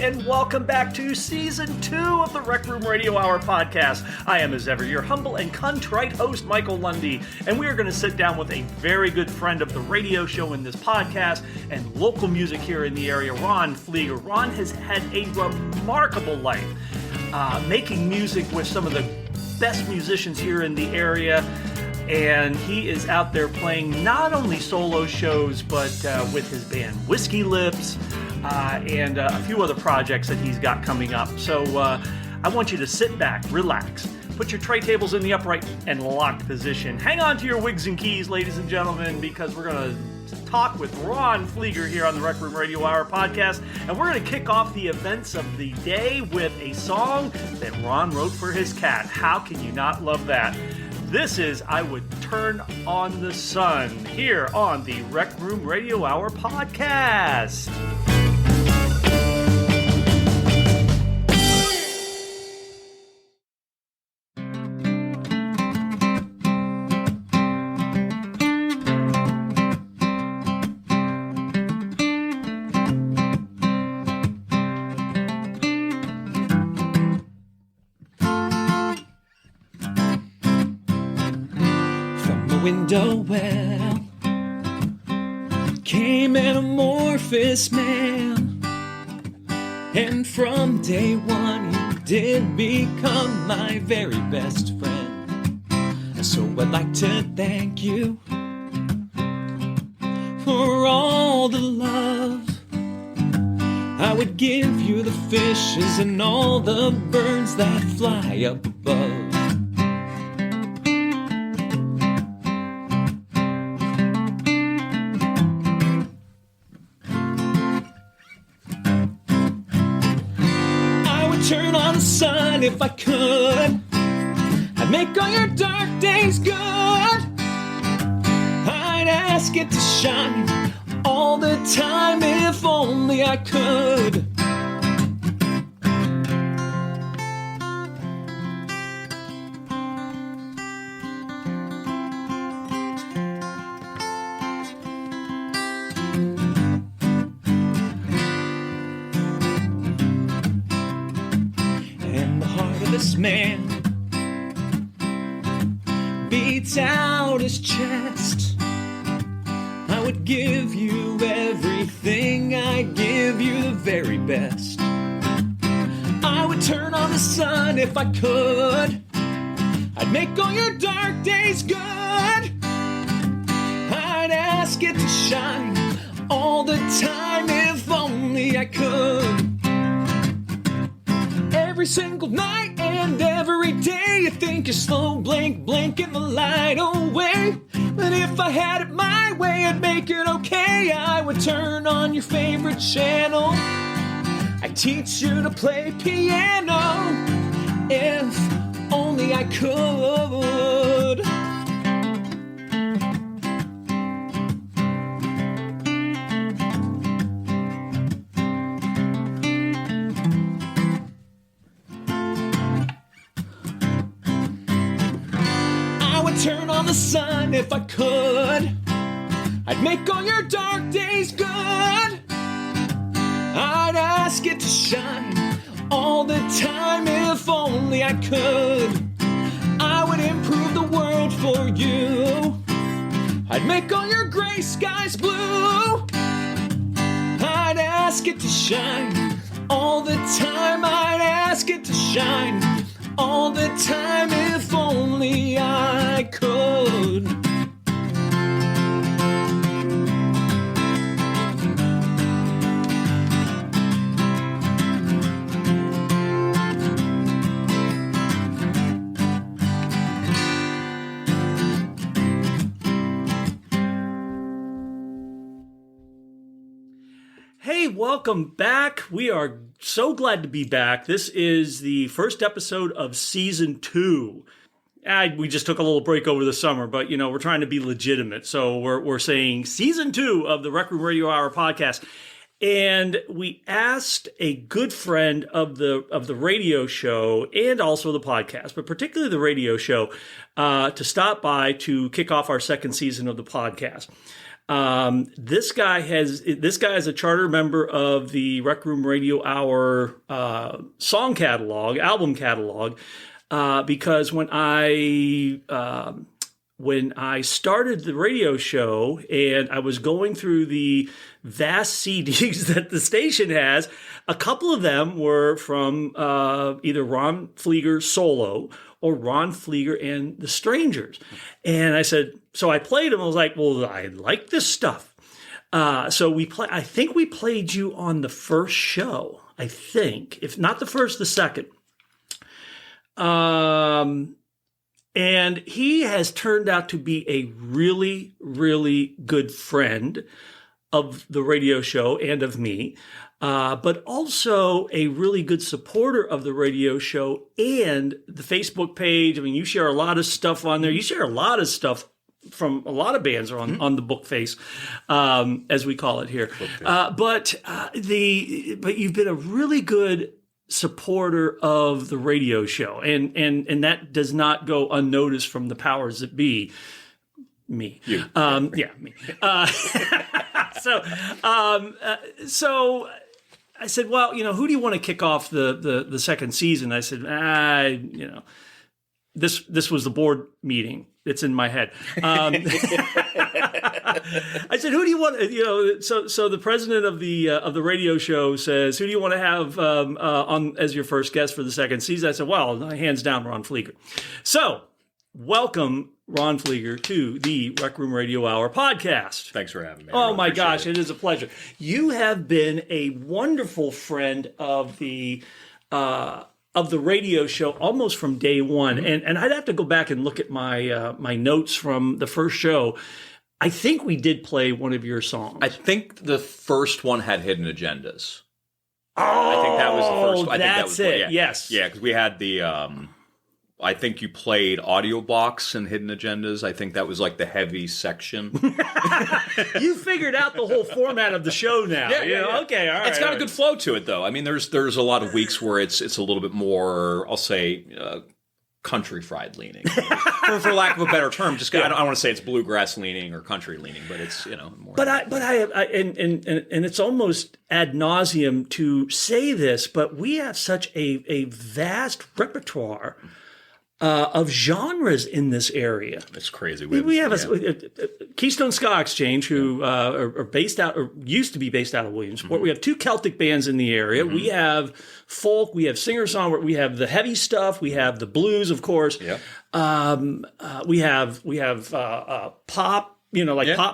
and welcome back to Season 2 of the Rec Room Radio Hour podcast. I am, as ever, your humble and contrite host, Michael Lundy, and we are going to sit down with a very good friend of the radio show in this podcast and local music here in the area, Ron Fleeger. Ron has had a remarkable life, making music with some of the best musicians here in the area. And he is out there playing not only solo shows, but with his band Whiskey Lips and a few other projects that he's got coming up. So I want you to sit back, relax, put your tray tables in the upright and locked position. Hang on to your wigs and keys, ladies and gentlemen, because we're going to talk with Ron Fleeger here on the Rec Room Radio Hour podcast. And we're going to kick off the events of the day with a song that Ron wrote for his cat. How can you not love that? This is I Would Turn on the Sun here on the Rec Room Radio Hour podcast. Window well came an amorphous man, and from day one he did become my very best friend. So I'd like to thank you for all the love. I would give you the fishes and all the birds that fly up above. Turn on the sun if I could. I'd make all your dark days good. I'd ask it to shine all the time if only I could. This man beats out his chest. I would give you everything, I'd give you the very best. I would turn on the sun if I could. I'd make all your dark days good. I'd ask it to shine all the time if only I could. Every single night and every day you think you're slow, blinking the light away. But if I had it my way, I'd make it okay. I would turn on your favorite channel. I'd teach you to play piano if only I could. Turn on the sun if I could. I'd make all your dark days good. I'd ask it to shine all the time if only I could. I would improve the world for you. I'd make all your gray skies blue. I'd ask it to shine all the time. I'd ask it to shine all the time if only I could. Hey, welcome back. We are so glad to be back. This is the first episode of Season 2. We just took a little break over the summer, but, you know, we're trying to be legitimate. So we're saying Season 2 of the Rec Room Radio Hour podcast. And we asked a good friend of the radio show and also the podcast, but particularly the radio show, to stop by to kick off our second season of the podcast. This guy is a charter member of the Rec Room Radio Hour song catalog, album catalog, because when I started the radio show and I was going through the vast CDs that the station has, a couple of them were from either Ron Fleeger solo or Ron Fleeger and the Strangers. And I said, so I played them. I was like, well, I like this stuff. So I think we played you on the first show, I think. If not the first, the second. And he has turned out to be a really, really good friend of the radio show and of me, but also a really good supporter of the radio show and the Facebook page. I mean, you share a lot of stuff on there. You share a lot of stuff from a lot of bands on the book face, as we call it here. But you've been a really good supporter of the radio show, and that does not go unnoticed from the powers that be. Me, you, yeah, me. So I said, well, who do you want to kick off the second season? I said, this was the board meeting. It's in my head. I said, who do you want? So the president of the radio show says, who do you want to have on as your first guest for the second season? I said, well, hands down, Ron Fleeger. So welcome, Ron Fleeger, to the Rec Room Radio Hour podcast. Thanks for having me. Oh my gosh, it is a pleasure. You have been a wonderful friend of the radio show almost from day one. Mm-hmm. And I'd have to go back and look at my notes from the first show. I think we did play one of your songs. I think the first one had Hidden Agendas. I think that was the first one. That's it. Yeah. Yes. Yeah, because we had the I think you played Audio Box and Hidden Agendas. I think that was like the heavy section. You figured out the whole format of the show now. Yeah. Okay, all right. It's got a good flow to it, though. I mean, there's a lot of weeks where it's a little bit more, I'll say, country fried leaning, for lack of a better term. Just I don't want to say it's bluegrass leaning or country leaning, but it's more. But it's almost ad nauseum to say this, but we have such a vast repertoire of genres in this area. It's crazy. We have a Keystone Ska Exchange, who are based out, or used to be based out of Williamsport. Mm-hmm. We have two Celtic bands in the area. Mm-hmm. We have folk, we have singer-songwriter, we have the heavy stuff, we have the blues, of course. Yep. We have pop, pop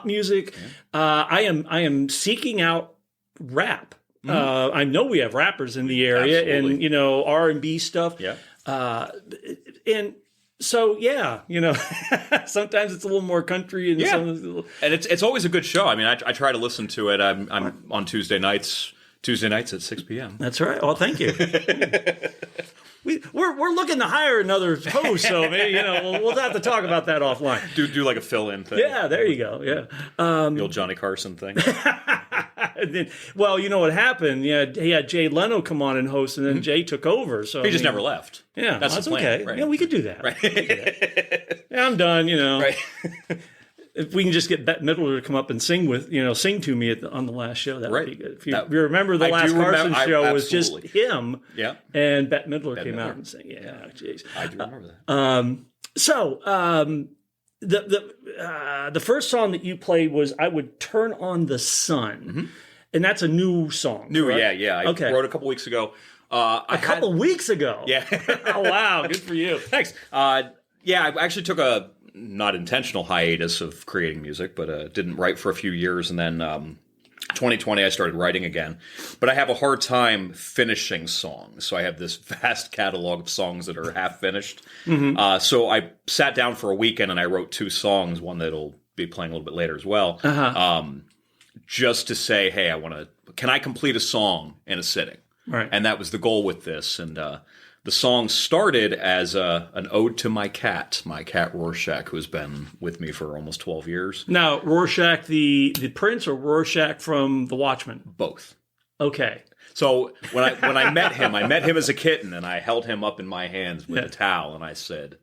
music. Yeah. I am seeking out rap. Mm-hmm. I know we have rappers in the area. Absolutely. And R&B stuff. Yeah. And so, sometimes it's a little more country, and and it's always a good show. I mean, I try to listen to it. I'm on Tuesday nights at 6 p.m. That's right. Well, thank you. We're looking to hire another host, so maybe we'll have to talk about that offline. Do like a fill-in thing. Yeah, there you go. Yeah, the old Johnny Carson thing. And then, well, you know what happened? Yeah, he had Jay Leno come on and host, and then Jay took over. So he just never left. Yeah, that's the plan. Okay. Right. Yeah, we could do that. Right. Yeah, I'm done. Right. If we can just get Bette Midler to come up and sing to me on the last show, that would be good. If you remember, the last Carson show was just him. Yeah. And Bette Midler came out and sang. Yeah, jeez. I do remember that. The first song that you played was "I Would Turn on the Sun," mm-hmm. and that's a new song. Correct? Yeah. I wrote a couple weeks ago. A couple weeks ago. Yeah. Oh wow, good for you. Thanks. I actually took a not intentional hiatus of creating music, but didn't write for a few years, and then 2020 I started writing again. But I have a hard time finishing songs, so I have this vast catalog of songs that are half finished. Mm-hmm. So I sat down for a weekend and I wrote 2 songs, one that'll be playing a little bit later as well, just to say, hey, can I complete a song in a sitting? Right. And that was the goal with this, and the song started as an ode to my cat Rorschach, who has been with me for almost 12 years. Now, Rorschach, the prince, or Rorschach from The Watchmen? Both. Okay. So when I met him as a kitten, and I held him up in my hands with a towel, and I said,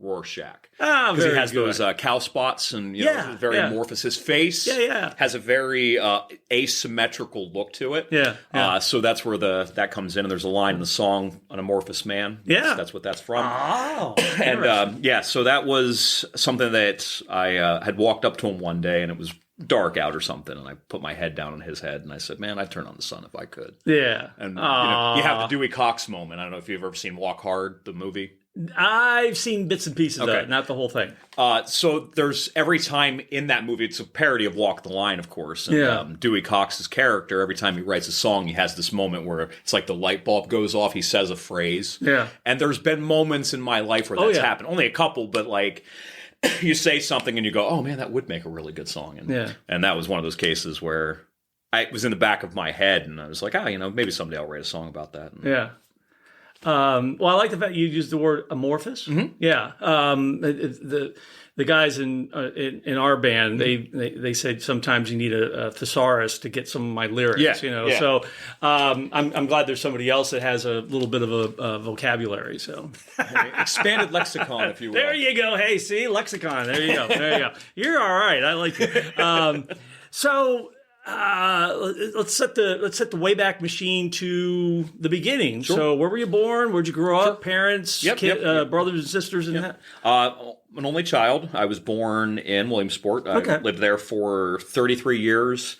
Rorschach. Because he has those cow spots and very amorphous. His face has a very asymmetrical look to it. So that's where that comes in. And there's a line in the song, "An Amorphous Man." That's what that's from. Oh, and so that was something that I had walked up to him one day, and it was dark out or something, and I put my head down on his head, and I said, "Man, I'd turn on the sun if I could." Yeah. And you have the Dewey Cox moment. I don't know if you've ever seen Walk Hard, the movie. I've seen bits and pieces of it, not the whole thing. So there's every time in that movie, it's a parody of Walk the Line, of course. And Dewey Cox's character, every time he writes a song, he has this moment where it's like the light bulb goes off. He says a phrase. Yeah. And there's been moments in my life where that's happened. Only a couple, but like you say something and you go, "Oh man, that would make a really good song." And that was one of those cases where it was in the back of my head, and I was like, maybe someday I'll write a song about that. And, well, I like the fact you used the word amorphous. Mm-hmm. Yeah. The guys in our band, they said sometimes you need a thesaurus to get some of my lyrics. So I'm glad there's somebody else that has a little bit of a vocabulary. So expanded lexicon, if you will. There you go. Hey, see, lexicon. There you go. You're all right. I like it. Let's set the Wayback Machine to the beginning. Sure. So, where were you born? Where'd you grow up? Parents, brothers and sisters, and that. An only child. I was born in Williamsport. I lived there for 33 years.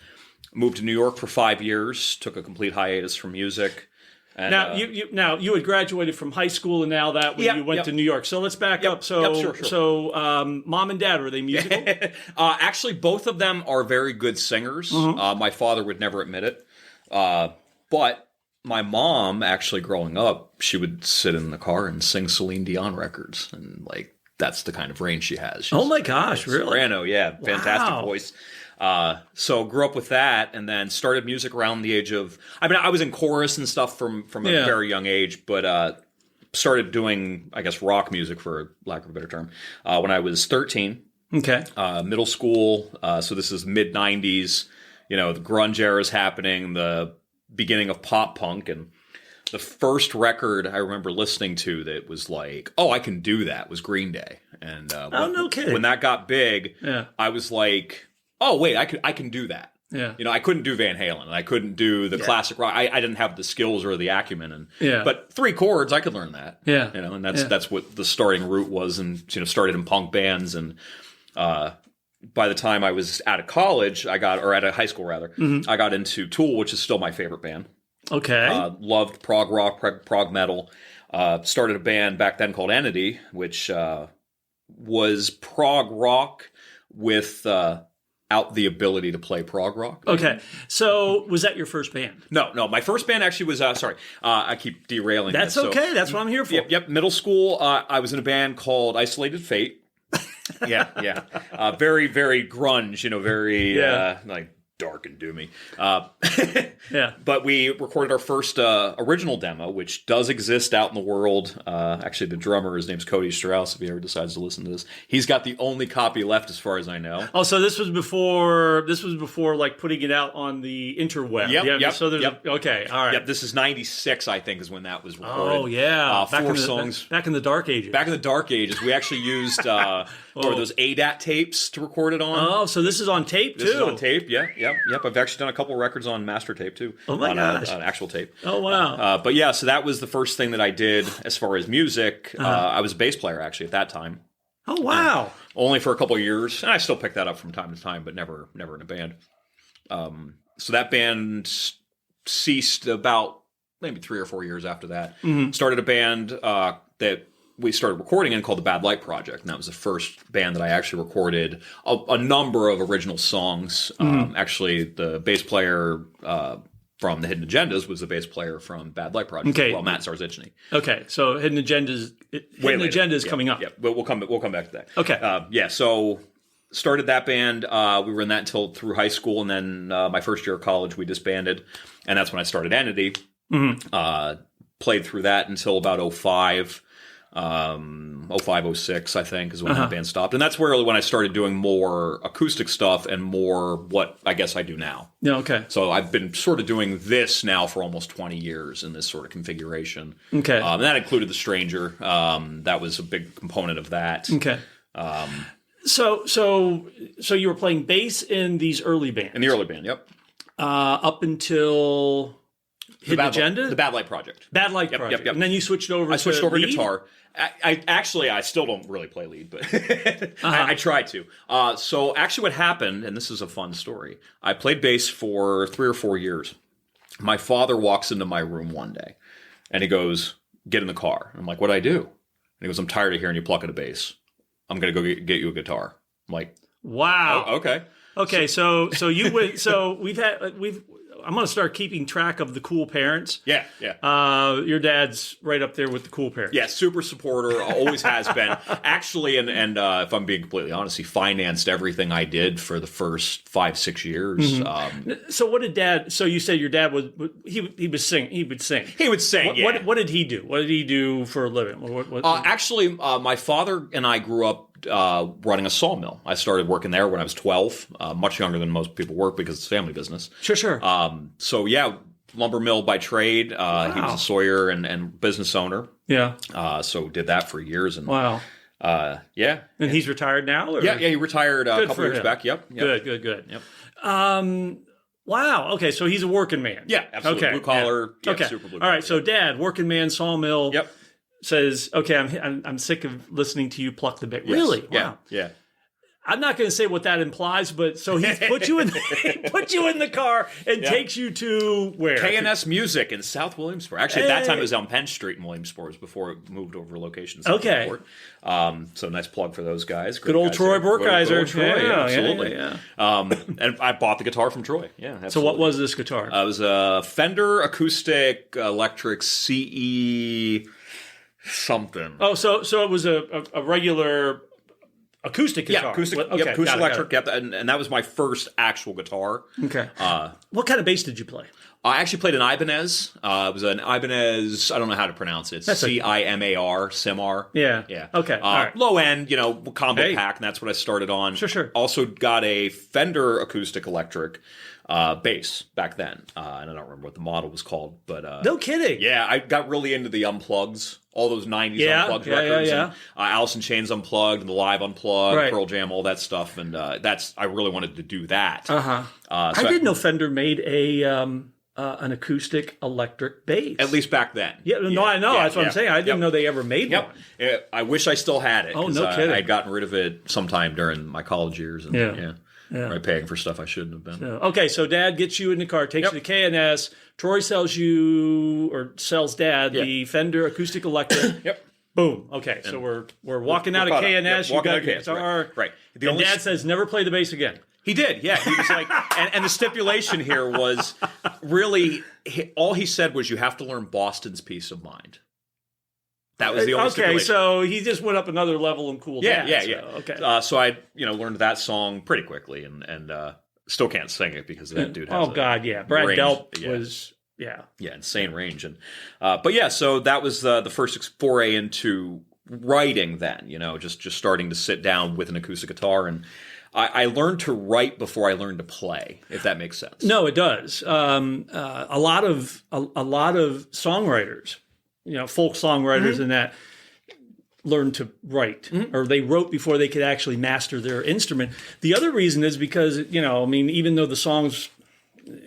Moved to New York for 5 years. Took a complete hiatus from music. And, you had graduated from high school, and now that you went to New York. So let's back up. So, mom and dad, were they musical? Actually, both of them are very good singers. Mm-hmm. My father would never admit it, but my mom, actually, growing up, she would sit in the car and sing Celine Dion records, and that's the kind of range she has. Oh my gosh, really? Soprano, fantastic voice. So grew up with that, and then started music around the age of, I was in chorus and stuff from a very young age, but started doing, I guess, rock music, for lack of a better term, when I was 13. Okay. Middle school. So this is mid 90s, the grunge era is happening, the beginning of pop punk, and the first record I remember listening to that was like, "Oh, I can do that," was Green Day. And no kidding. When that got big, I was like, "Oh, wait, I can do that." Yeah. I couldn't do Van Halen. I couldn't do the classic rock. I didn't have the skills or the acumen. But 3 chords, I could learn that. Yeah. And that's what the starting route was, and started in punk bands. And by the time I was out of college, out of high school rather, I got into Tool, which is still my favorite band. Okay. Loved prog rock, prog metal. Started a band back then called Entity, which was prog rock with out the ability to play prog rock. Okay. So was that your first band? No. My first band actually was, I keep derailing. That's okay. That's what I'm here for. Yep. Middle school, I was in a band called Isolated Fate. Yeah. Very, very grunge, very dark and doomy. But we recorded our first original demo, which does exist out in the world. Actually, the drummer, his name's Cody Strauss, if he ever decides to listen to this. He's got the only copy left as far as I know. Oh, so this was before like putting it out on the interweb. Yep. So there's okay, all right. Yep, this is 96, I think, is when that was recorded. Oh, yeah. 4 songs. Back in the dark ages. Back in the dark ages. We actually used those ADAT tapes to record it on. Oh, so this is on tape, too? This is on tape, Yep. I've actually done a couple records on master tape, too. Oh, my gosh. On actual tape. Oh, wow. But yeah, so that was the first thing that I did as far as music. I was a bass player, actually, at that time. Oh, wow. Only for a couple of years. And I still pick that up from time to time, but never in a band. So that band ceased about maybe 3 or 4 years after that. Mm-hmm. Started a band that we started recording in called the Bad Light Project. And that was the first band that I actually recorded a number of original songs. Mm-hmm. Actually, the bass player from the Hidden Agendas was the bass player from Bad Light Project. Okay. Well, Matt Starzychny. Okay, so Hidden Agendas is coming up. Yeah, but we'll come back to that. Okay. So started that band. We were in that through high school, and then my first year of college, we disbanded, and that's when I started Entity. Mm-hmm. Played through that until about 2005. 05, 06, I think, is when that band stopped. And that's where when I started doing more acoustic stuff and more what I guess I do now. Yeah, okay. So I've been sort of doing this now for almost 20 years in this sort of configuration. Okay. And that included The Stranger. That was a big component of that. Okay. So you were playing bass in these early bands? In the early band, yep. Up until Hidden Agenda? The Bad Light Project. Bad Light Project. Yep. And then you switched over I switched to over to lead? guitar. I still don't really play lead, but I try to. So actually what happened, and this is a fun story, I played bass for 3 or 4 years. My father walks into my room one day, and he goes, get in the car. I'm like, what'd I do? And he goes, I'm tired of hearing you pluck at a bass. I'm going to go get you a guitar. I'm like, wow. Oh, okay. Okay, so you went. So I'm going to start keeping track of the cool parents. Yeah. Your dad's right up there with the cool parents. Yeah, super supporter, always has been. Actually, and if I'm being completely honest, he financed everything I did for the first 5-6 years. So what did Dad? So you said your dad he was sing. He would sing. He would sing. What did he do? What did he do for a living? Actually, my father and I grew up running a sawmill. I started working there when I was 12, much younger than most people work because it's family business. Sure. So yeah, lumber mill by trade. He was a sawyer and business owner. Yeah. So did that for years. And wow. Yeah. And he's retired now? Or? Yeah, he retired a couple years back. Yep. Good. Yep. Wow. Okay, so he's a working man. Yeah, absolutely. Okay. Blue collar. Yeah. Okay. Super blue All collar. right. So Dad, working man, sawmill. Yep. Says, okay, I'm sick of listening to you pluck the bit. Yes. Really? Yeah. Wow. Yeah. I'm not going to say what that implies, but so he put you in the car and takes you to where? K&S Music in South Williamsport. Actually, at that time it was on Penn Street in Williamsport before it moved over locations. Okay. So nice plug for those guys. Good old Troy Borkheiser. Good old Troy, Yeah, absolutely. Yeah. And I bought the guitar from Troy. Yeah. Absolutely. So what was this guitar? It was a Fender acoustic electric CE something. Oh, so it was a regular acoustic guitar. Yeah, acoustic. Okay, Yep, acoustic got it. electric. Yep, and that was my first actual guitar. Okay. What kind of bass did you play? I actually played an Ibanez. It was an Ibanez. I don't know how to pronounce it. It's CIMAR, Simar. Yeah. Okay. All right. Low end, combo pack, and that's what I started on. Sure. Also got a Fender acoustic electric bass back then, and I don't remember what the model was called, but No kidding. yeah, I got really into the unplugs, all those '90s unplugged records, and Alice in Chains Unplugged, and the Live Unplugged, Right. Pearl Jam, all that stuff, and I really wanted to do that. I didn't know Fender made an acoustic electric bass. At least back then. Yeah, no, I know. That's what I'm saying. I didn't know they ever made one. I wish I still had it. Oh, no kidding. I had gotten rid of it sometime during my college years. And, right, paying for stuff I shouldn't have been. Okay, so Dad gets you in the car, takes you to K&S. Troy sells Dad the Fender acoustic electric. Yep. Boom. Okay, so we're walking out of K&S. You got your guitar. Right. And Dad says, never play the bass again. He did, yeah. He was like, and the stipulation here was really, all he said was, you have to learn Boston's Peace of Mind. That was the only stipulation. Okay, so he just went up another level and cooled down. Yeah. Okay. So I, learned that song pretty quickly, and still can't sing it because that dude has God, yeah. Brad range. Delp was, insane range. And but yeah, so that was the first foray into writing then, just starting to sit down with an acoustic guitar. And I learned to write before I learned to play, if that makes sense. No, it does. A lot of songwriters, folk songwriters and that, learned to write, or they wrote before they could actually master their instrument. The other reason is because, even though the songs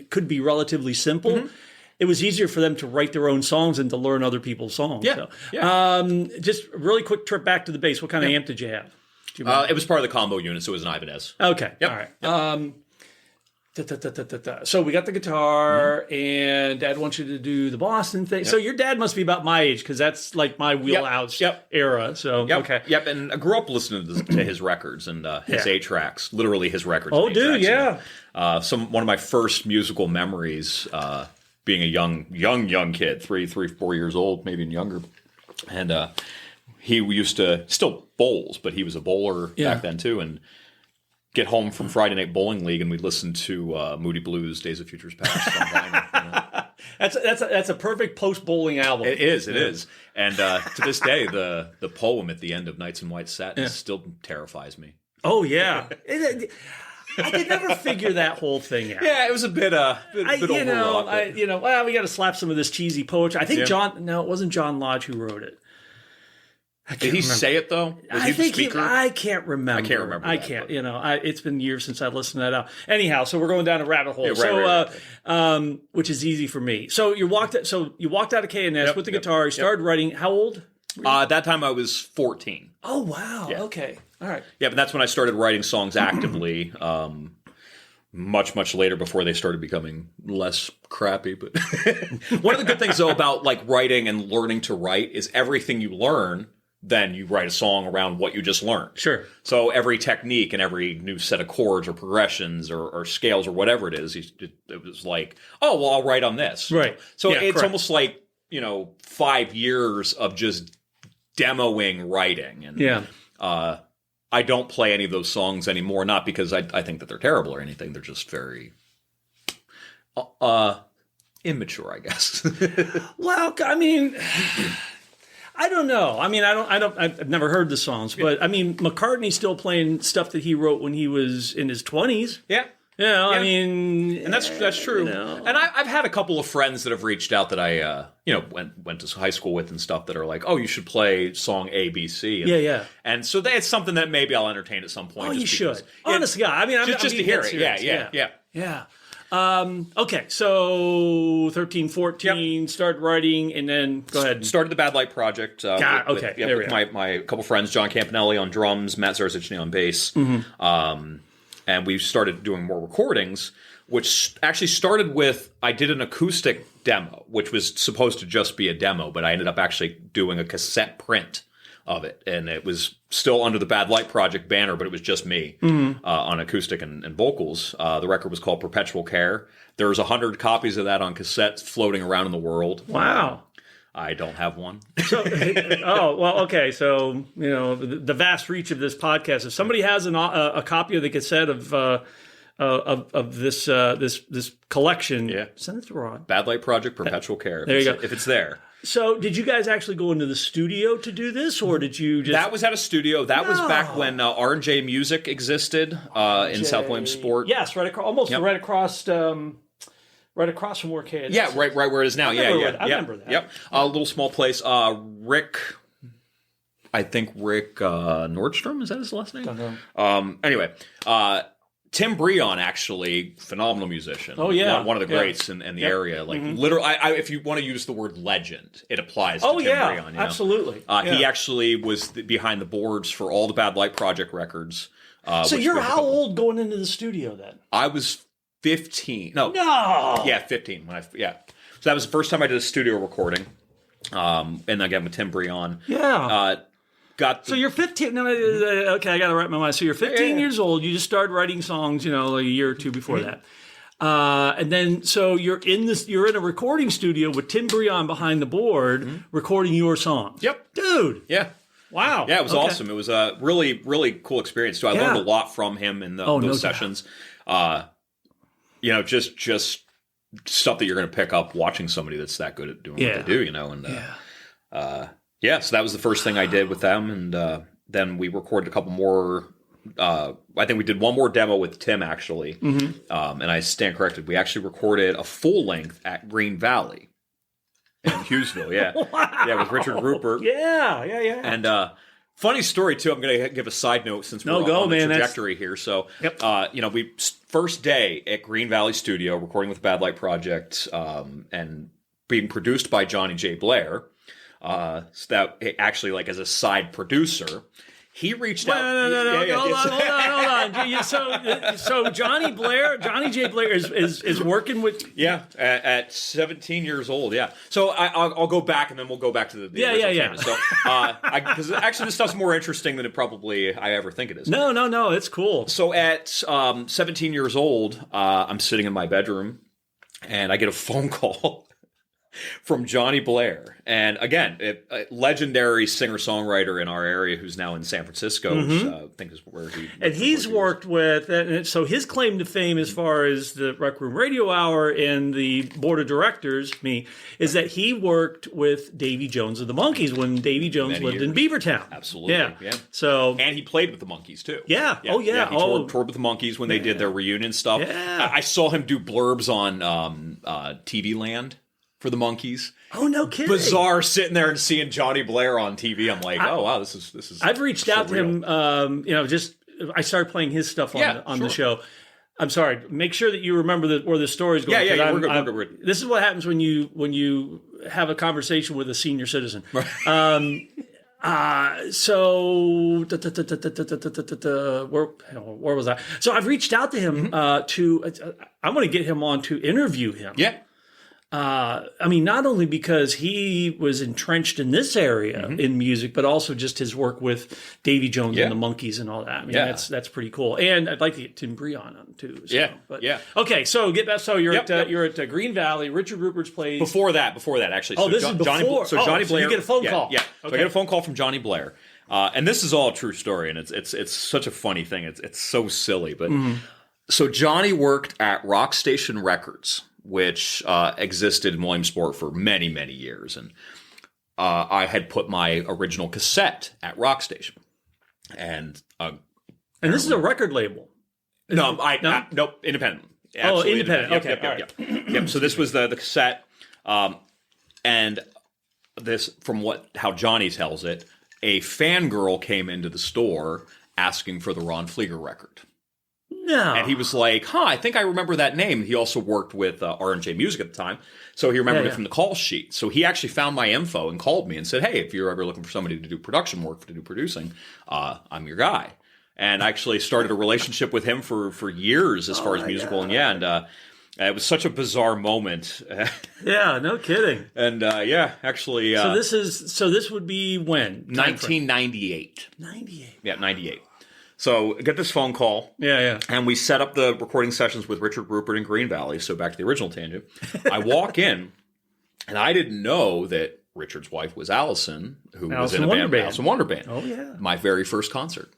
could be relatively simple, it was easier for them to write their own songs than to learn other people's songs. Just a really quick trip back to the bass. What kind of amp did you have? It was part of the combo unit, so it was an Ibanez. Okay. Yep. All right. So we got the guitar, and Dad wants you to do the Boston thing. So your dad must be about my age, because that's like my wheelhouse era. So okay. Yep. And I grew up listening to his records and his 8-tracks, literally his records. Oh, and dude, 8-tracks. yeah. One of my first musical memories, being a young kid, 3, 4 years old, maybe even younger, and he used to still bowls, but he was a bowler back then too, and get home from Friday Night Bowling League, and we'd listen to Moody Blues, Days of Futures Past on vinyl. That's a perfect post bowling album. It is. And to this day, the poem at the end of Nights in White Satin still terrifies me. Oh yeah. I could never figure that whole thing out. Yeah, it was a bit overwrought. Well, we got to slap some of this cheesy poetry. I think it wasn't John Lodge who wrote it. Did he say it though? Was he the speaker? I can't remember. It's been years since I listened to that out. Anyhow, so we're going down a rabbit hole. Right. Which is easy for me. So you walked out of K&S with the guitar. You started writing. How old? At that time I was 14. Oh wow. Yeah. Okay. All right. Yeah, but that's when I started writing songs actively. Much later, before they started becoming less crappy. But one of the good things though about like writing and learning to write is everything you learn, then you write a song around what you just learned. Sure. So every technique and every new set of chords or progressions or scales or whatever it is, it was like, oh, well, I'll write on this. Right. So it's almost like, 5 years of just demoing writing. And I don't play any of those songs anymore, not because I think that they're terrible or anything. They're just very immature, I guess. Well, I mean... I don't know. I mean, I've never heard the songs, but I mean, McCartney's still playing stuff that he wrote when he was in his 20s. Yeah. I mean, and that's true. And I've had a couple of friends that have reached out that I, went to high school with and stuff that are like, oh, you should play song A, B, C. And, And so it's something that maybe I'll entertain at some point. Oh, you should. Honestly, I mean, just to hear it. Yeah. Okay, so 13, 14, started writing, and then go ahead. Started the Bad Light Project. With my couple friends, John Campanelli on drums, Matt Zarzichny on bass. Mm-hmm. And we started doing more recordings, which actually started with, I did an acoustic demo, which was supposed to just be a demo, but I ended up actually doing a cassette print of it. And it was still under the Bad Light Project banner, but it was just me on acoustic and vocals. The record was called Perpetual Care. There's 100 copies of that on cassettes floating around in the world. Wow. I don't have one. So, okay. So, the vast reach of this podcast, if somebody has a copy of the cassette of this collection, send it to Ron. Bad Light Project, Perpetual Care. There you go. If it's there. So, did you guys actually go into the studio to do this, or did you just... That was at a studio. That was back when R&J Music existed in South Williamsport. Yes, right across from where K&S. Yeah, right where it is now. I remember that. Yep. A little small place. Rick Nordstrom, is that his last name? Don't know. Anyway, Tim Breon, actually, phenomenal musician. Oh, yeah. One of the greats in the area. Like, literally, if you want to use the word legend, it applies to Tim Breon. Absolutely. He actually was behind the boards for all the Bad Light Project records. So you're how old going into the studio then? I was 15. No. Yeah, 15. So that was the first time I did a studio recording. And again, with Tim Breon. Yeah. So you're 15. No, okay, I got to write my mind. So you're 15 years old. You just started writing songs, like a year or two before that. And then, so you're in a recording studio with Tim Breon behind the board, recording your songs. Yep. Dude. Yeah. Wow. Yeah, it was awesome. It was a really, really cool experience too. I learned a lot from him in those sessions. Just stuff that you're going to pick up watching somebody that's that good at doing what they do, so that was the first thing I did with them, and then we recorded a couple more. I think we did one more demo with Tim, actually, and I stand corrected. We actually recorded a full length at Green Valley in Hughesville. Wow. With Richard Rupert. Yeah. And funny story too. I'm going to give a side note since we're on the trajectory here. So, we first day at Green Valley Studio recording with Bad Light Project, and being produced by Johnny J. Blair. So that actually, like, as a side producer, he reached out. Hold on. So Johnny J. Blair is working with. At 17 years old. Yeah. So I'll go back, and then we'll go back to the original campus. So because actually this stuff's more interesting than I ever think it is. No, it's cool. So at 17 years old, I'm sitting in my bedroom, and I get a phone call. from Johnny Blair. And again, a legendary singer-songwriter in our area who's now in San Francisco, which I think is where he... And he's worked with, and so his claim to fame as far as the Rec Room Radio Hour and the board of directors, is that he worked with Davy Jones of the Monkees when Davy Jones lived in Beavertown. Absolutely, yeah. So, and he played with the Monkees, too. Yeah, oh, yeah. He toured with the Monkees when they did their reunion stuff. Yeah. I saw him do blurbs on TV Land for the Monkees. Oh, no kidding. Bizarre sitting there and seeing Johnny Blair on TV. I'm like, oh, wow, this is I've reached out to him, I started playing his stuff on the show. I'm sorry. Make sure that you remember where the story's going. Yeah, we're good. This is what happens when you have a conversation with a senior citizen. So where was I? So I've reached out to him I want to get him on to interview him. Yeah. Not only because he was entrenched in this area in music, but also just his work with Davy Jones and the Monkees and all that. That's pretty cool. And I'd like to get Tim Bree on him too. So. Okay, so get back. So you're at Green Valley. Richard Rupert's plays before that actually. Oh, this is before. Johnny Blair. You get a phone call. Yeah. Okay. So I get a phone call from Johnny Blair, and this is all a true story, and it's such a funny thing. It's so silly, but so Johnny worked at Rock Station Records, which existed in Williamsport for many, many years. And I had put my original cassette at Rock Station. And this is a record label. Nope, independent. Absolutely independent. Yep. So this was the cassette. And this, from how Johnny tells it, a fangirl came into the store asking for the Ron Fleeger record. No. And he was like, I think I remember that name. He also worked with R&J Music at the time. So he remembered it from the call sheet. So he actually found my info and called me and said, hey, if you're ever looking for somebody to do production work, to do producing, I'm your guy. And I actually started a relationship with him for years as far as musical. God. And it was such a bizarre moment. Yeah, no kidding. And actually. So this would be when? 1998. 98. Yeah, 98. So get this phone call. Yeah. And we set up the recording sessions with Richard Rupert in Green Valley. So back to the original tangent. I walk in, and I didn't know that Richard's wife was Allison, who was in a band, Allison Wonder Band. Oh, yeah. My very first concert.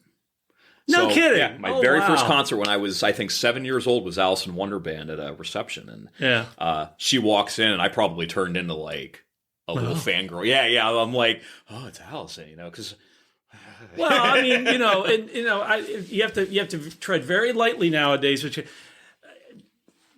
No kidding. Yeah, my very first concert when I was, I think, 7 years old was Allison Wonder Band at a reception. And she walks in, and I probably turned into like a little fangirl. Yeah. I'm like, oh, it's Allison, because... Well, I mean, you have to tread very lightly nowadays. Which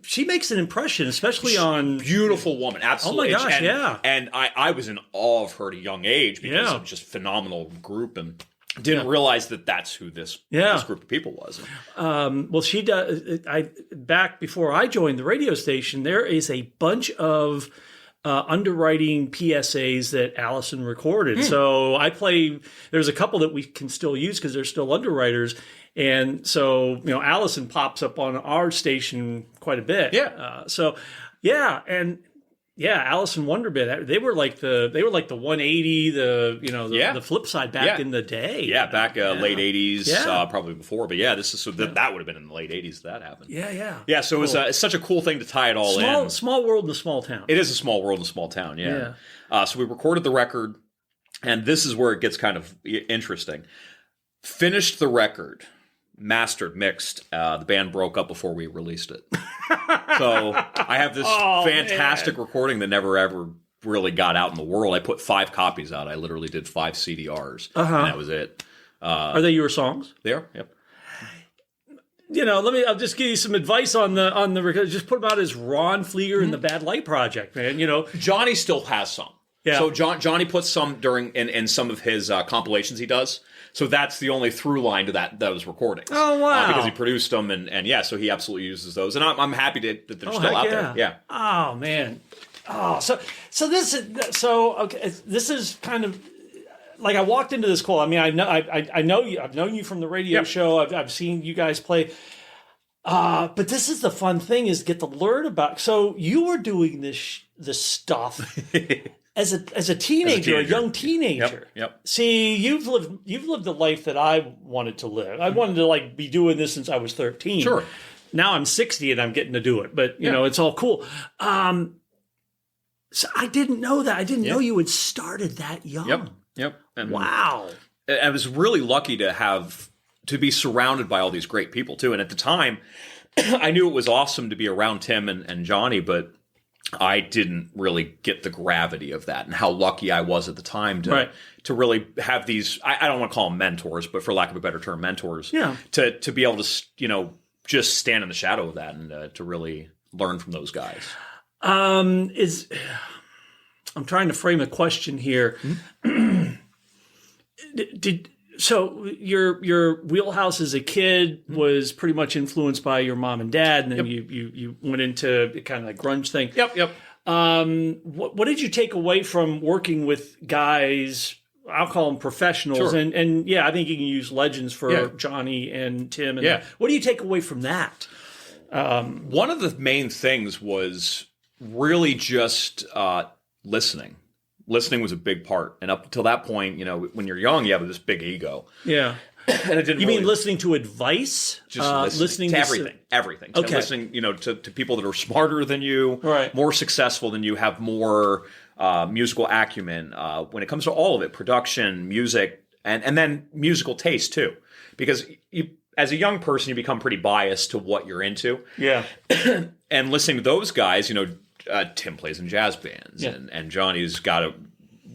she makes an impression, especially on beautiful woman. Absolutely. Oh my gosh, And I was in awe of her at a young age because of just phenomenal group, and didn't realize that that's who this group of people was. Well, she does. Back before I joined the radio station, there is a bunch of underwriting PSAs that Allison recorded. So there's a couple that we can still use because they're still underwriters. And so, Allison pops up on our station quite a bit. Allison Wonderband. They were like the 180, the flip side back in the day. Yeah, back late 80s, probably before. But this is that would have been in the late 80s that happened. Yeah. So cool. It's such a cool thing to tie it all in. Small world in a small town. It is a small world in a small town. Yeah. So we recorded the record, and this is where it gets kind of interesting. Finished the record. Mastered, mixed. The band broke up before we released it. So I have this fantastic recording that never ever really got out in the world. I put 5 copies out. I literally did 5 CDRs, and that was it. Are they your songs? They are. Yep. I'll just give you some advice on the record. Just put them out as Ron Fleeger and the Bad Light Project, man. Johnny still has some. Yeah. So Johnny puts some in some of his compilations he does. So that's the only through line to those recordings. Oh, wow. Because he produced them, and so he absolutely uses those. And I'm happy that they're still out there. Yeah. Oh, man. Oh, so this is kind of like I walked into this call. I mean, I know you. I've known you from the radio show. I've seen you guys play. But this is the fun thing is get to learn about. So you were doing this stuff. As a teenager, a young teenager. Yep. See, you've lived the life that I wanted to live. I wanted to be doing this since I was 13. Now I'm 60 and I'm getting to do it, but you know, it's all cool. So I didn't know that. I didn't know you had started that young. Yep. And Wow. I was really lucky to be surrounded by all these great people too. And at the time, I knew it was awesome to be around Tim and Johnny, but I didn't really get the gravity of that and how lucky I was at the time to really have these, I don't want to call them mentors, but for lack of a better term, mentors, to be able to, just stand in the shadow of that and to really learn from those guys. I'm trying to frame a question here. So your wheelhouse as a kid was pretty much influenced by your mom and dad, and then you went into kind of like grunge thing. Yep. What did you take away from working with guys? I'll call them professionals, Sure. and I think you can use legends for Johnny and Tim. And what do you take away from that? One of the main things was really just listening. Listening was a big part. And up until that point, when you're young, you have this big ego. Yeah. And it didn't You mean listening to advice? Just listening to everything. Everything. Okay. Listening, to people that are smarter than you, right, more successful than you, have more musical acumen. When it comes to all of it, production, music, and then musical taste too. Because as a young person, you become pretty biased to what you're into. Yeah. And listening to those guys, Tim plays in jazz bands, and Johnny's got a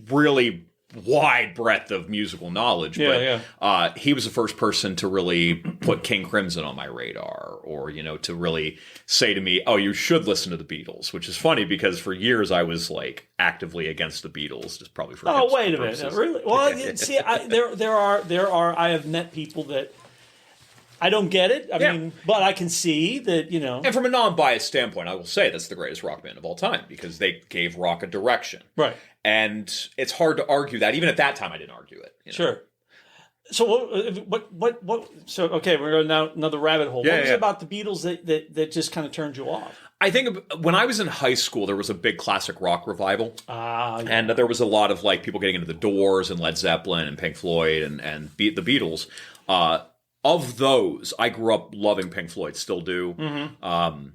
really wide breadth of musical knowledge. He was the first person to really put King Crimson on my radar, or to really say to me, "Oh, you should listen to the Beatles," which is funny because for years I was like actively against the Beatles, just probably for. Oh, wait a minute, really? Well, see, there are. I have met people that. I don't get it. I mean, but I can see that, And from a non-biased standpoint, I will say that's the greatest rock band of all time because they gave rock a direction. Right. And it's hard to argue that. Even at that time, I didn't argue it. Sure. So what? So, okay, we're going down another rabbit hole. What was it about the Beatles that just kind of turned you off? I think when I was in high school, there was a big classic rock revival. And there was a lot of people getting into the Doors and Led Zeppelin and Pink Floyd and the Beatles. Of those, I grew up loving Pink Floyd, still do. Mm-hmm.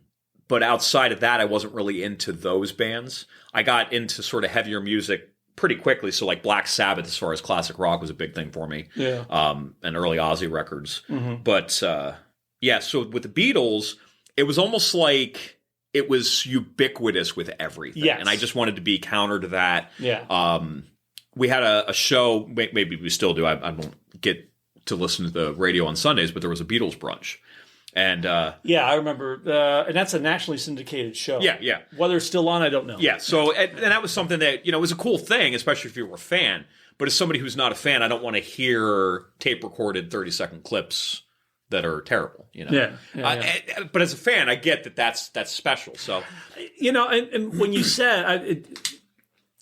But outside of that, I wasn't really into those bands. I got into sort of heavier music pretty quickly. So like Black Sabbath, as far as classic rock, was a big thing for me. Yeah. And early Ozzy records. Mm-hmm. But so with the Beatles, it was almost like it was ubiquitous with everything. Yes. And I just wanted to be counter to that. Yeah. We had a show, maybe we still do. I don't get to listen to the radio on Sundays, but there was a Beatles brunch. And I remember, and that's a nationally syndicated show. Yeah. Whether it's still on, I don't know. Yeah, so and that was something that was a cool thing, especially if you were a fan. But as somebody who's not a fan, I don't want to hear tape recorded 30-second clips that are terrible. But as a fan, I get that that's special. So and when you said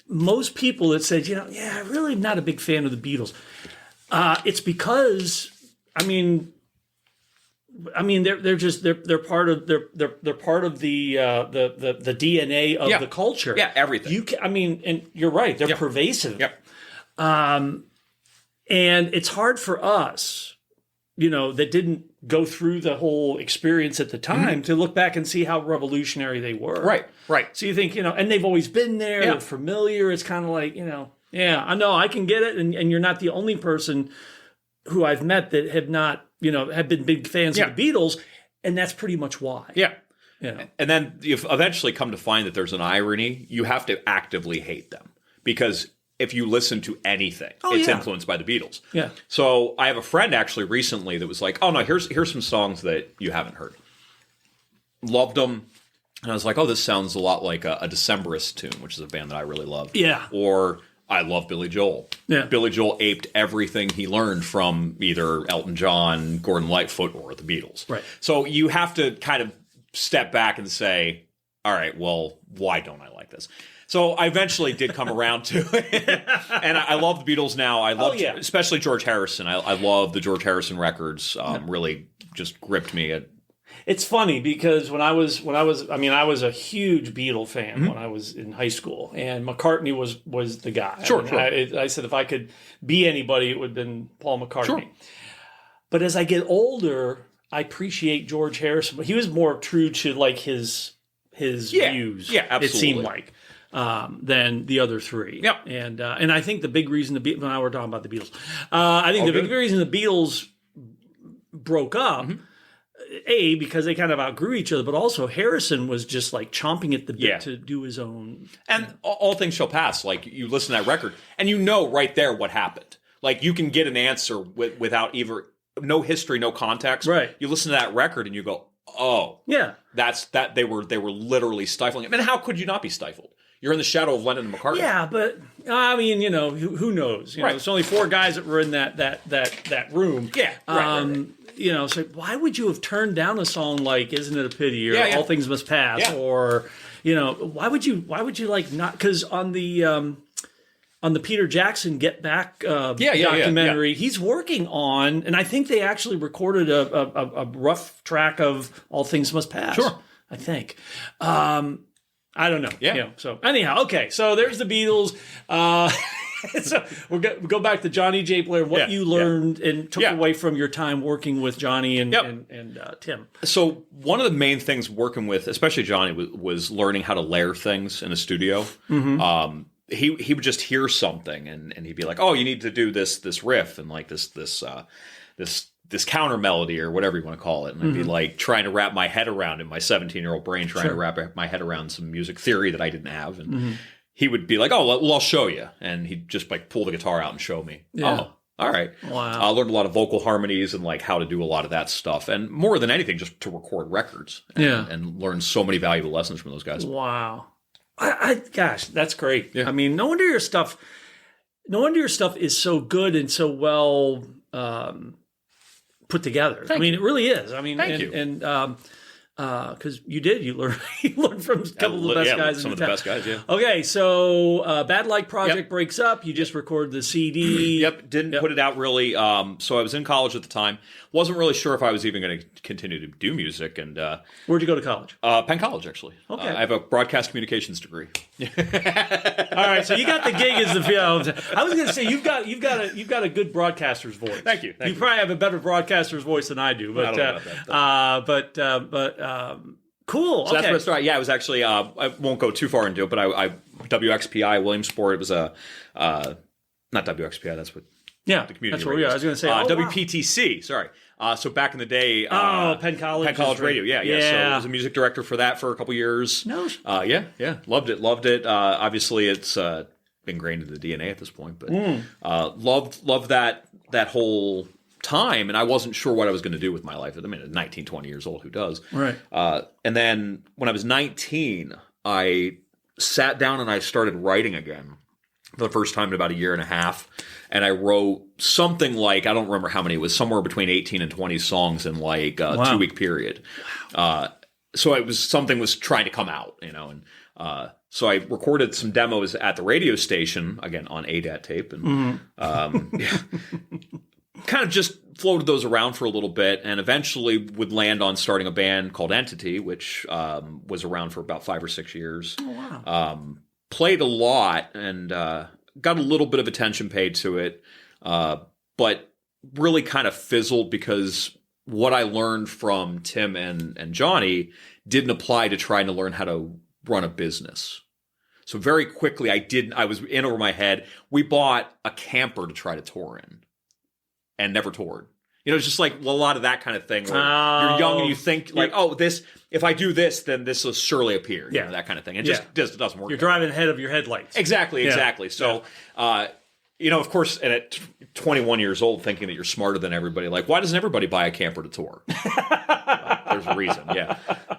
most people that said, I'm really not a big fan of the Beatles. It's because, they're part of they're part of the DNA of the culture. Yeah, everything. And you're right. They're pervasive. Yep. And it's hard for us, that didn't go through the whole experience at the time to look back and see how revolutionary they were. Right. So you think, and they've always been there. They're familiar. It's kind of like, yeah, I know, I can get it, and you're not the only person who I've met that have not, have been big fans of the Beatles, and that's pretty much why. Yeah. And then you eventually come to find that there's an irony. You have to actively hate them because if you listen to anything, it's influenced by the Beatles. Yeah. So I have a friend actually recently that was like, "Oh no, here's some songs that you haven't heard." Loved them. And I was like, "Oh, this sounds a lot like a Decemberist tune," which is a band that I really love. Yeah. Or I love Billy Joel. Yeah. Billy Joel aped everything he learned from either Elton John, Gordon Lightfoot, or the Beatles. Right. So you have to kind of step back and say, all right, well, why don't I like this? So I eventually did come around to it. And I love the Beatles now. I love, especially George Harrison. I love the George Harrison records. Really just gripped me. It's funny because I was a huge Beatle fan when I was in high school, and McCartney was the guy. Sure. I said if I could be anybody, it would have been Paul McCartney. Sure. But as I get older, I appreciate George Harrison. But he was more true to like his views. Yeah, absolutely. It seemed like. than the other three. Yep. And I think the big reason when I were talking about the Beatles, I think big reason the Beatles broke up. Because they kind of outgrew each other, but also Harrison was just like chomping at the bit to do his own. And all things shall pass. Like, you listen to that record, and you know right there what happened. Like, you can get an answer without no history, no context. Right. You listen to that record, and you go, "Oh, yeah, that's that." They were literally stifling him. And how could you not be stifled? You're in the shadow of Lennon and McCartney. Yeah, but I mean, who knows? You know, it's only 4 guys that were in that room. Yeah, right. So why would you have turned down a song like "Isn't It a Pity" or Yeah. "All Things Must Pass" or why would you like not? Because on the Peter Jackson Get Back documentary, he's working on, and I think they actually recorded a rough track of "All Things Must Pass." Sure, I think. I don't know. Yeah. So anyhow, okay. So there's the Beatles. So we'll go back to Johnny J. Blair. What you learned and took away from your time working with Johnny and Tim. So one of the main things working with, especially Johnny, was learning how to layer things in a studio. Mm-hmm. He would just hear something and he'd be like, "Oh, you need to do this riff and like this counter melody or whatever you want to call it." And I'd be like trying to wrap my head around in my 17-year-old brain, trying to wrap my head around some music theory that I didn't have. And he would be like, "Oh, well, I'll show you." And he'd just like pull the guitar out and show me. Yeah. Oh, all right. Wow. I learned a lot of vocal harmonies and like how to do a lot of that stuff. And more than anything, just to record records and learn so many valuable lessons from those guys. Wow. Gosh, that's great. Yeah. I mean, no wonder your stuff is so good and so well put together. It really is. I mean, Thank you. And because you learned from a couple of the best guys. Some of the best guys. Yeah. Okay, so Bad Light Project breaks up. You just recorded the CD. Didn't put it out really. So I was in college at the time. Wasn't really sure if I was even going to continue to do music. And where'd you go to college? Penn College, actually. Okay. I have a broadcast communications degree. All right, so you got the gig as the. I was going to say you've got a good broadcaster's voice. Thank you. You probably have a better broadcaster's voice than I do. But I don't know about that, cool. So that's where it started. Yeah, it was actually. I won't go too far into it, but I WXPI Williamsport. It was a not WXPI. That's what. Yeah, the community that's what we are. I was going to say WPTC. Sorry. So back in the day, Penn College Radio. Yeah. So I was a music director for that for a couple years. No. Yeah. Loved it. Obviously, it's ingrained in the DNA at this point, but loved that whole time, and I wasn't sure what I was going to do with my life. I mean, at 19, 20 years old, who does? Right. And then when I was 19, I sat down and I started writing again for the first time in about a year and a half. And I wrote something like, I don't remember how many, it was somewhere between 18 and 20 songs in like a 2-week period. So it was something was trying to come out, and so I recorded some demos at the radio station, again, on ADAT tape. And kind of just floated those around for a little bit and eventually would land on starting a band called Entity, which was around for about 5 or 6 years. Oh, wow. Played a lot and got a little bit of attention paid to it, but really kind of fizzled because what I learned from Tim and Johnny didn't apply to trying to learn how to run a business. So very quickly, I was in over my head. We bought a camper to try to tour in and never toured. It's just like a lot of that kind of thing where you're young and you think like, if I do this, then this will surely appear. That kind of thing. It just doesn't work. You're driving ahead of your headlights. Exactly. So, of course, and at 21 years old, thinking that you're smarter than everybody, like, why doesn't everybody buy a camper to tour? There's a reason,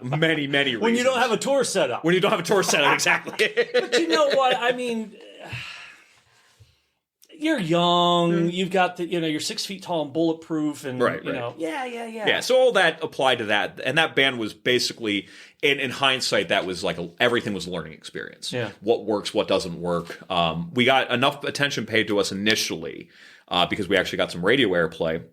many reasons. When you don't have a tour set up. Exactly. But you know what? I mean, you're young. You've got you're 6 feet tall and bulletproof, and right. Yeah. So all that applied to that, and that band was basically, in hindsight, that was like everything was a learning experience. Yeah. What works, what doesn't work. We got enough attention paid to us initially because we actually got some radio airplay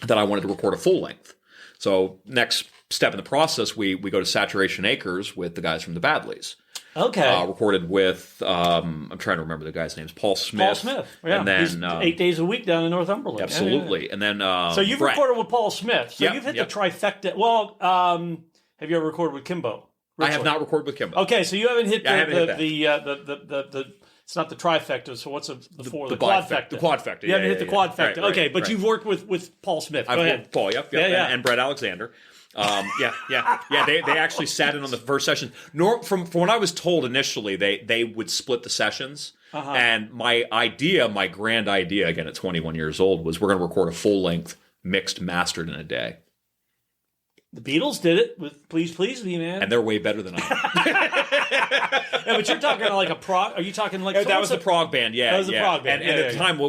that I wanted to record a full length. So next step in the process, we go to Saturation Acres with the guys from the Badleys. Okay. Recorded with, I'm trying to remember the guy's names, Paul Smith. Yeah. And then, he's 8 days a week down in Northumberland. Absolutely. Yeah. And then, so you've recorded with Paul Smith. So you've hit the trifecta. Well, have you ever recorded with Kimbo? I have not recorded with Kimbo. Okay, so you haven't hit I haven't hit that. the it's not the trifecta. So what's the quadfecta? The quadfecta. You haven't hit the quadfecta. Right, okay, but right. you've worked with Paul Smith. Go I've ahead. worked with Paul. Yep. And Brett Alexander. Yeah. They actually sat in on the first session. From what I was told initially, they would split the sessions. And my grand idea, again at 21 years old, was we're going to record a full length, mixed, mastered in a day. The Beatles did it with "Please Please Me," man, and they're way better than I am. Yeah, but you're talking like a prog. Are you talking like that was the prog band? Yeah, that was the prog band. And at the time,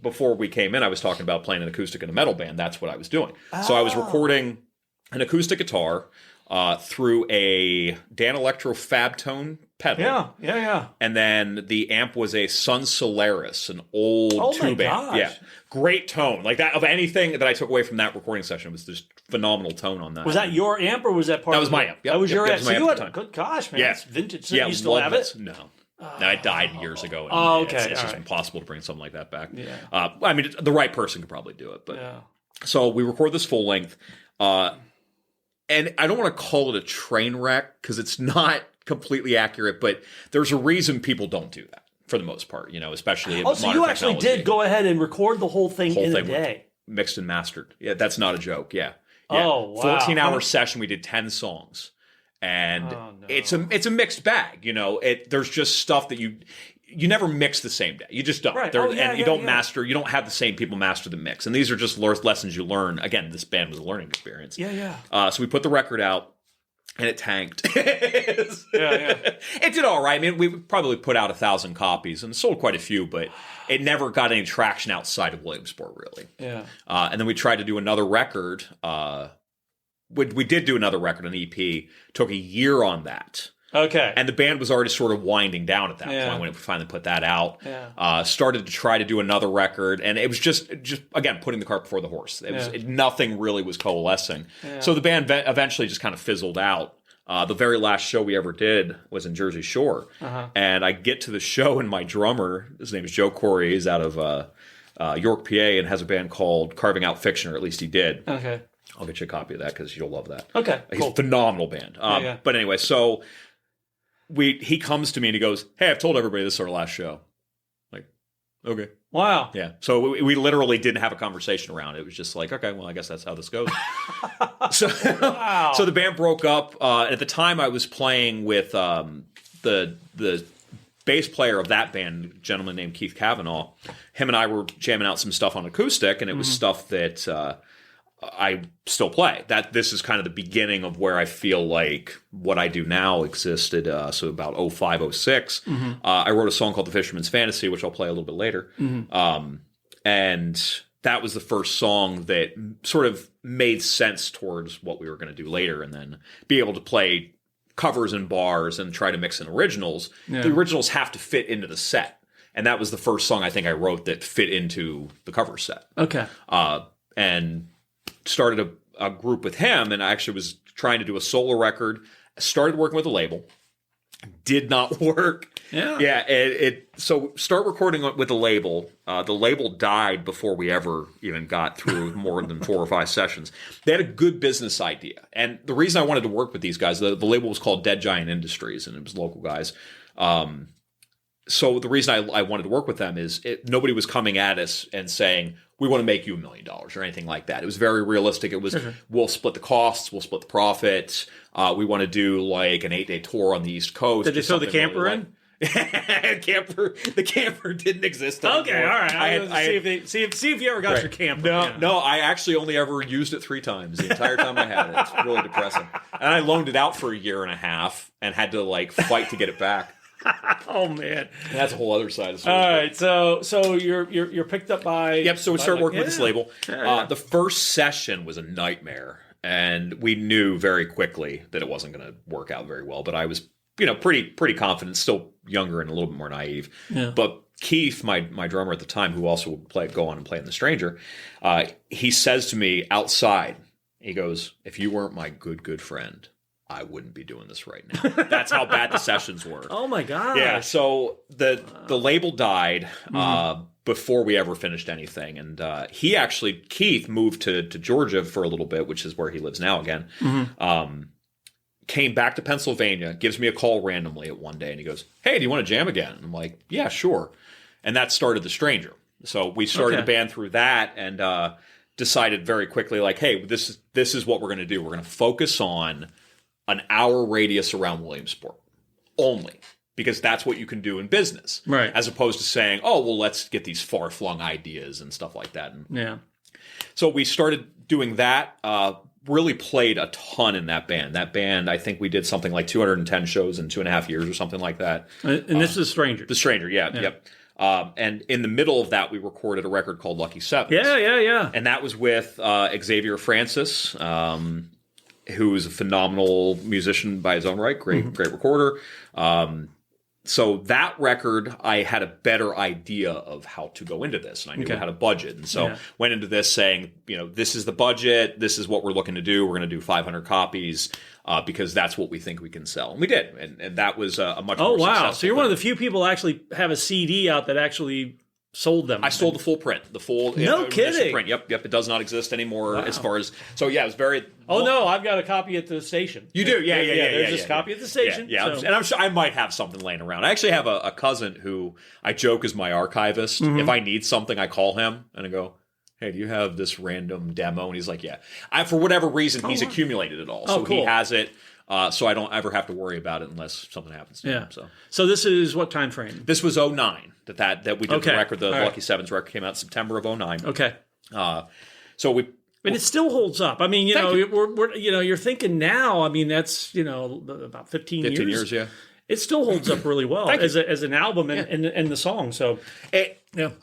before we came in, I was talking about playing an acoustic in a metal band. That's what I was doing. So I was recording an acoustic guitar through a Dan Electro Fab Tone pedal. Yeah. And then the amp was a Sun Solaris, an old tube amp. Yeah, great tone. Like that of anything that I took away from that recording session was just phenomenal tone on that. Was that your amp or was that part? That was my amp. Yep, that was your amp. Was my so amp you had, good gosh, man, yeah. It's vintage. So yeah, you still have it? No, I died years ago. And okay. It's just impossible to bring something like that back. Yeah. I mean, the right person could probably do it, but so we record this full length. And I don't want to call it a train wreck because it's not completely accurate, but there's a reason people don't do that for the most part, especially in modern so you actually technology. did go ahead and record the whole thing in a day. Mixed and mastered. Yeah, that's not a joke. Yeah. Oh, wow. 14-hour session. We did 10 songs. And it's a mixed bag, there's just stuff that you never mix the same day. You just don't. Right. And you don't master, you don't have the same people master the mix. And these are just lessons you learn. Again, this band was a learning experience. Yeah. So we put the record out and it tanked. Yeah. It did all right. I mean, we probably put out 1,000 copies and sold quite a few, but it never got any traction outside of Williamsport, really. Yeah. And then we tried to do another record. We did do another record, an EP. Took a year on that. Okay. And the band was already sort of winding down at that point when we finally put that out. Yeah. Started to try to do another record, and it was just again putting the cart before the horse. Nothing really was coalescing. Yeah. So the band eventually just kind of fizzled out. The very last show we ever did was in Jersey Shore, and I get to the show, and my drummer, his name is Joe Corey, he's out of York, PA, and has a band called Carving Out Fiction, or at least he did. Okay. I'll get you a copy of that because you'll love that. Okay. He's a phenomenal band. But anyway, so he comes to me and he goes, "Hey, I've told everybody this is our last show." Like, okay. Wow. Yeah. So we literally didn't have a conversation around it. It was just like, okay, well, I guess that's how this goes. So the band broke up. At the time, I was playing with the bass player of that band, a gentleman named Keith Cavanaugh. Him and I were jamming out some stuff on acoustic, and it was stuff that I still play. This is kind of the beginning of where I feel like what I do now existed. So about 05, 06, I wrote a song called The Fisherman's Fantasy, which I'll play a little bit later. And that was the first song that sort of made sense towards what we were going to do later. And then be able to play covers in bars and try to mix in originals. Yeah. The originals have to fit into the set. And that was the first song I think I wrote that fit into the cover set. Okay. And started a group with him, and I actually was trying to do a solo record. Started working with a label. Did not work. Yeah. So start recording with a label. The label died before we ever even got through more than 4 or 5 sessions. They had a good business idea. And the reason I wanted to work with these guys, the label was called Dead Giant Industries, and it was local guys. So the reason I wanted to work with them is nobody was coming at us and saying, we want to make you $1 million or anything like that. It was very realistic. It was, we'll split the costs, we'll split the profits. We want to do like an 8-day tour on the East Coast. Did you throw the camper in? The camper didn't exist anymore. Okay, all right. See if you ever got your camper. No, I actually only ever used it 3 times the entire time I had it. It's really depressing. And I loaned it out for a year and a half and had to fight to get it back. Oh man, and that's a whole other side of the story. All right, so you're picked up by. Yep. So we started working with this label. The first session was a nightmare, and we knew very quickly that it wasn't going to work out very well. But I was, pretty confident, still younger and a little bit more naive. Yeah. But Keith, my drummer at the time, who also would go on and play in The Stranger, he says to me outside, he goes, "If you weren't my good friend, I wouldn't be doing this right now." That's how bad the sessions were. Oh my god! Yeah. So the label died before we ever finished anything, and Keith moved to Georgia for a little bit, which is where he lives now again. came back to Pennsylvania, gives me a call randomly at one day, and he goes, "Hey, do you want to jam again?" And I'm like, "Yeah, sure." And that started The Stranger. So we started the band through that, and decided very quickly, like, hey, this is what we're going to do. We're going to focus on an hour radius around Williamsport only, because that's what you can do in business, right? As opposed to saying, oh, well, let's get these far-flung ideas and stuff like that. And yeah. So we started doing that. Really played a ton in that band. That band, I think we did something like 210 shows in 2.5 years or something like that. And this is Stranger. The Stranger, yep. And in the middle of that, we recorded a record called Lucky Sevens. Yeah. And that was with Xavier Francis, who's a phenomenal musician by his own right, great recorder. So that record, I had a better idea of how to go into this, and I knew how to budget. And so went into this saying, this is the budget, this is what we're looking to do. We're going to do 500 copies because that's what we think we can sell. And we did. And that was a much more successful So you're one of the few people actually have a CD out that actually sold them. I sold the full print. The full kidding. print. Yep. It does not exist anymore as far as... So yeah, it was very... Oh, no, I've got a copy at the station. You do? Yeah. There's this copy at the station. Yeah. So. And I'm sure I might have something laying around. I actually have a cousin who I joke is my archivist. If I need something, I call him and I go, hey, do you have this random demo? And he's like, yeah. For whatever reason, he's accumulated it all. So cool. He has it. So I don't ever have to worry about it unless something happens to him. So this is what time frame? This was 2009 that we did the record. The all Lucky Sevens record came out September of 2009. Okay. So we... And it still holds up. I mean, we're you're thinking now. I mean, that's about 15 years. 15 years, yeah. It still holds up really well as an album and the song. So,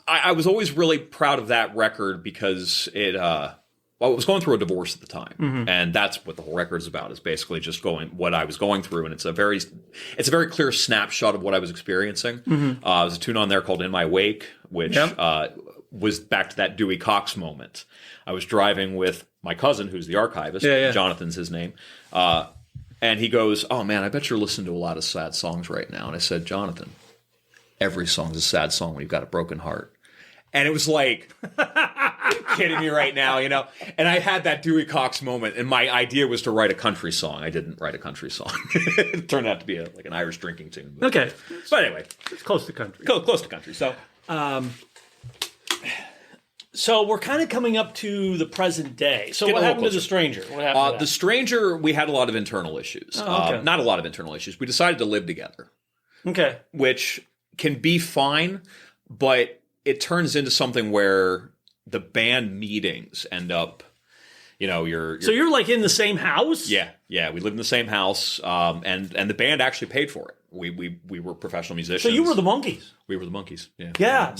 I was always really proud of that record because it. I was going through a divorce at the time, and that's what the whole record is about. Is basically just what I was going through, and it's a very clear snapshot of what I was experiencing. There's a tune on there called "In My Wake," which was back to that Dewey Cox moment. I was driving with my cousin, who's the archivist. Jonathan's his name. And he goes, oh, man, I bet you're listening to a lot of sad songs right now. And I said, Jonathan, every song's a sad song when you've got a broken heart. And it was like, are you kidding me right now, And I had that Dewey Cox moment, and my idea was to write a country song. I didn't write a country song. It turned out to be like an Irish drinking tune. But anyway. It's close to country. Close to country. So... So we're kind of coming up to the present day. So what happened to The Stranger? What happened to The Stranger, we had a lot of internal issues. Not a lot of internal issues. We decided to live together. Okay. Which can be fine, but it turns into something where the band meetings end up, you're... So you're like in the same house? Yeah. We lived in the same house, and the band actually paid for it. We were professional musicians. So you were the Monkees. We were the Monkees. Yeah. Yeah.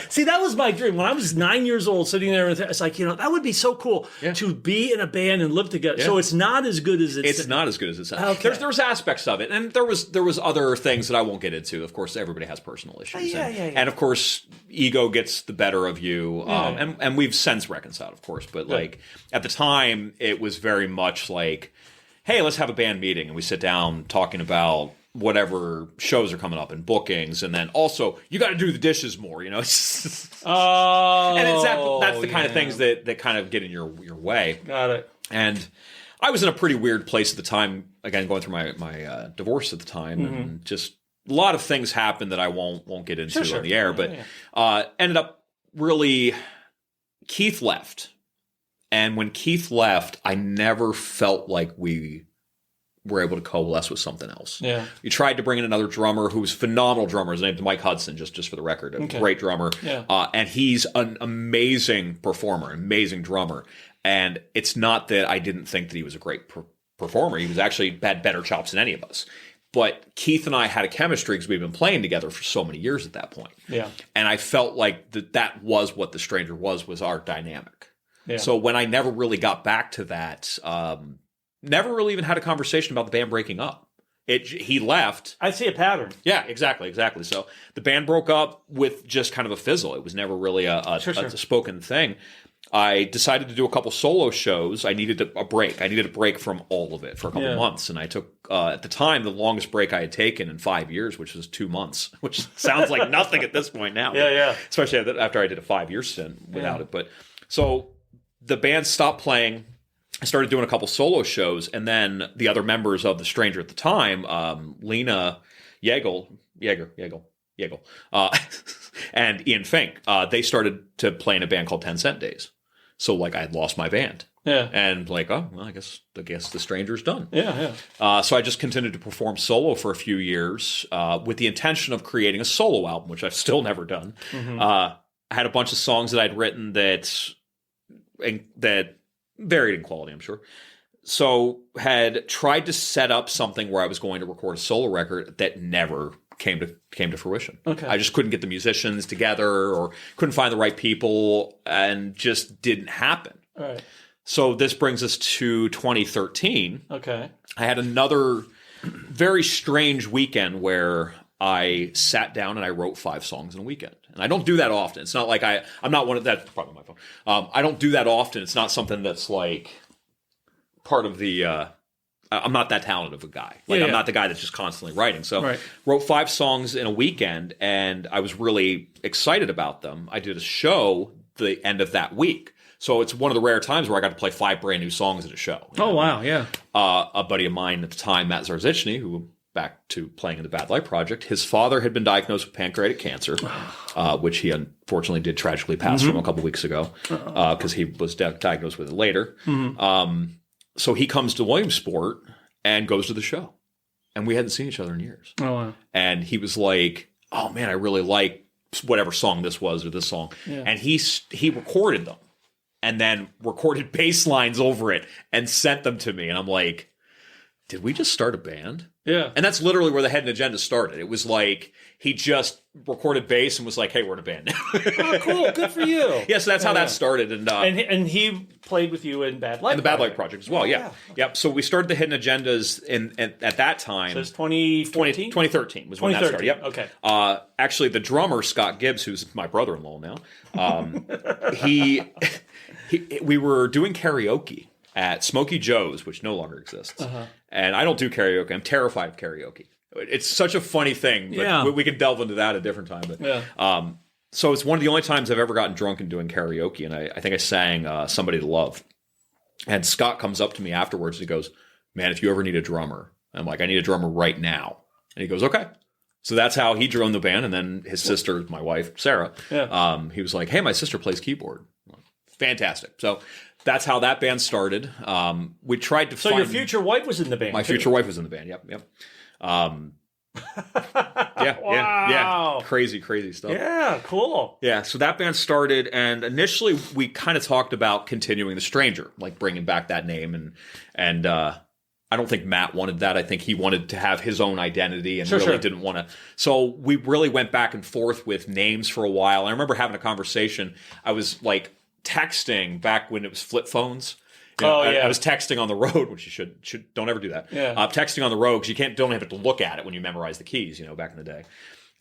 See, that was my dream when I was 9 years old, sitting there. It's like that would be so cool to be in a band and live together. Yeah. So it's not as good as it's not as good as it sounds. Okay. There's aspects of it, and there was other things that I won't get into. Of course, everybody has personal issues, and of course, ego gets the better of you. And we've since reconciled, of course, but like at the time, it was very much like, hey, let's have a band meeting, and we sit down talking about whatever shows are coming up and bookings, and then also you got to do the dishes more, and it's that's the kind of things that kind of get in your way. Got it. And I was in a pretty weird place at the time, again going through my divorce at the time, and just a lot of things happened that I won't get into on the air, but ended up really Keith left. And when Keith left, I never felt like we were able to coalesce with something else. Yeah. We tried to bring in another drummer who was a phenomenal drummer. His name's Mike Hudson, just for the record. A great drummer. Yeah. And he's an amazing performer, amazing drummer. And it's not that I didn't think that he was a great performer. He was actually had better chops than any of us. But Keith and I had a chemistry because we've been playing together for so many years at that point. Yeah. And I felt like that was what The Stranger was our dynamic. Yeah. So when I never really got back to that, never really even had a conversation about the band breaking up. He left. I see a pattern. Yeah, exactly. So the band broke up with just kind of a fizzle. It was never really a spoken thing. I decided to do a couple solo shows. I needed a break. I needed a break from all of it for a couple months. And I took, at the time, the longest break I had taken in 5 years, which was 2 months, which sounds like nothing at this point now. Yeah. Especially after I did a 5-year stint without it. But so the band stopped playing. I started doing a couple solo shows, and then the other members of The Stranger at the time, Lena Yeagle, and Ian Fink, they started to play in a band called 10 Cent Days. So like I had lost my band. Yeah. And like, oh, well, I guess The Stranger's done. Yeah, yeah. So I just continued to perform solo for a few years with the intention of creating a solo album, which I've still never done. Mm-hmm. I had a bunch of songs that I'd written that varied in quality, I'm sure. So had tried to set up something where I was going to record a solo record that never came to fruition. Okay. I just couldn't get the musicians together or couldn't find the right people and just didn't happen. All right. So this brings us to 2013. Okay. I had another very strange weekend where I sat down and I wrote 5 songs in a weekend. And I don't do that often. It's not like I'm not one of that's probably my phone. I don't do that often. It's not something that's like part of the I'm not that talented of a guy. Like I'm not the guy that's just constantly writing. So wrote 5 songs in a weekend and I was really excited about them. I did a show the end of that week. So it's one of the rare times where I got to play 5 brand new songs at a show. Oh, wow, yeah. A buddy of mine at the time, Matt Zarzichny, who back to playing in the Bad Light Project, his father had been diagnosed with pancreatic cancer, which he unfortunately did tragically pass from a couple weeks ago because he was diagnosed with it later. Mm-hmm. So he comes to Williamsport and goes to the show. And we hadn't seen each other in years. Oh, wow. And he was like, oh, man, I really like whatever song this was or this song. Yeah. And he recorded them. And then recorded bass lines over it and sent them to me. And I'm like, did we just start a band? Yeah. And that's literally where the Hidden Agenda started. It was like, he just recorded bass and was like, hey, we're in a band. Oh, cool. Good for you. Yeah, so that's how that started. And he played with you in Bad Light. In the Bad Light Project as well, yeah. Yep. So we started the Hidden Agendas at that time. So it's 2014? 2013 was when that started. Yep. Okay. Actually, the drummer, Scott Gibbs, who's my brother-in-law now, we were doing karaoke at Smokey Joe's, which no longer exists. Uh-huh. And I don't do karaoke. I'm terrified of karaoke. It's such a funny thing, but we can delve into that at a different time. But so it's one of the only times I've ever gotten drunk and doing karaoke, and I think I sang Somebody to Love. And Scott comes up to me afterwards, and he goes, man, if you ever need a drummer. I'm like, I need a drummer right now. And he goes, okay. So that's how he droned the band, and then his sister, my wife, Sarah, he was like, hey, my sister plays keyboard. Fantastic. So that's how that band started. We tried to find... So your future wife was in the band, My future wife was in the band, yep. Yeah. Crazy stuff. Yeah, cool. Yeah, so that band started, and initially we kind of talked about continuing The Stranger, like bringing back that name, and I don't think Matt wanted that. I think he wanted to have his own identity and didn't want to. So we really went back and forth with names for a while. I remember having a conversation. I was like texting back when it was flip phones. I was texting on the road, which you should don't ever do that. Yeah. Texting on the road because you don't have to look at it when you memorize the keys. Back in the day,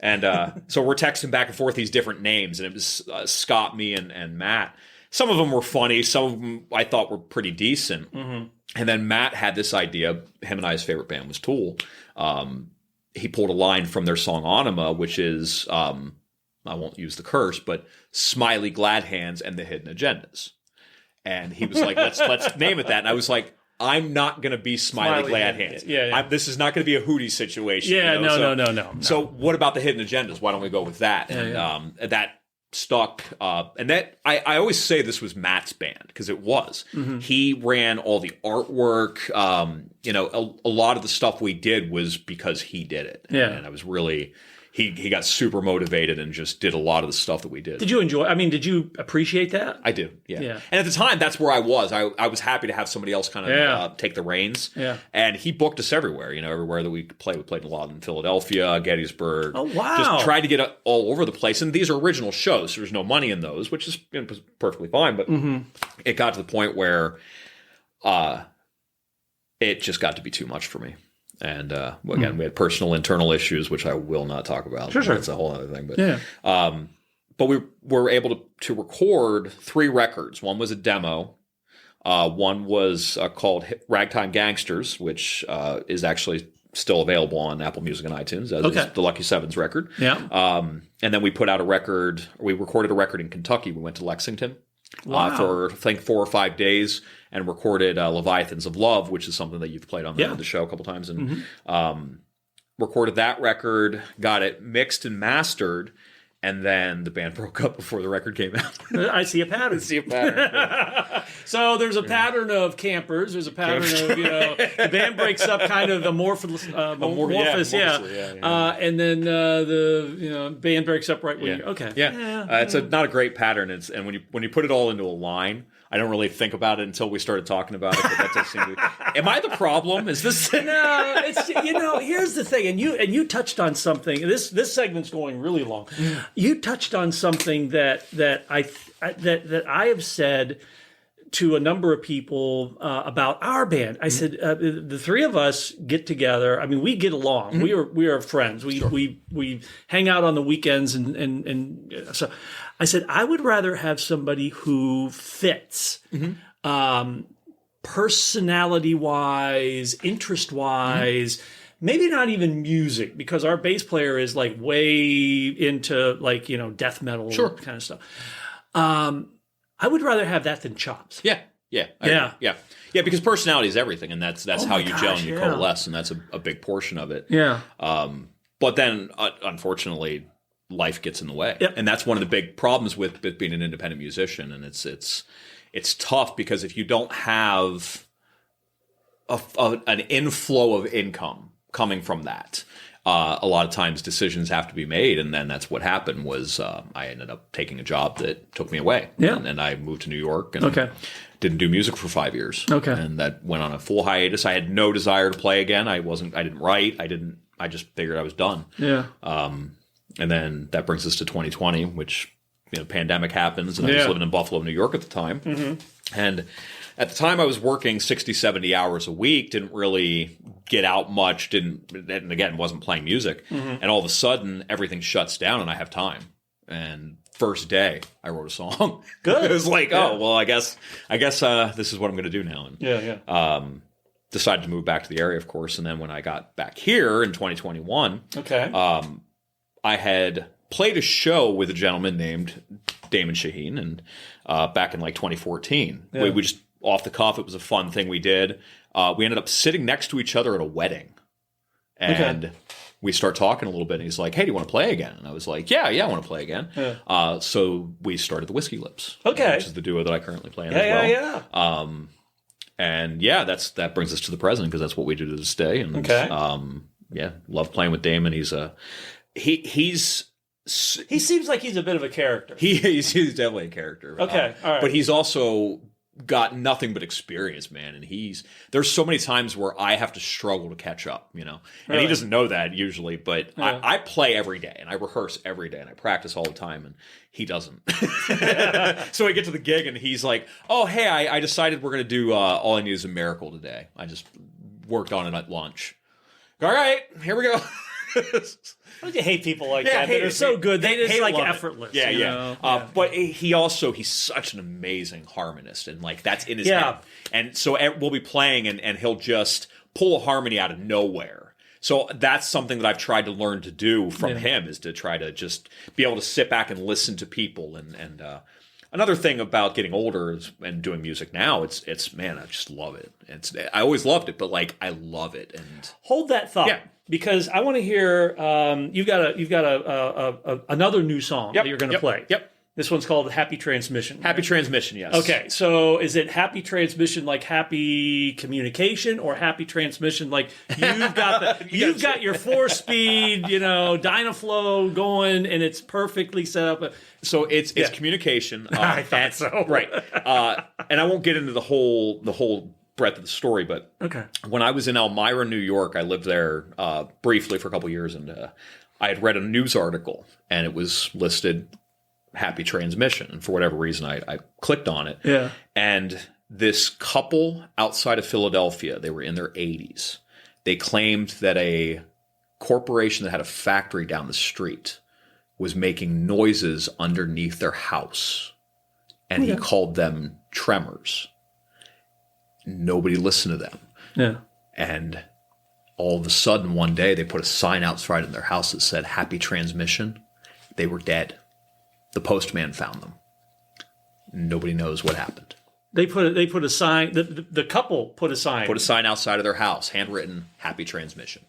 and so we're texting back and forth these different names, and it was Scott, me, and Matt. Some of them were funny. Some of them I thought were pretty decent. Mm-hmm. And then Matt had this idea. Him and I's favorite band was Tool. He pulled a line from their song Anima, which is I won't use the curse, but Smiley Glad Hands and the Hidden Agendas. And he was like, let's name it that. And I was like, I'm not going to be Smiley Glad Hands. Yeah. This is not going to be a Hootie situation. Yeah, no. So what about the Hidden Agendas? Why don't we go with that? And that stuck. And that I always say this was Matt's band because it was. Mm-hmm. He ran all the artwork. A lot of the stuff we did was because he did it. Yeah. And I was really... He got super motivated and just did a lot of the stuff that we did. Did you enjoy? I mean, did you appreciate that? I do, yeah. And at the time, that's where I was. I was happy to have somebody else kind of take the reins. Yeah. And he booked us everywhere. Everywhere that we played. We played a lot in Philadelphia, Gettysburg. Oh wow! Just tried to get all over the place. And these are original shows. So there's no money in those, which is perfectly fine. But it got to the point where it just got to be too much for me. And again, we had personal internal issues, which I will not talk about. Sure. That's a whole other thing. But but we were able to record 3 records. One was a demo. One was called Ragtime Gangsters, which is actually still available on Apple Music and iTunes, as is the Lucky Sevens record. Yeah. And then we put out a record. We recorded a record in Kentucky. We went to Lexington for I think 4 or 5 days, and recorded Leviathans of Love, which is something that you've played on the show a couple times, and recorded that record, got it mixed and mastered. And then the band broke up before the record came out. I see a pattern. Yeah. So there's a pattern of campers. There's a pattern of, the band breaks up kind of amorphous. And then the band breaks up right when you're, okay. Yeah. It's not a great pattern. And when you put it all into a line, I don't really think about it until we started talking about it. But that does seem to be, am I the problem? Is this? No, it's here's the thing, and you touched on something. This segment's going really long. You touched on something that I have said to a number of people about our band. I said the three of us get together. I mean, we get along. We are friends. We hang out on the weekends, and so I said I would rather have somebody who fits. Personality wise, interest wise, maybe not even music, because our bass player is like way into death metal kind of stuff. I would rather have that than chops. Yeah, because personality is everything, and that's how you gel and you coalesce, and that's a big portion of it. Yeah. But then, unfortunately, life gets in the way, and that's one of the big problems with being an independent musician, and it's tough because if you don't have an inflow of income coming from that, a lot of times decisions have to be made. And then that's what happened was I ended up taking a job that took me away. Yeah. And I moved to New York and didn't do music for 5 years. Okay. And that went on a full hiatus. I had no desire to play again. I didn't write. I just figured I was done. Yeah. And then that brings us to 2020, which pandemic happens, and I was living in Buffalo, New York at the time. And at the time I was working 60, 70 hours a week, didn't really get out much, and again, wasn't playing music. And all of a sudden, everything shuts down and I have time. And first day, I wrote a song. Good. It was like, I guess this is what I'm going to do now. And, decided to move back to the area, of course. And then when I got back here in 2021, I had played a show with a gentleman named Damon Shaheen, and back in 2014. We just, off the cuff, it was a fun thing we did. We ended up sitting next to each other at a wedding. And we start talking a little bit, and he's like, hey, do you want to play again? And I was like, yeah, I want to play again. So we started the Whiskey Lips, which is the duo that I currently play in as well. And that brings us to the present, because that's what we do to this day. And love playing with Damon. He seems like he's a bit of a character. He's definitely a character. Okay, all right. But he's also got nothing but experience, man. And there's so many times where I have to struggle to catch up, And he doesn't know that usually, but I play every day, and I rehearse every day, and I practice all the time, and he doesn't. So I get to the gig, and he's like, oh, hey, I decided we're going to do All I Need Is a Miracle today. I just worked on it at lunch. All right, here we go. Why do you hate people like that? They're so good. They just effortless. But he's such an amazing harmonist, and that's in his head. And so we'll be playing, and he'll just pull a harmony out of nowhere. So that's something that I've tried to learn to do from him, is to try to just be able to sit back and listen to people. And another thing about getting older and doing music now, it's man, I just love it. I always loved it, but I love it. And hold that thought. Yeah. Because I want to hear you've got another new song that you're going to play. Yep. This one's called Happy Transmission. Right? Happy Transmission, yes. Okay, so is it Happy Transmission like happy communication, or Happy Transmission like you've got your 4-speed, Dynaflow going, and it's perfectly set up? So it's communication. I thought so. Right. And I won't get into the whole breadth of the story, but when I was in Elmira, New York, I lived there briefly for a couple years, and I had read a news article, and it was listed Happy Transmission, and for whatever reason I clicked on it. Yeah. And this couple outside of Philadelphia, they were in their 80s. They claimed that a corporation that had a factory down the street was making noises underneath their house, and he called them tremors. Nobody listened to them. Yeah. And all of a sudden, one day, they put a sign outside in their house that said, Happy Transmission. They were dead. The postman found them. nobody knows what happened. They put a sign. The couple put a sign. Put a sign outside of their house, handwritten, "Happy transmission."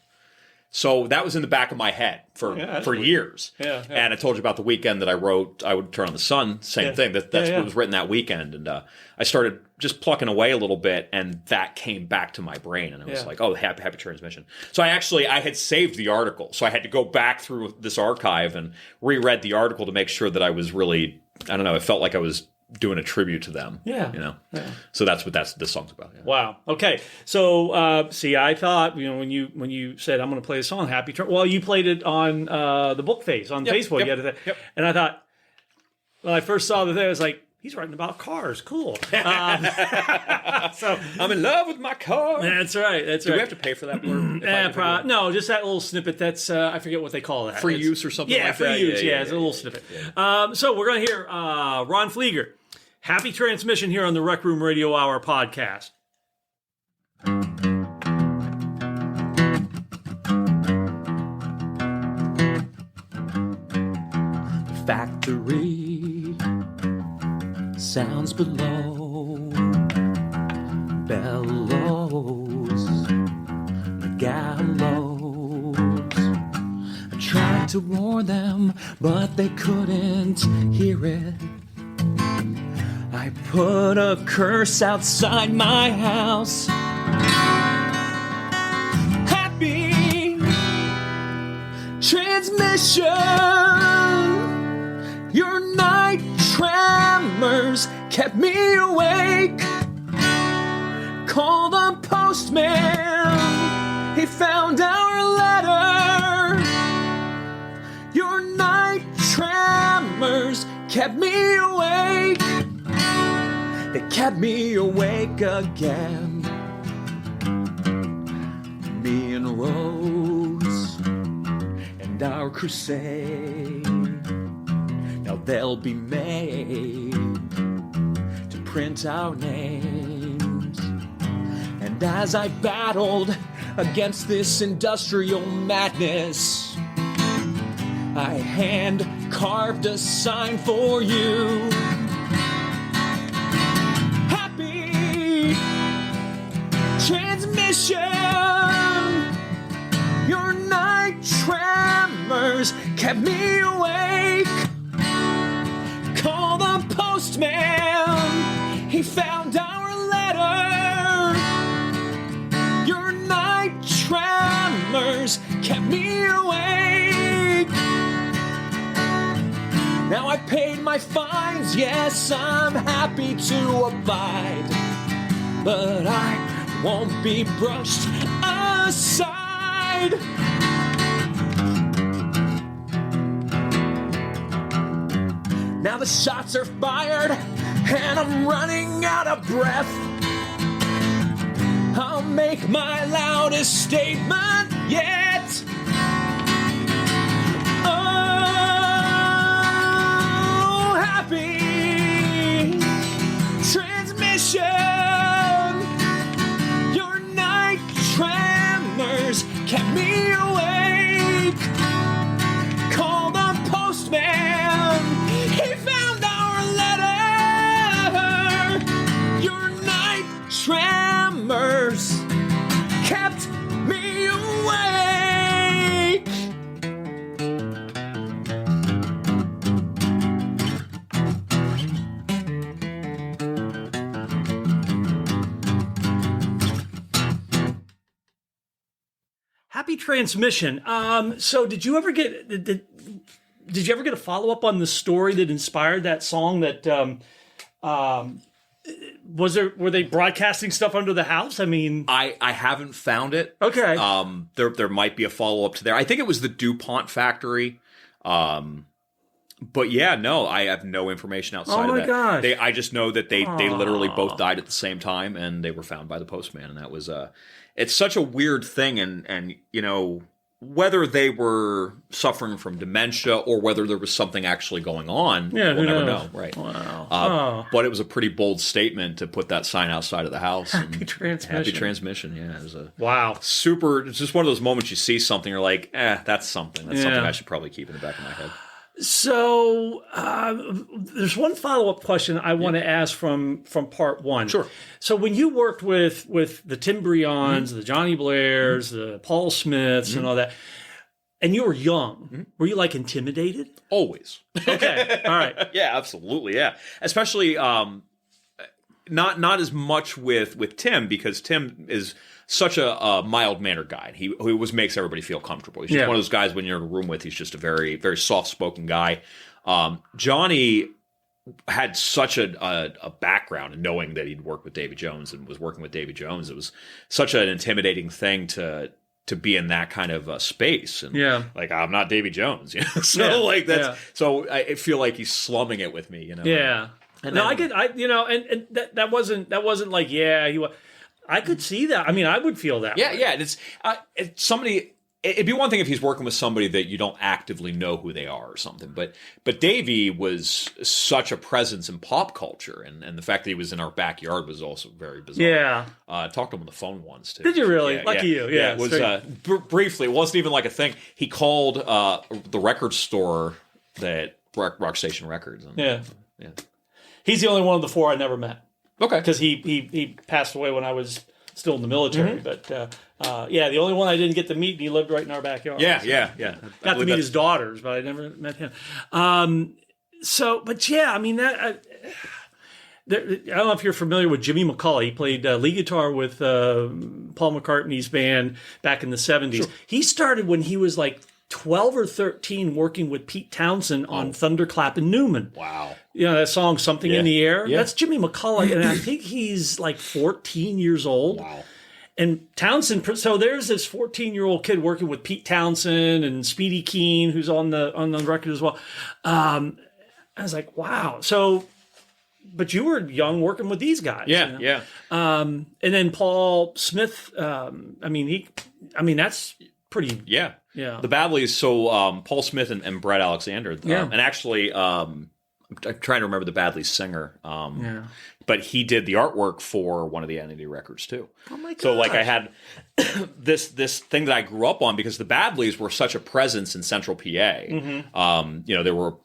So that was in the back of my head for years. Yeah. And I told you about the weekend that I wrote I Would Turn on the Sun. Same thing. That's what was written that weekend. And I started just plucking away a little bit, and that came back to my brain. And I was like, oh, happy transmission. So I had saved the article. So I had to go back through this archive and reread the article to make sure that I was really, I don't know, it felt like I was doing a tribute to them. Yeah. So that's what this song's about. Yeah. Wow. Okay. So I thought, when you said I'm going to play a song, well, you played it on the book face on Facebook. Yep. And I thought, when I first saw the thing, I was like, he's writing about cars. Cool. So I'm in love with my car. That's right. Do we have to pay for that word? No, just that little snippet. That's I forget what they call that. Free use or something like that? Yeah, free use. Yeah, it's a little snippet. Yeah. So we're going to hear Ron Fleeger. Happy transmission here on the Rec Room Radio Hour podcast. The factory sounds below, bellows, the gallows. I tried to warn them, but they couldn't hear it. I put a curse outside my house. Happy transmission. Your night tremors kept me awake. Call the postman. He found our letter. Your night tremors kept me awake. They kept me awake again. Me and Rose and our crusade. Now they'll be made to print our names. And as I battled against this industrial madness, I hand carved a sign for you. Transmission, your night tremors kept me awake. Call the postman, he found our letter. Your night tremors kept me awake. Now I paid my fines, yes, I'm happy to abide, but I won't be brushed aside. Now the shots are fired and I'm running out of breath. I'll make my loudest statement yet. Oh, happy transmission. Tremors kept me awake. Call the postman. He found our letter. Your night tremors kept me awake. Happy transmission. So did you ever get did you ever get a follow up on the story that inspired that song? That were they broadcasting stuff under the house? I mean, I haven't found it. Okay. There might be a follow up to there. I think it was the DuPont factory. But yeah, no, I have no information outside of that. Oh my gosh. I just know that they literally both died at the same time, and they were found by the postman, and that was it's such a weird thing, and whether they were suffering from dementia or whether there was something actually going on, we'll never know. Right. Wow. But it was a pretty bold statement to put that sign outside of the house. Happy transmission. Happy transmission, yeah. It was super. It's just one of those moments you see something, you're like, that's something. That's something I should probably keep in the back of my head. So there's one follow-up question I want to ask from part one. Sure. So when you worked with the Tim Brions, the Johnny Blairs, the Paul Smiths, and all that, and you were young, were you like intimidated? Always. Okay. All right. Yeah, absolutely. Yeah. Especially not as much with Tim, because Tim is such a mild-mannered guy. He always makes everybody feel comfortable. He's just one of those guys when you're in a room with, he's just a very, very soft-spoken guy. Johnny had such a background in knowing that he'd worked with Davy Jones and was working with Davy Jones. It was such an intimidating thing to be in that kind of space. And like, I'm not Davy Jones, you know? So like that's so I feel like he's slumming it with me, you know. Yeah. And no, and that wasn't like, I could see that. I mean, I would feel that. Yeah, way. yeah. It's somebody. It'd be one thing if he's working with somebody that you don't actively know who they are or something. But Davey was such a presence in pop culture, and the fact that he was in our backyard was also very bizarre. Yeah. I talked to him on the phone once too. Did you really? Yeah, Lucky you. Yeah. It was briefly. It wasn't even like a thing. He called the record store that Rock Station Records. And, yeah. Yeah. He's the only one of the four I never met. Okay. Because he passed away when I was still in the military. But the only one I didn't get to meet, and he lived right in in our backyard. Yeah, so. yeah. Got to meet his daughters, but I never met him. I mean, I don't know if you're familiar with Jimmy McCullough. He played lead guitar with Paul McCartney's band back in the 70s. Sure. He started when he was like 12 or 13 working with Pete Townsend on Thunderclap and Newman. Wow. You know, that song, Something in the Air? Yeah. That's Jimmy McCullough, and I think he's like 14 years old. Wow. And Townsend, so there's this 14-year-old kid working with Pete Townsend and Speedy Keen, who's on the record as well. I was like, wow. So, but you were young working with these guys. Yeah, you know? yeah. And then Paul Smith, that's pretty. Yeah. Yeah. The Badleys, so Paul Smith and Brett Alexander. And actually, I'm trying to remember the Badleys singer. But he did the artwork for one of the Entity records too. Oh my god! So like I had this thing that I grew up on because the Badleys were such a presence in Central PA. Mm-hmm.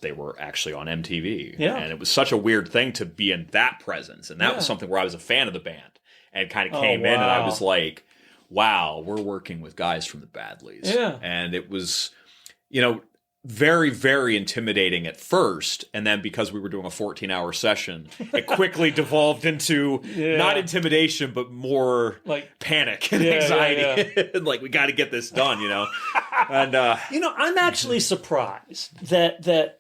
They were actually on MTV. Yeah. And it was such a weird thing to be in that presence. And that was something where I was a fan of the band and kind of came in and I was like, wow, we're working with guys from the Badleys. Yeah. And it was, very, very intimidating at first. And then because we were doing a 14-hour session, it quickly devolved into not intimidation, but more like panic and anxiety. Yeah. Like, we got to get this done, And I'm actually surprised that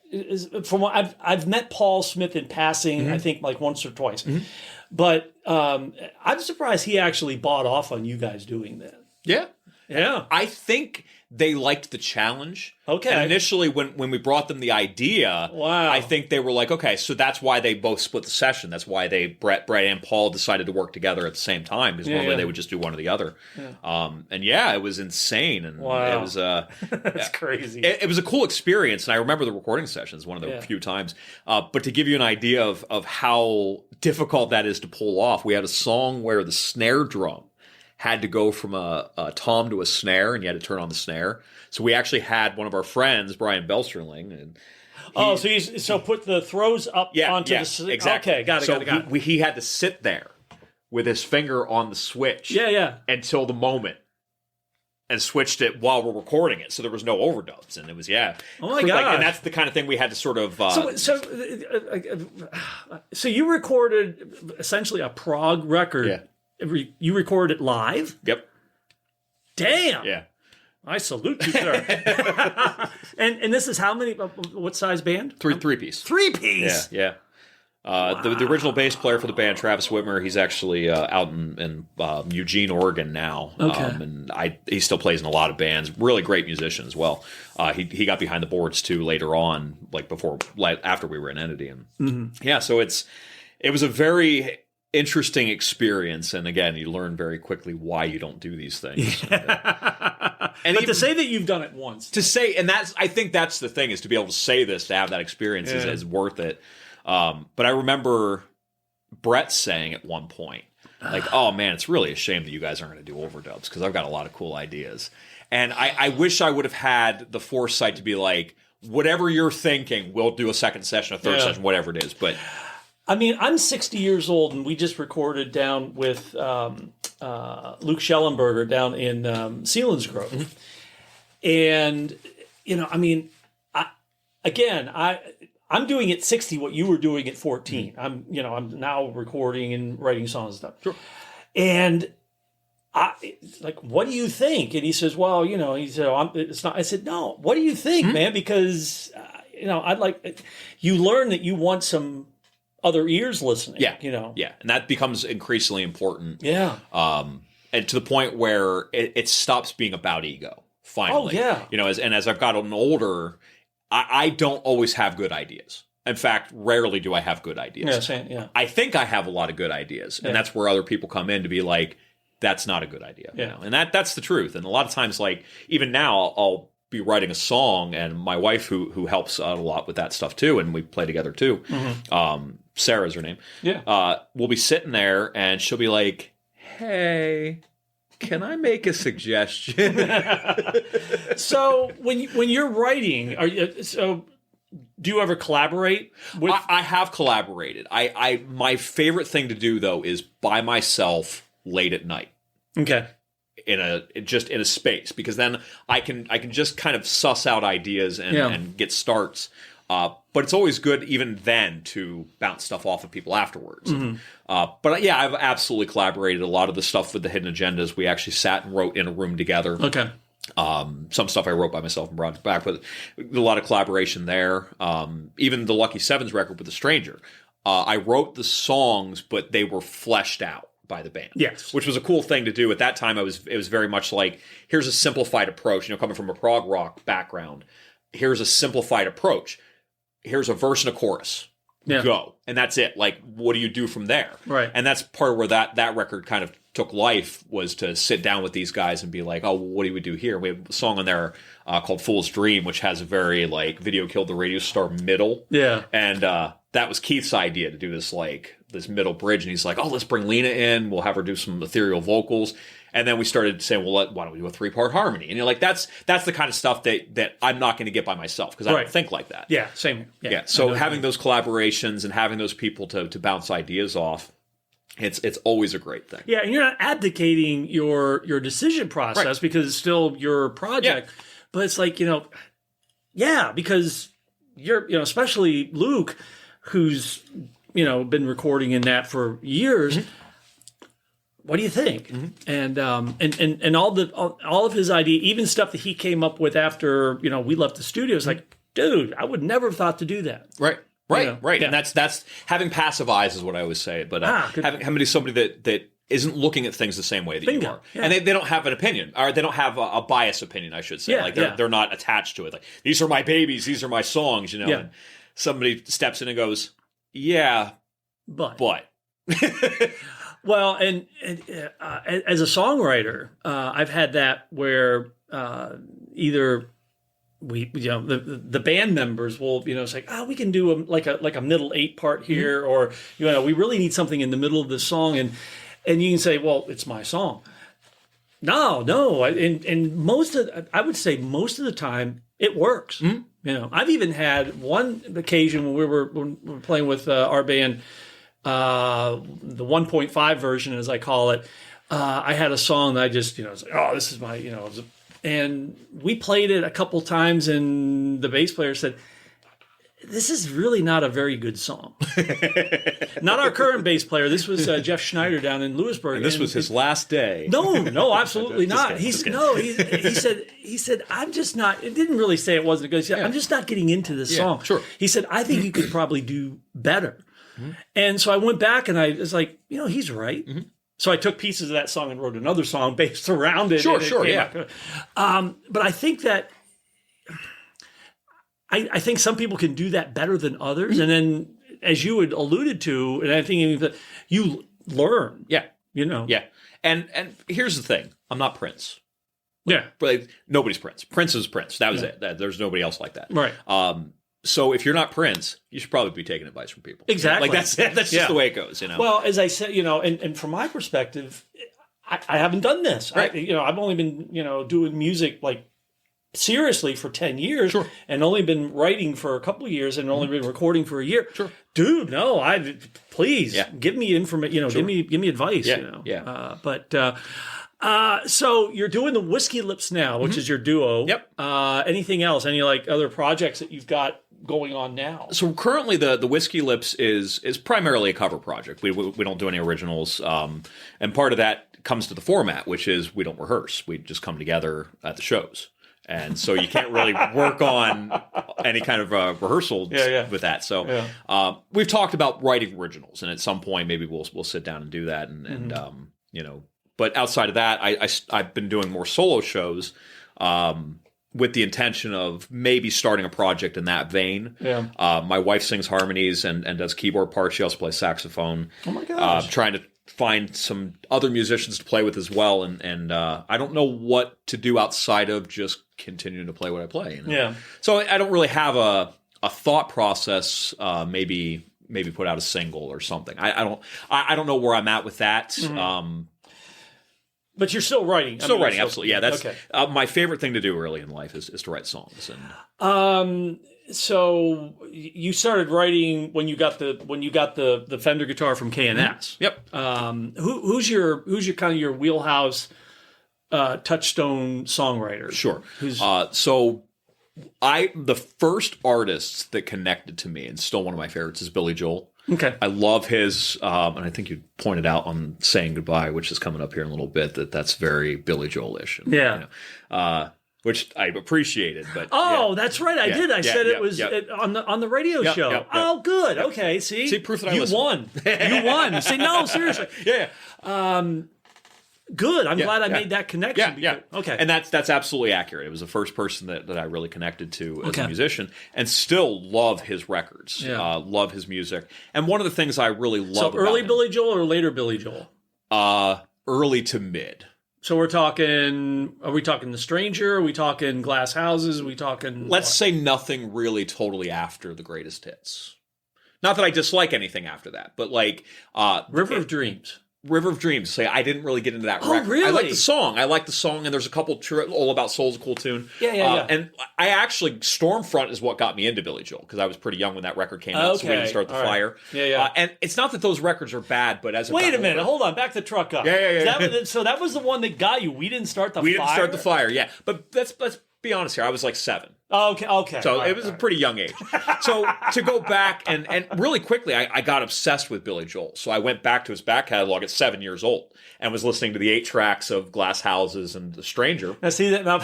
from what I've met Paul Smith in passing, I think like once or twice. Mm-hmm. But I'm surprised he actually bought off on you guys doing that. Yeah. Yeah. I think they liked the challenge. Okay. And initially, when we brought them the idea, I think they were like, okay, so that's why they both split the session. That's why Brett and Paul decided to work together at the same time, because normally they would just do one or the other. Yeah. It was insane. And it was that's crazy. It was a cool experience, and I remember the recording sessions one of the few times. But to give you an idea of how difficult that is to pull off, we had a song where the snare drum had to go from a tom to a snare, and you had to turn on the snare. So we actually had one of our friends, Brian Belsterling, and so put the throws up onto the exactly. Okay, got it. He had to sit there with his finger on the switch, until the moment, and switched it while we're recording it, so there was no overdubs, and it was oh my god, and that's the kind of thing we had to sort of. So you recorded essentially a prog record. Yeah. You recorded it live? Yep. Damn. Yeah. I salute you, sir. and this is how many? What size band? Three piece. 3-piece. Yeah. The original bass player for the band, Travis Whitmer, he's actually out in Eugene, Oregon now. Okay. And he still plays in a lot of bands. Really great musician as well. He got behind the boards too later on, after we were in Entity. And so it was a very interesting experience, and again, you learn very quickly why you don't do these things. But to say that you've done it once, I think that's the thing, is to be able to say this, to have that experience is worth it. But I remember Brett saying at one point, like, "Oh man, it's really a shame that you guys aren't going to do overdubs, because I've got a lot of cool ideas." And I wish I would have had the foresight to be like, whatever you're thinking, we'll do a second session, a third session, whatever it is. But I mean, I'm 60 years old, and we just recorded down with Luke Schellenberger down in Selinsgrove. Mm-hmm. And, I mean, I'm doing at 60 what you were doing at 14. Mm-hmm. I'm now recording and writing songs and stuff. Sure. And what do you think? And he says, well, he said, it's not. I said, no, what do you think, man? Because, I'd like, you learn that you want some other ears listening. Yeah. Yeah. And that becomes increasingly important. Yeah. And to the point where it stops being about ego, finally. Oh, yeah. As I've gotten older, I don't always have good ideas. In fact, rarely do I have good ideas. Yeah, same, yeah. I think I have a lot of good ideas. And that's where other people come in to be like, that's not a good idea. Yeah. And that's the truth. And a lot of times, like, even now, I'll be writing a song, and my wife, who helps out a lot with that stuff too, and we play together too, Sarah's her name. Yeah. We'll be sitting there, and she'll be like, hey, can I make a suggestion? So when you're writing, do you ever collaborate with? I have collaborated. My favorite thing to do, though, is by myself late at night. Okay. In a space, because then I can just kind of suss out ideas and get starts. But it's always good even then to bounce stuff off of people afterwards. Mm-hmm. But yeah, I've absolutely collaborated. A lot of the stuff with the Hidden Agendas, we actually sat and wrote in a room together. Okay. Some stuff I wrote by myself and brought it back, but a lot of collaboration there. Even the Lucky Sevens record with The Stranger, I wrote the songs, but they were fleshed out by the band. Yes. Which was a cool thing to do. At that time, it was very much like, here's a simplified approach. Coming from a prog rock background, here's a simplified approach. Here's a verse and a chorus. Yeah. Go. And that's it. Like, what do you do from there? Right. And that's part of where that record kind of took life, was to sit down with these guys and be like, oh, what do we do here? We have a song on there called Fool's Dream, which has a very, like, Video Killed the Radio Star middle. Yeah. And that was Keith's idea, to do this middle bridge. And he's like, oh, let's bring Lena in. We'll have her do some ethereal vocals. And then we started saying, well, why don't we do a 3-part harmony? And you're like, that's the kind of stuff that I'm not going to get by myself, because I don't think like that. Yeah, same. Yeah. So having those collaborations and having those people to bounce ideas off, it's always a great thing. Yeah, and you're not abdicating your decision process, because it's still your project. Yeah. But it's like, because you're, especially Luke, who's, been recording in that for years. Mm-hmm. What do you think? Mm-hmm. And all of his idea, even stuff that he came up with after, we left the studio, it's like, dude, I would never have thought to do that. Right. Right. Yeah. And that's having passive eyes is what I always say. But having somebody that isn't looking at things the same way that you are. Yeah. And they don't have an opinion, or they don't have a biased opinion, I should say. Yeah, they're not attached to it. Like, these are my babies, these are my songs, Yeah. And somebody steps in and goes, yeah, but. Well, and as a songwriter, I've had that where either we, the band members will, it's like, we can do a middle 8-part here, or we really need something in the middle of the song, and you can say, well, it's my song. No, and I would say most of the time it works. Mm-hmm. I've even had one occasion when we were playing with our band. The 1.5 version, as I call it, I had a song that I just, it's like, oh, this is my, and we played it a couple times, and the bass player said, this is really not a very good song. Not our current bass player. This was Jeff Schneider down in Lewisburg. And this was his last day. No, absolutely not. He said, I'm just not, it didn't really say it wasn't good. He said, I'm just not getting into this song. Sure. He said, I think you could probably do better. Mm-hmm. And so I went back and I was like, he's right. Mm-hmm. So I took pieces of that song and wrote another song based around it. Sure, yeah. But I think that I think some people can do that better than others. Mm-hmm. And then, as you had alluded to, and I think that you learn. Yeah. Yeah. And here's the thing. I'm not Prince. Yeah. But nobody's Prince. Prince is Prince. That was it. There's nobody else like that. Right. So if you're not Prince, you should probably be taking advice from people. Exactly. Like that's just the way it goes, Well, as I said, and from my perspective, I haven't done this. Right. I've only been, doing music like seriously for 10 years and only been writing for a couple of years and only been recording for a year. Dude, no, please give me information, give me advice, so you're doing the Whiskey Lips now, which is your duo. Anything else? Any like other projects that you've got going on now? So currently the Whiskey Lips is primarily a cover project. We don't do any originals. And part of that comes to the format, which is we don't rehearse. We just come together at the shows. And so you can't really work on any kind of rehearsal with that. So we've talked about writing originals, and at some point maybe we'll sit down and do that. And but outside of that, I've been doing more solo shows with the intention of maybe starting a project in that vein. My wife sings harmonies and does keyboard parts. She also plays saxophone. Oh my gosh! Trying to find some other musicians to play with as well, and I don't know what to do outside of just continuing to play what I play. So I don't really have a thought process. Maybe put out a single or something. I don't know where I'm at with that. But you're still writing. Still writing, absolutely. Yeah, that's my favorite thing to do early in life is to write songs. And so you started writing when you got the Fender guitar from K&S. Yep. Who's your kind of your wheelhouse touchstone songwriter? Sure. So the first artist that connected to me, and still one of my favorites, is Billy Joel. Okay. I love his, and I think you pointed out on Saying Goodbye, which is coming up here in a little bit, that's very Billy Joel-ish. And, which I appreciated. But that's right. I did. I said it was on the radio show. Oh, good. Okay. See, proof that I you listened. won. You won. See, no, seriously. Good. I'm glad I made that connection. Okay. And that's absolutely accurate. It was the first person that I really connected to as a musician, and still love his records. Love his music. And one of the things I really love about early him, Billy Joel or later Billy Joel? Early to mid. So are we talking The Stranger? Are we talking Glass Houses? Are we talking... Let's say nothing really totally after the greatest hits. Not that I dislike anything after that, but like... River of Dreams. River of Dreams. Say I didn't really get into that record. Really? I like the song, and there's a couple. All About Soul's a cool tune. Yeah. And I actually, Stormfront is what got me into Billy Joel, because I was pretty young when that record came out, so we didn't start the fire. Yeah. And it's not that those records are bad, but as wait a minute, hold on, back the truck up. So that was the one that got you. We didn't start the fire. We didn't start the fire. Yeah, but let's be honest here. I was like 7. Okay. So it was a pretty young age. So to go back and really quickly, I got obsessed with Billy Joel. So I went back to his back catalog at 7 years old and was listening to the 8 tracks of Glass Houses and The Stranger. Now see that now.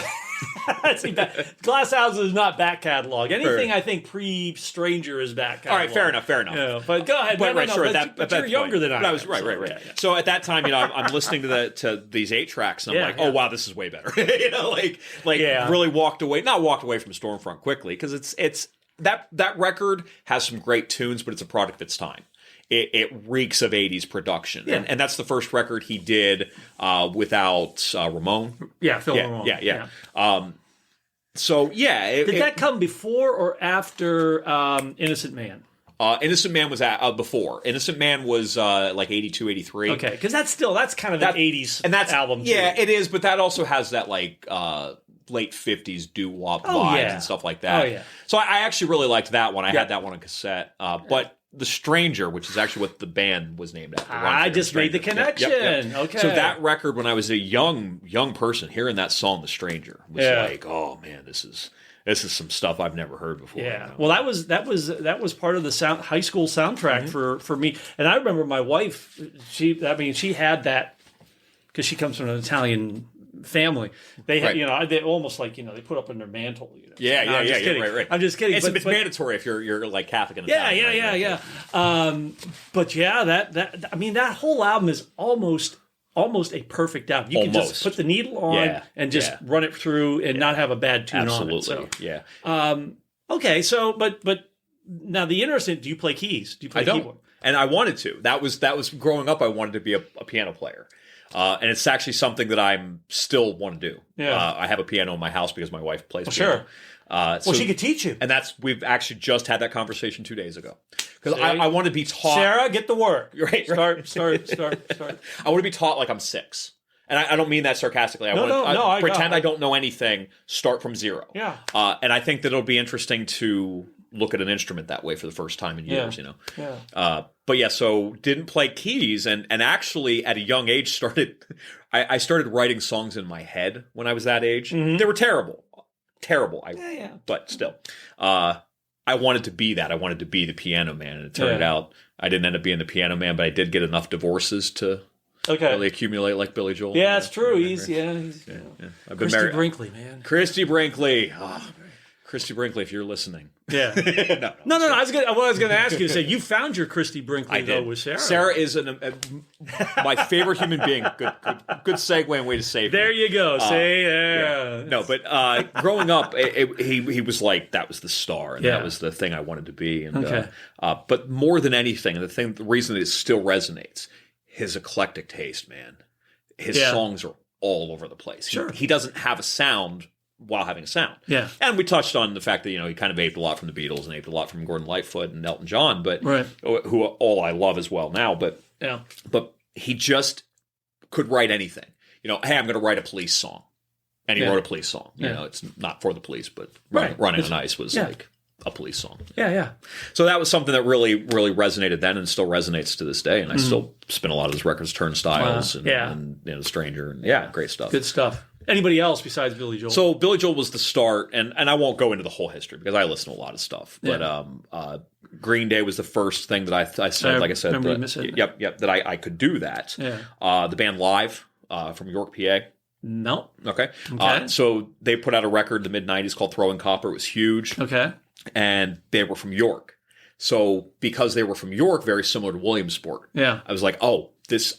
Glass Houses is not back catalog. Anything I think pre-Stranger is back catalog. All right, fair enough. Yeah, but go ahead. But you're younger than I was. Right. Yeah. So at that time, I'm listening to these 8 tracks, and I'm like, oh wow, this is way better. Really walked away from Stormfront quickly, because it's that record has some great tunes, but it's a product of its time. It reeks of 80s production. And that's the first record he did without Ramon. Phil Ramon. Yeah. Did that come before or after Innocent Man? Innocent Man was before. Innocent Man was like 82, 83. Okay, because that's kind of an 80s album. Yeah, it is, but that also has that like late 50s doo-wop vibes and stuff like that. Oh, yeah. So I actually really liked that one. I had that one on cassette. But The Stranger, which is actually what the band was named after. I just made the connection. Yep. Okay. So that record, when I was a young person, hearing that song, The Stranger, was like, oh man, this is some stuff I've never heard before. Yeah. Well, that was part of the high school soundtrack for me. And I remember my wife, she had that, because she comes from an Italian family. They had, they almost like, they put up in their mantle. Yeah, right. I'm just kidding. It's mandatory if you're like Catholic and Italian. Yeah. But that whole album is almost a perfect album. You can just put the needle on and just run it through and not have a bad tune on it. So, okay, so but now the interesting, do you play keys? Do you play keyboard? And I wanted to. That was growing up. I wanted to be a piano player. And it's actually something that I'm still want to do. Yeah. I have a piano in my house because my wife plays piano. Sure. So she could teach you. And we've actually just had that conversation 2 days ago. Because I want to be taught. Sarah, get to work. Right. Start. I want to be taught like I'm 6. and I don't mean that sarcastically. I pretend I don't know anything, start from zero. Yeah. And I think that it'll be interesting to look at an instrument that way for the first time in years, But yeah, so didn't play keys, and actually at a young age I started writing songs in my head when I was that age. Mm-hmm. They were terrible. But still. I wanted to be that. I wanted to be the piano man, and it turned out I didn't end up being the piano man, but I did get enough divorces to really accumulate like Billy Joel. Yeah, it's true. He's I've been Christy married. Brinkley, man. Christy Brinkley. Oh, Christy Brinkley, if you're listening. Yeah. No. I was going to ask you to say, you found your Christy Brinkley, though, with Sarah. Sarah is my favorite human being. Good segue and way to save There me. you go. No, but growing up, he was like, that was the star, and that was the thing I wanted to be. And, but more than anything, the reason that it still resonates, his eclectic taste, man. His songs are all over the place. Sure. He doesn't have a sound while having a sound. Yeah. And we touched on the fact that, he kind of aped a lot from the Beatles and aped a lot from Gordon Lightfoot and Elton John, but who all I love as well now. But he just could write anything. Hey, I'm going to write a police song. And he wrote a police song. It's not for the police, but Running on Ice was like a police song. Yeah. So that was something that really, really resonated then and still resonates to this day. And I still spin a lot of his records, Turnstiles and The Stranger. And great stuff. Good stuff. Anybody else besides Billy Joel? So Billy Joel was the start, and I won't go into the whole history because I listen to a lot of stuff. But Green Day was the first thing that I said, like I said, that I could do that. Yeah. The band Live from York, PA. No. Okay. So they put out a record in the mid-'90s called Throwing Copper. It was huge. Okay. And they were from York. So because they were from York, very similar to Williamsport, I was like, oh,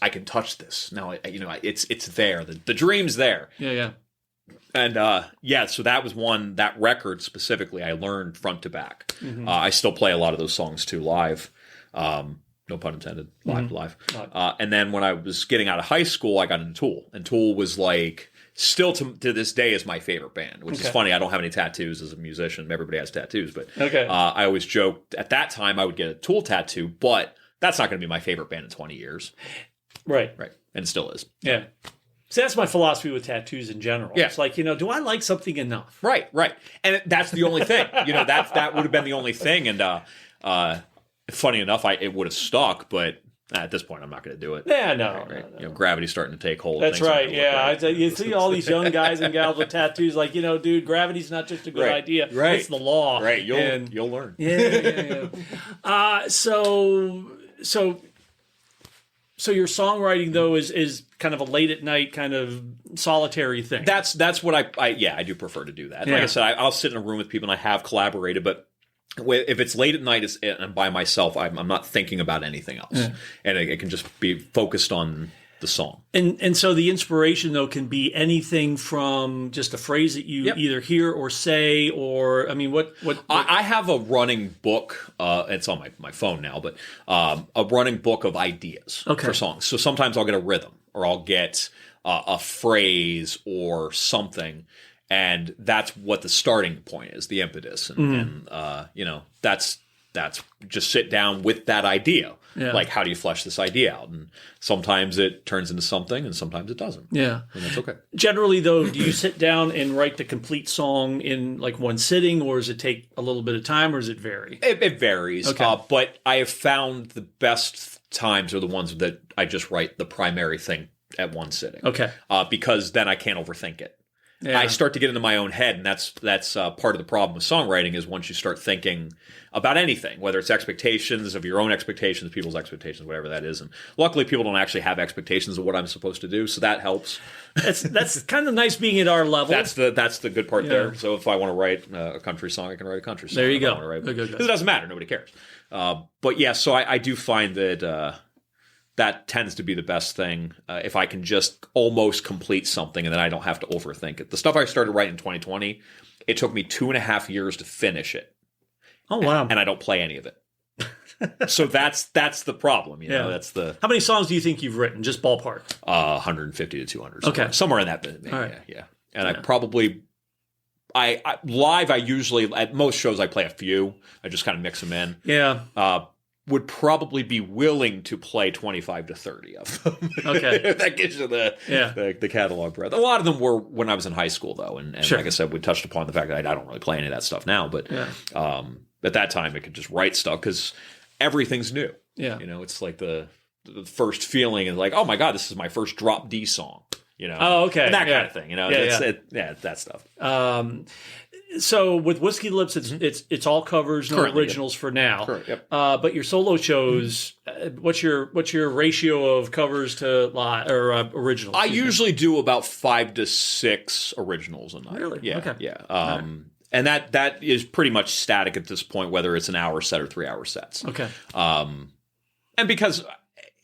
I can touch this now. It's there. The dream's there. Yeah. And so that was that record specifically I learned front to back. Mm-hmm. I still play a lot of those songs too live. No pun intended. Live. And then when I was getting out of high school, I got into Tool, and Tool was like still to this day is my favorite band, which is funny. I don't have any tattoos as a musician. Everybody has tattoos, but I always joked at that time I would get a Tool tattoo, but that's not going to be my favorite band in 20 years. Right. And it still is. Yeah. So that's my philosophy with tattoos in general. Yeah. It's like, do I like something enough? Right. And that's the only thing. That would have been the only thing. And funny enough, it would have stuck, but at this point, I'm not going to do it. Yeah, no. No. Gravity's starting to take hold. That's right. Yeah. You see all these young guys and gals with tattoos like, dude, gravity's not just a good idea. Right. It's the law. Right. You'll learn. Yeah. So your songwriting though is kind of a late at night kind of solitary thing. That's what I do prefer to do that. Like I said, I'll sit in a room with people and I have collaborated, but if it's late at night and I'm by myself, I'm not thinking about anything else, and it can just be focused on the song. And so the inspiration though can be anything from just a phrase that you either hear or say, or I mean, what? I have a running book. It's on my phone now, but a running book of ideas for songs. So sometimes I'll get a rhythm, or I'll get a phrase or something. And that's what the starting point is, the impetus. And that's just sit down with that idea. Yeah. Like, how do you flesh this idea out? And sometimes it turns into something and sometimes it doesn't. Yeah. And that's okay. Generally, though, do you sit down and write the complete song in like one sitting, or does it take a little bit of time, or does it vary? It varies. Okay. But I have found the best times are the ones that I just write the primary thing at one sitting. Okay. Because then I can't overthink it. Yeah. I start to get into my own head, and that's part of the problem with songwriting is once you start thinking about anything, whether it's expectations of your own expectations, people's expectations, whatever that is. And luckily, people don't actually have expectations of what I'm supposed to do, so that helps. That's kind of nice being at our level. That's the good part there. So if I want to write a country song, I can write a country song. There you go. Because it doesn't matter. Nobody cares. But yeah, so I do find that that tends to be the best thing if I can just almost complete something and then I don't have to overthink it. The stuff I started writing in 2020, it took me 2.5 years to finish it. Oh, wow. And I don't play any of it. So that's the problem. That's the. How many songs do you think you've written? Just ballpark. 150 to 200. Okay. Somewhere in that. All right. Yeah. And I probably, live, I usually, at most shows I play a few. I just kind of mix them in. Yeah. would probably be willing to play 25 to 30 of them. Okay. That gives you the catalog breadth. A lot of them were when I was in high school, though. And Sure. like I said, we touched upon the fact that I don't really play any of that stuff now. But at that time, I could just write stuff because everything's new. Yeah. It's like the first feeling is like, oh, my God, this is my first drop D song. Oh, okay. And that kind of thing. That stuff. So with Whiskey Lips, it's all covers, no Currently, originals for now. Correct, yep. But your solo shows, what's your ratio of covers to originals? I usually do about 5 to 6 originals a night. Really? Yeah. Okay. Yeah. And that is pretty much static at this point, whether it's an hour set or 3-hour sets. Okay. And because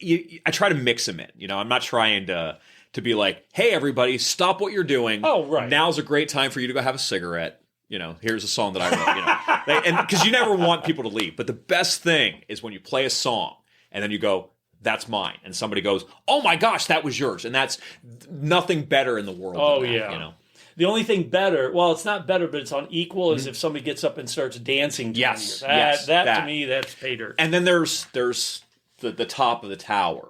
I try to mix them in. I'm not trying to be like, hey, everybody, stop what you're doing. Oh, right. Now's a great time for you to go have a cigarette. Here's a song that I wrote. And because you never want people to leave. But the best thing is when you play a song and then you go, that's mine. And somebody goes, oh my gosh, that was yours. And that's nothing better in the world. Oh, than that, yeah. The only thing better, well, it's not better, but it's unequal, is if somebody gets up and starts dancing. Yes. That to me, that's pay dirt. And then there's the top of the tower.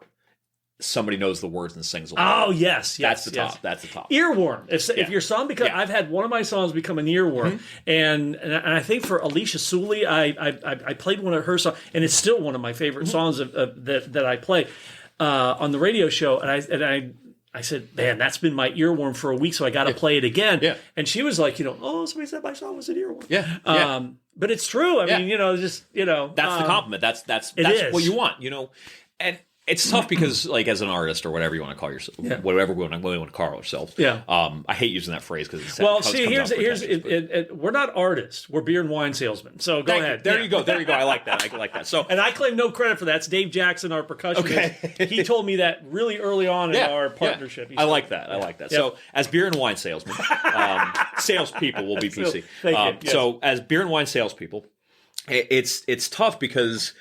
Somebody knows the words and sings along. Oh, yes. That's the top. That's the top. Earworm. If your song becomes, I've had one of my songs become an earworm, and I think for Alicia Suley, I played one of her songs, and it's still one of my favorite songs that I play on the radio show, and I said, man, that's been my earworm for a week, so I got to play it again. Yeah. And she was like, oh, somebody said my song was an earworm. Yeah. But it's true. I mean, that's the compliment. That's what you want. And it's tough because, like, as an artist or whatever you want to call yourself, whatever we want to call ourselves. Yeah. I hate using that phrase because we're not artists. We're beer and wine salesmen. So go ahead. There you go. I like that. So, and I claim no credit for that. It's Dave Jackson, our percussionist. Okay. He told me that really early on in our partnership. I like that. Yep. So, as beer and wine salesmen, salespeople will be PC. So, as beer and wine salespeople, it's tough because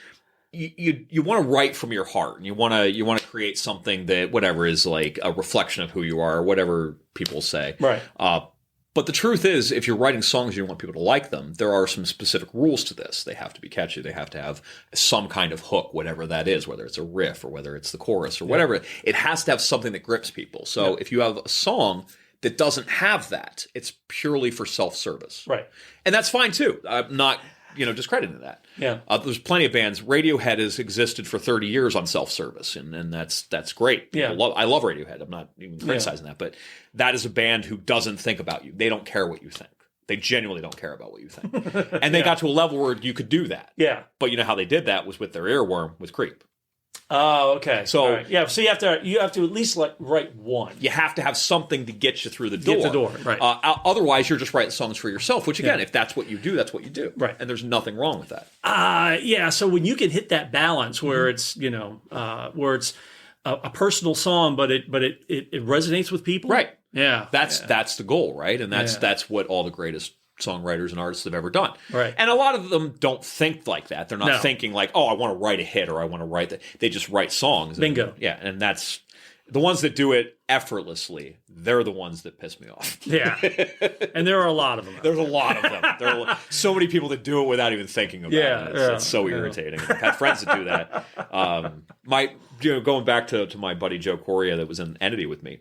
you want to write from your heart, and you want to create something that whatever is like a reflection of who you are, or whatever people say. Right. But the truth is, if you're writing songs, you want people to like them. There are some specific rules to this. They have to be catchy. They have to have some kind of hook, whatever that is, whether it's a riff or whether it's the chorus or whatever. It has to have something that grips people. So if you have a song that doesn't have that, it's purely for self-service. Right. And that's fine too. I'm not discrediting that. Yeah. There's plenty of bands. Radiohead has existed for 30 years on self-service, and that's great. I love Radiohead. I'm not even criticizing that, but that is a band who doesn't think about you. They don't care what you think. They genuinely don't care about what you think. And they got to a level where you could do that. Yeah. But you know how they did that was with their earworm with Creep. Oh, okay. So so you have to at least write one. You have to have something to get you through the door. Get the door, right? Otherwise, you're just writing songs for yourself. Which again, if that's what you do, that's what you do, right? And there's nothing wrong with that. So when you can hit that balance where it's where it's a personal song, but it resonates with people, right? Yeah, that's the goal, right? And that's what all the greatest songwriters and artists have ever done. Right. And a lot of them don't think like that. They're not thinking like, oh, I want to write a hit or I want to write that. They just write songs. Bingo. And that's the ones that do it effortlessly. They're the ones that piss me off. Yeah. And there are a lot of them. There's a lot of them. There are so many people that do it without even thinking about it. It's so irritating. I've had friends that do that. Going back to my buddy Joe Correa that was in Entity with me.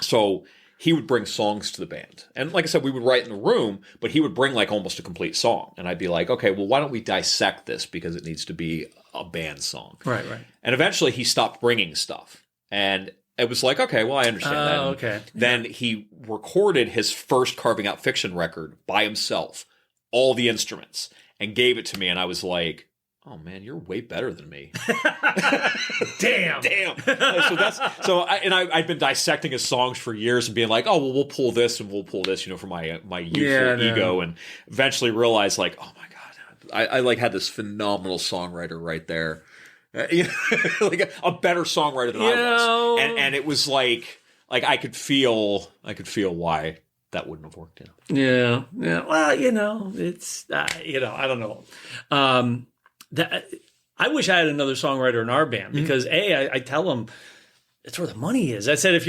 So he would bring songs to the band. And like I said, we would write in the room, but he would bring like almost a complete song. And I'd be like, okay, well, why don't we dissect this because it needs to be a band song. Right. And eventually he stopped bringing stuff. And it was like, okay, well, I understand that. Okay. Then he recorded his first Carving Out Fiction record by himself, all the instruments, and gave it to me. And I was like, oh man, you're way better than me. Damn. I've been dissecting his songs for years and being like, oh well, we'll pull this and we'll pull this, for my youthful ego, and eventually realized like, oh my god, I like had this phenomenal songwriter right there, like a better songwriter than I was, and it was like I could feel why that wouldn't have worked. Yeah. Well, it's I don't know. I wish I had another songwriter in our band because I tell them it's where the money is. I said,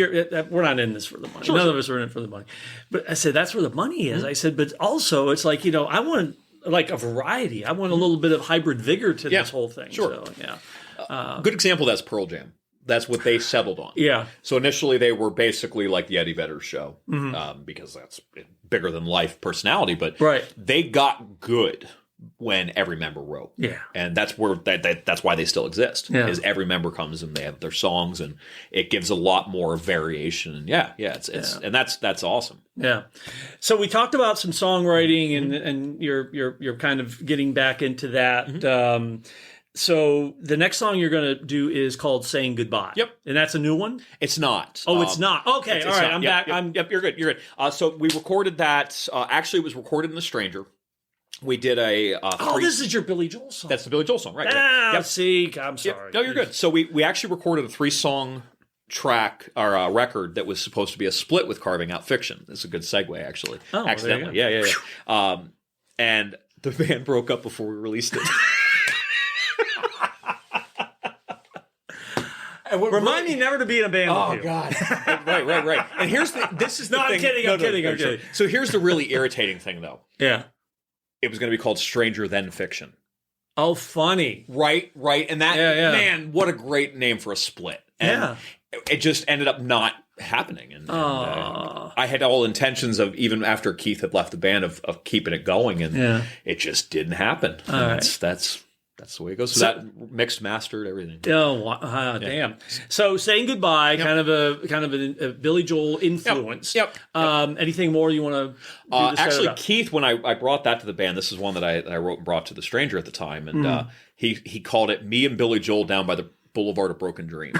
we're not in this for the money. None of us are in it for the money. But I said, that's where the money is. I said, but also it's like, I want like a variety. I want a little bit of hybrid vigor to this whole thing. Sure. So, yeah. Good example of that's Pearl Jam. That's what they settled on. Yeah. So initially they were basically like the Eddie Vedder Show, because that's bigger than life personality. But they got good when every member wrote. Yeah. And that's where that's why they still exist. Yeah. Is every member comes and they have their songs, and it gives a lot more variation. And it's and that's awesome. Yeah. So we talked about some songwriting and you're kind of getting back into that. So the next song you're going to do is called "Saying Goodbye." Yep, and that's a new one. It's not. Oh, it's not. Okay, all right. I'm back. Yep, you're good. You're good. So we recorded that. Actually, it was recorded in The Stranger. We did a. This is your Billy Joel song. That's the Billy Joel song, right? Yep. See, I'm sorry. Yep. No, you're good. So we actually recorded a 3-song track or record that was supposed to be a split with Carving Out Fiction. That's a good segue, actually. Oh, accidentally. Yeah. And the band broke up before we released it. Remind me never to be in a band with you. Oh, God. Right. And this is the thing. I'm kidding. So here's the really irritating thing, though. Yeah. It was going to be called Stranger Than Fiction. Oh, funny. Right. And that, man, what a great name for a split. And it just ended up not happening. And I had all intentions of, even after Keith had left the band, of keeping it going. And it just didn't happen. That's the way it goes. So that mixed, mastered, everything. Oh, damn! So saying goodbye, kind of a Billy Joel influence. Yep. Anything more you want to? Actually, Keith, when I brought that to the band, this is one that I wrote and brought to The Stranger at the time, and he called it "Me and Billy Joel Down by the Boulevard of Broken Dreams,"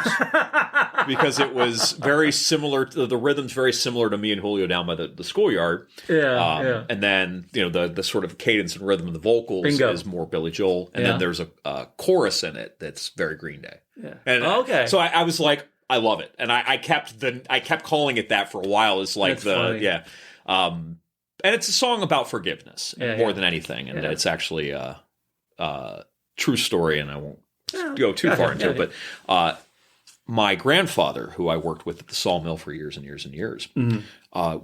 because it was very similar to the rhythm's very similar to me and Julio Down by the Schoolyard. And then the sort of cadence and rhythm of the vocals is more Billy Joel, and then there's a chorus in it that's very Green Day. And so I was like, I love it, and I kept calling it that for a while. It's like that's funny. And it's a song about forgiveness more than anything, and it's actually a true story, and I won't go too far into it, but my grandfather, who I worked with at the sawmill for years and years and years,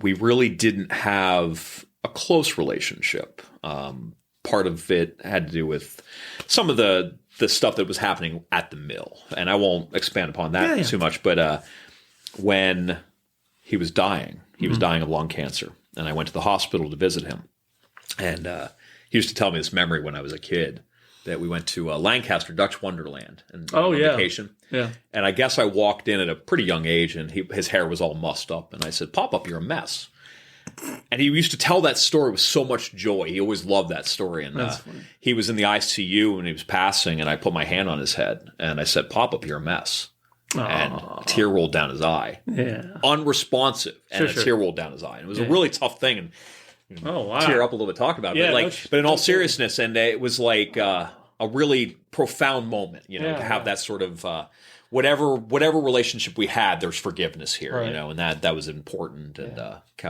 we really didn't have a close relationship. Part of it had to do with some of the stuff that was happening at the mill, and I won't expand upon that too much, but when he was dying of lung cancer, and I went to the hospital to visit him, and he used to tell me this memory when I was a kid, that we went to Lancaster, Dutch Wonderland, and on vacation. Yeah. And I guess I walked in at a pretty young age, and his hair was all mussed up. And I said, "Pop-Up, you're a mess." And he used to tell that story with so much joy. He always loved that story. And he was in the ICU, and he was passing, and I put my hand on his head, and I said, "Pop-Up, you're a mess." And a tear rolled down his eye. Yeah. Unresponsive. And a tear rolled down his eye. And it was a really tough thing. And tear up a little bit talking about it. But in all seriousness, and it was like a really profound moment, to have that sort of whatever relationship we had, there's forgiveness here, and that was important, and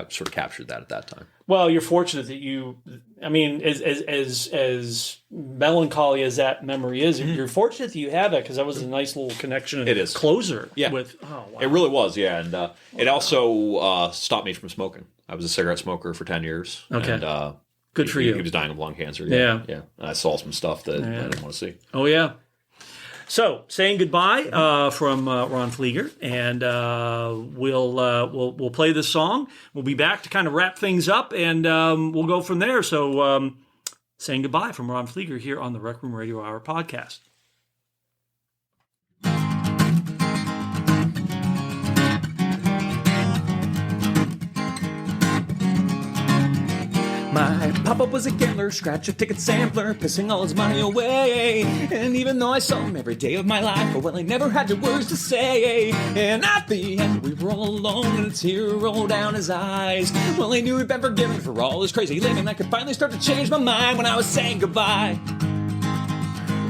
sort of captured that at that time. Well, you're fortunate that as melancholy as that memory is, you're fortunate that you have that, because that was a nice little connection. It is closer. Yeah, it really was. Yeah, and it also stopped me from smoking. I was a cigarette smoker for 10 years. Okay. And, good for you. He was dying of lung cancer. Yeah. And I saw some stuff that I didn't want to see. Oh, yeah. So, saying goodbye from Ron Fleeger, and we'll play this song. We'll be back to kind of wrap things up, and we'll go from there. So, saying goodbye from Ron Fleeger here on the Rec Room Radio Hour podcast. My pop-up was a gambler, scratch a ticket sampler, pissing all his money away. And even though I saw him every day of my life, well, I never had the words to say. And at the end, we were all alone, and a tear rolled down his eyes. Well, I knew he'd been forgiven for all his crazy living. I could finally start to change my mind when I was saying goodbye.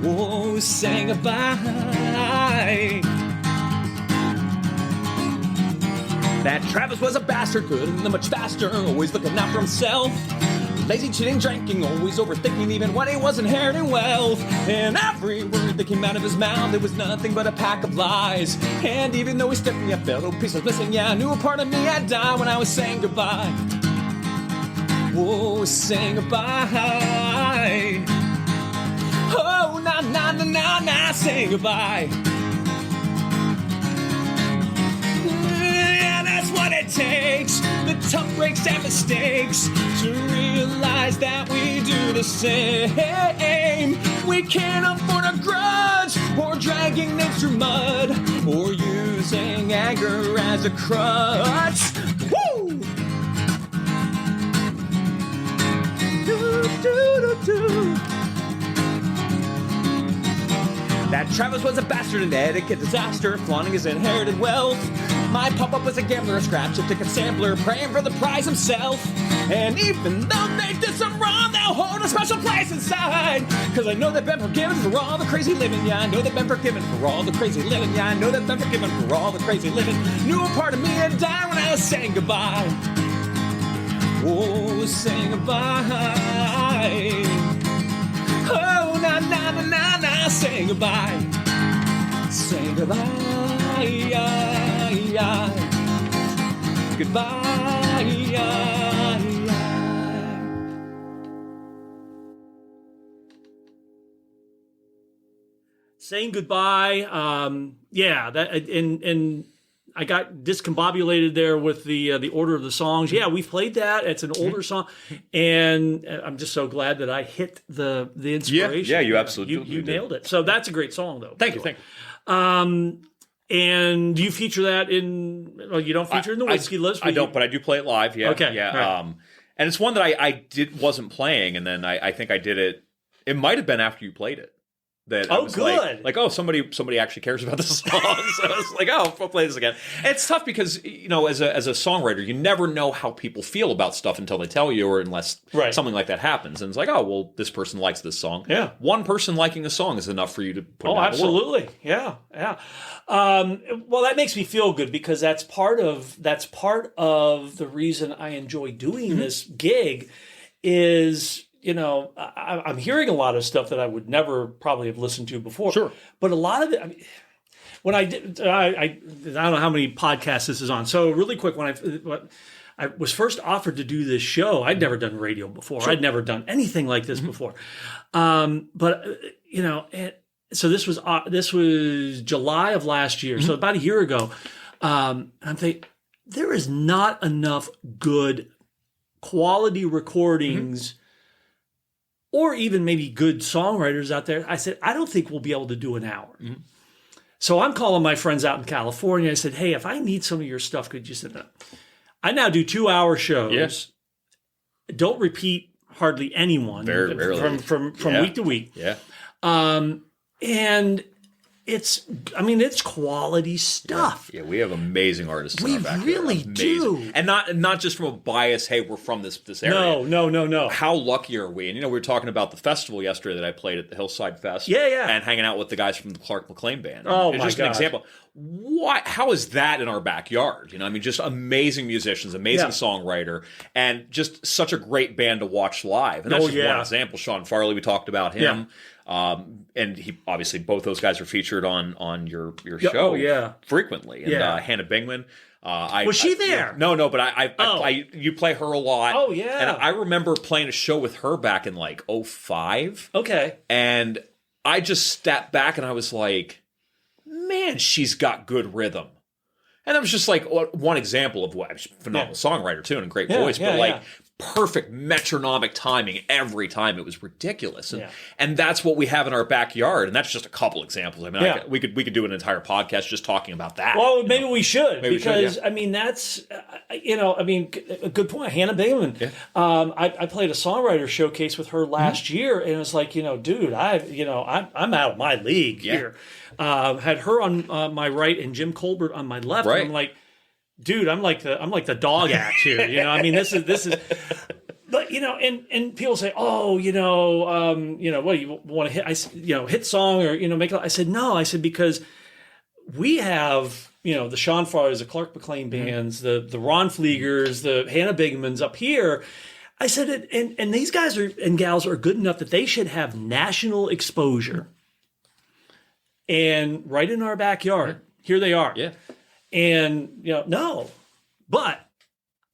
Oh, saying goodbye. That Travis was a bastard, couldn't live much faster, always looking out for himself. Lazy, cheating, drinking, always overthinking, even when he was inheriting wealth. And every word that came out of his mouth, it was nothing but a pack of lies. And even though he stepped me, I felt a piece was missing. Yeah, I knew a part of me had died when I was saying goodbye. Whoa, saying goodbye. goodbye. Oh, na na na na na, say goodbye. Yeah, that's what it takes. The tough breaks and mistakes to realize that we do the same. We can't afford a grudge or dragging names through mud or using anger as a crutch. Woo! Do, do, do, do. That Travis was a bastard, an etiquette disaster, flaunting his inherited wealth. My pop-up was a gambler, a scratch, a ticket sampler, praying for the prize himself. And even though they did some wrong, they'll hold a special place inside. Cause I know they've been forgiven for all the crazy living. Yeah, I know they've been forgiven for all the crazy living. Yeah, I know they've been forgiven for all the crazy living. Knew a part of me had died when I was saying goodbye. Oh, saying goodbye. Oh, na na na na na, say goodbye. Say goodbye. Goodbye. Saying goodbye. Yeah, that and I got discombobulated there with the order of the songs. Yeah, we've played that. It's an older song, and I'm just so glad that I hit the inspiration. Yeah, you absolutely you nailed it. So that's a great song, though. Thank you. And do you feature that in? Well, you don't feature in the whiskey list. I don't, but I do play it live. Yeah, okay, yeah. Right. And it's one that I wasn't playing, and then I think I did it. It might have been after you played it. That I was good. Like, oh, somebody actually cares about this song. So I was like, oh, I'll play this again. And it's tough because, you know, as a songwriter, you never know how people feel about stuff until they tell you, or unless something like that happens. And it's like, oh, well, this person likes this song. Yeah. One person liking a song is enough for you to put it out absolutely. The world. Yeah. Well, that makes me feel good because that's part of the reason I enjoy doing this gig is, you know, I'm hearing a lot of stuff that I would never probably have listened to before. Sure. But a lot of it, I mean, when I did, I don't know how many podcasts this is on. So really quick, when I was first offered to do this show, I'd never done radio before. Sure. I'd never done anything like this before. But you know, so this was July of last year. So about a year ago, I'm thinking there is not enough good quality recordings or even maybe good songwriters out there. I said, I don't think we'll be able to do an hour. So I'm calling my friends out in California. I said, hey, if I need some of your stuff, could you send that? I now do 2-hour shows. Yes. Don't repeat hardly anyone. Very rarely. From week to week. Yeah. And it's quality stuff. Yeah, we have amazing artists. We in our really do, and not just from a bias. Hey, we're from this area. No. How lucky are we? And you know, we were talking about the festival yesterday that I played at the Hillside Fest. Yeah. And hanging out with the guys from the Clark McLean Band. Oh, and my just gosh. an example. How is that in our backyard? You know, I mean, just amazing musicians, amazing songwriter, and just such a great band to watch live. And that's just one example. Sean Farley, we talked about him. And he obviously both those guys are featured on your show frequently. And Hannah Bingman. Was she there? No, but you play her a lot. Oh yeah. And I remember playing a show with her back in like 2005. Okay. And I just stepped back and I was like, man, she's got good rhythm. And that was just like one example of what phenomenal songwriter too, and a great voice, but perfect metronomic timing every time. It was ridiculous, and that's what we have in our backyard. And that's just a couple examples. I mean, we could do an entire podcast just talking about that. Well, maybe we should, because I mean that's a good point. Hannah Bingaman. Yeah. I played a songwriter showcase with her last year, and it's like, dude, I'm out of my league here. Had her on my right and Jim Colbert on my left. Right. And I'm like, dude, I'm like the dog act here. I mean, this is. But and people say, oh, what do you want to hit? Hit song or make it. I said no. I said because we have the Sean Farley's, the Clark McLean bands, the Ron Fleegers, the Hannah Bigmans up here. I said it, and these guys and gals are good enough that they should have national exposure. And right in our backyard, here they are. Yeah. And, no. But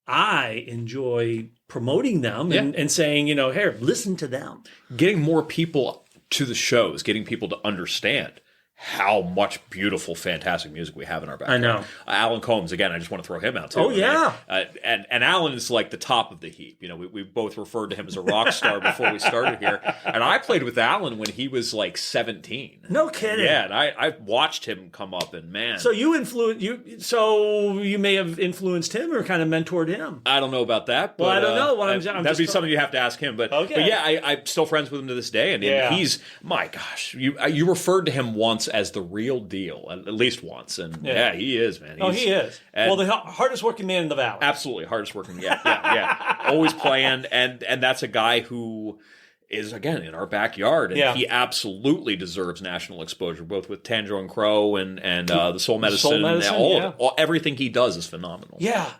I enjoy promoting them and saying, here, listen to them. Getting more people to the shows, getting people to understand how much beautiful, fantastic music we have in our backyard. I know. Alan Combs, again, I just want to throw him out too. Oh, yeah. And Alan is like the top of the heap. We both referred to him as a rock star before we started here. And I played with Alan when he was like 17. No kidding. Yeah, and I watched him come up, and man. So you may have influenced him or kind of mentored him. I don't know about that. But, I don't know. That'd be something you have to ask him. But yeah, I'm still friends with him to this day. And he's, my gosh, you referred to him once as the real deal, at least once. And he is, man. He is. Well, the hardest working man in the Valley. Absolutely. Hardest working. Yeah. Always playing. And that's a guy who is, again, in our backyard. And he absolutely deserves national exposure, both with Tanjo and Crow and the Soul Medicine. Everything he does is phenomenal. Yeah.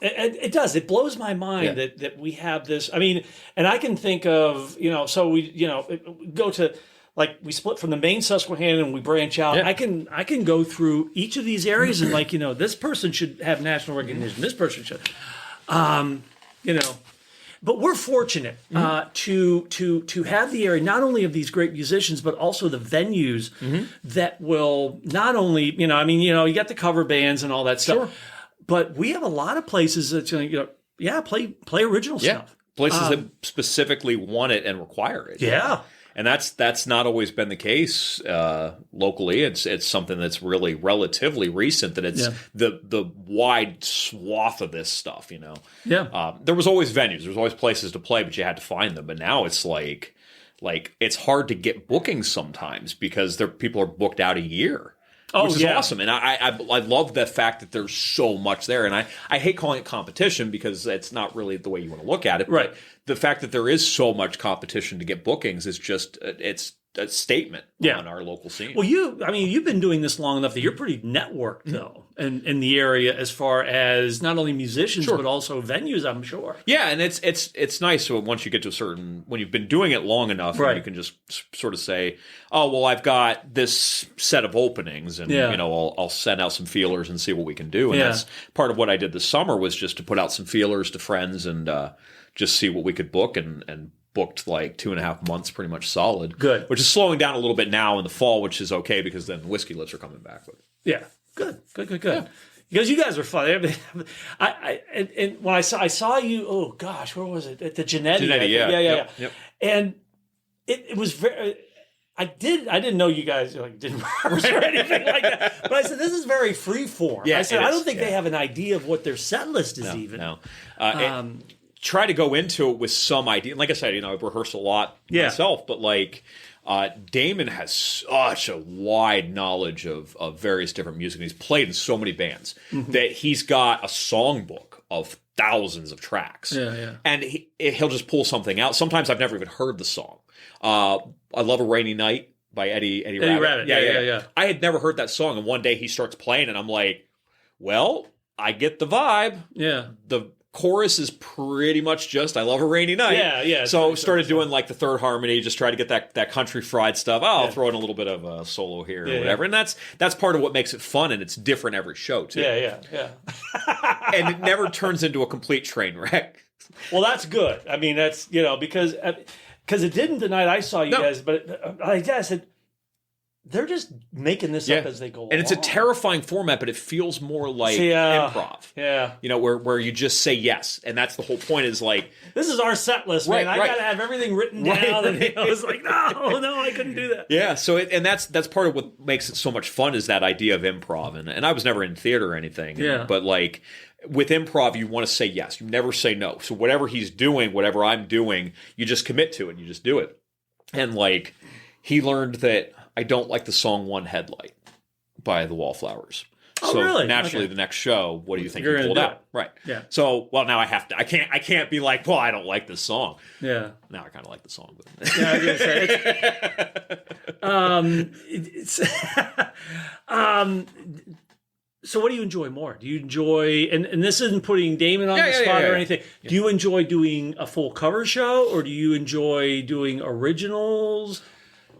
It does. It blows my mind that we have this. I mean, and I can think of, so we, go to, like, we split from the main Susquehanna and we branch out. Yeah. I can go through each of these areas and this person should have national recognition. This person should, But we're fortunate to have the area not only of these great musicians, but also the venues that will not only you got the cover bands and all that stuff, but we have a lot of places that play original stuff. Places that specifically want it and require it. Yeah. And that's not always been the case locally. It's something that's really relatively recent that it's the wide swath of this stuff. Yeah. There was always venues, there was always places to play, but you had to find them. But now it's like it's hard to get bookings sometimes because people are booked out a year. Which is awesome. And I love the fact that there's so much there. And I hate calling it competition because it's not really the way you want to look at it. Right. But the fact that there is so much competition to get bookings is just, it's a statement on our local scene. Well, you've been doing this long enough that you're pretty networked, though, in the area as far as not only musicians, but also venues, I'm sure. Yeah, and it's nice so once you get to when you've been doing it long enough, you can just sort of say, oh, well, I've got this set of openings, and I'll send out some feelers and see what we can do. And that's part of what I did this summer was just to put out some feelers to friends and just see what we could book and booked like 2.5 months pretty much solid. Good. Which is slowing down a little bit now in the fall, which is okay because then Whiskey Lips are coming back with. Yeah. Good. Yeah. Because you guys are fun. And when I saw you, oh gosh, where was it? At the Genetti. Yeah. Yep. And it was very. I didn't know you guys didn't rehearse or anything like that. But I said, this is very free form. Yeah, I said, I don't think they have an idea of what their set list is even. No. Try to go into it with some idea. Like I said, I rehearse a lot myself, but Damon has such a wide knowledge of various different music. He's played in so many bands that he's got a songbook of thousands of tracks. Yeah. And he'll just pull something out. Sometimes I've never even heard the song. I Love a Rainy Night by Eddie Rabbitt. Yeah. I had never heard that song, and one day he starts playing, and I'm like, well, I get the vibe. Yeah. The chorus is pretty much just I Love a Rainy Night. Yeah. So started doing like the third harmony, just try to get that country fried stuff. I'll throw in a little bit of a solo here or whatever. And that's part of what makes it fun, and it's different every show too. Yeah. And it never turns into a complete train wreck. Well, that's good. I mean, that's because it didn't the night I saw you guys, but I said they're just making this up as they go along. And it's a terrifying format, but it feels more like improv. Yeah. Where you just say yes. And that's the whole point is this is our set list, man. I got to have everything written down. And I was like, no, I couldn't do that. Yeah. So, that's part of what makes it so much fun is that idea of improv. And I was never in theater or anything. Yeah. But with improv, you want to say yes. You never say no. So whatever he's doing, whatever I'm doing, you just commit to it and you just do it. And he learned that I don't like the song One Headlight by the Wallflowers. Oh, so really? Naturally, the next show, what do you think You're he pulled out? Right. Yeah. So, well, now I have to. I can't be like, well, I don't like this song. Yeah. Now I kind of like the song, but yeah, I was gonna say so what do you enjoy more? Do you enjoy, and this isn't putting Damon on the spot or anything, do you enjoy doing a full cover show or do you enjoy doing originals?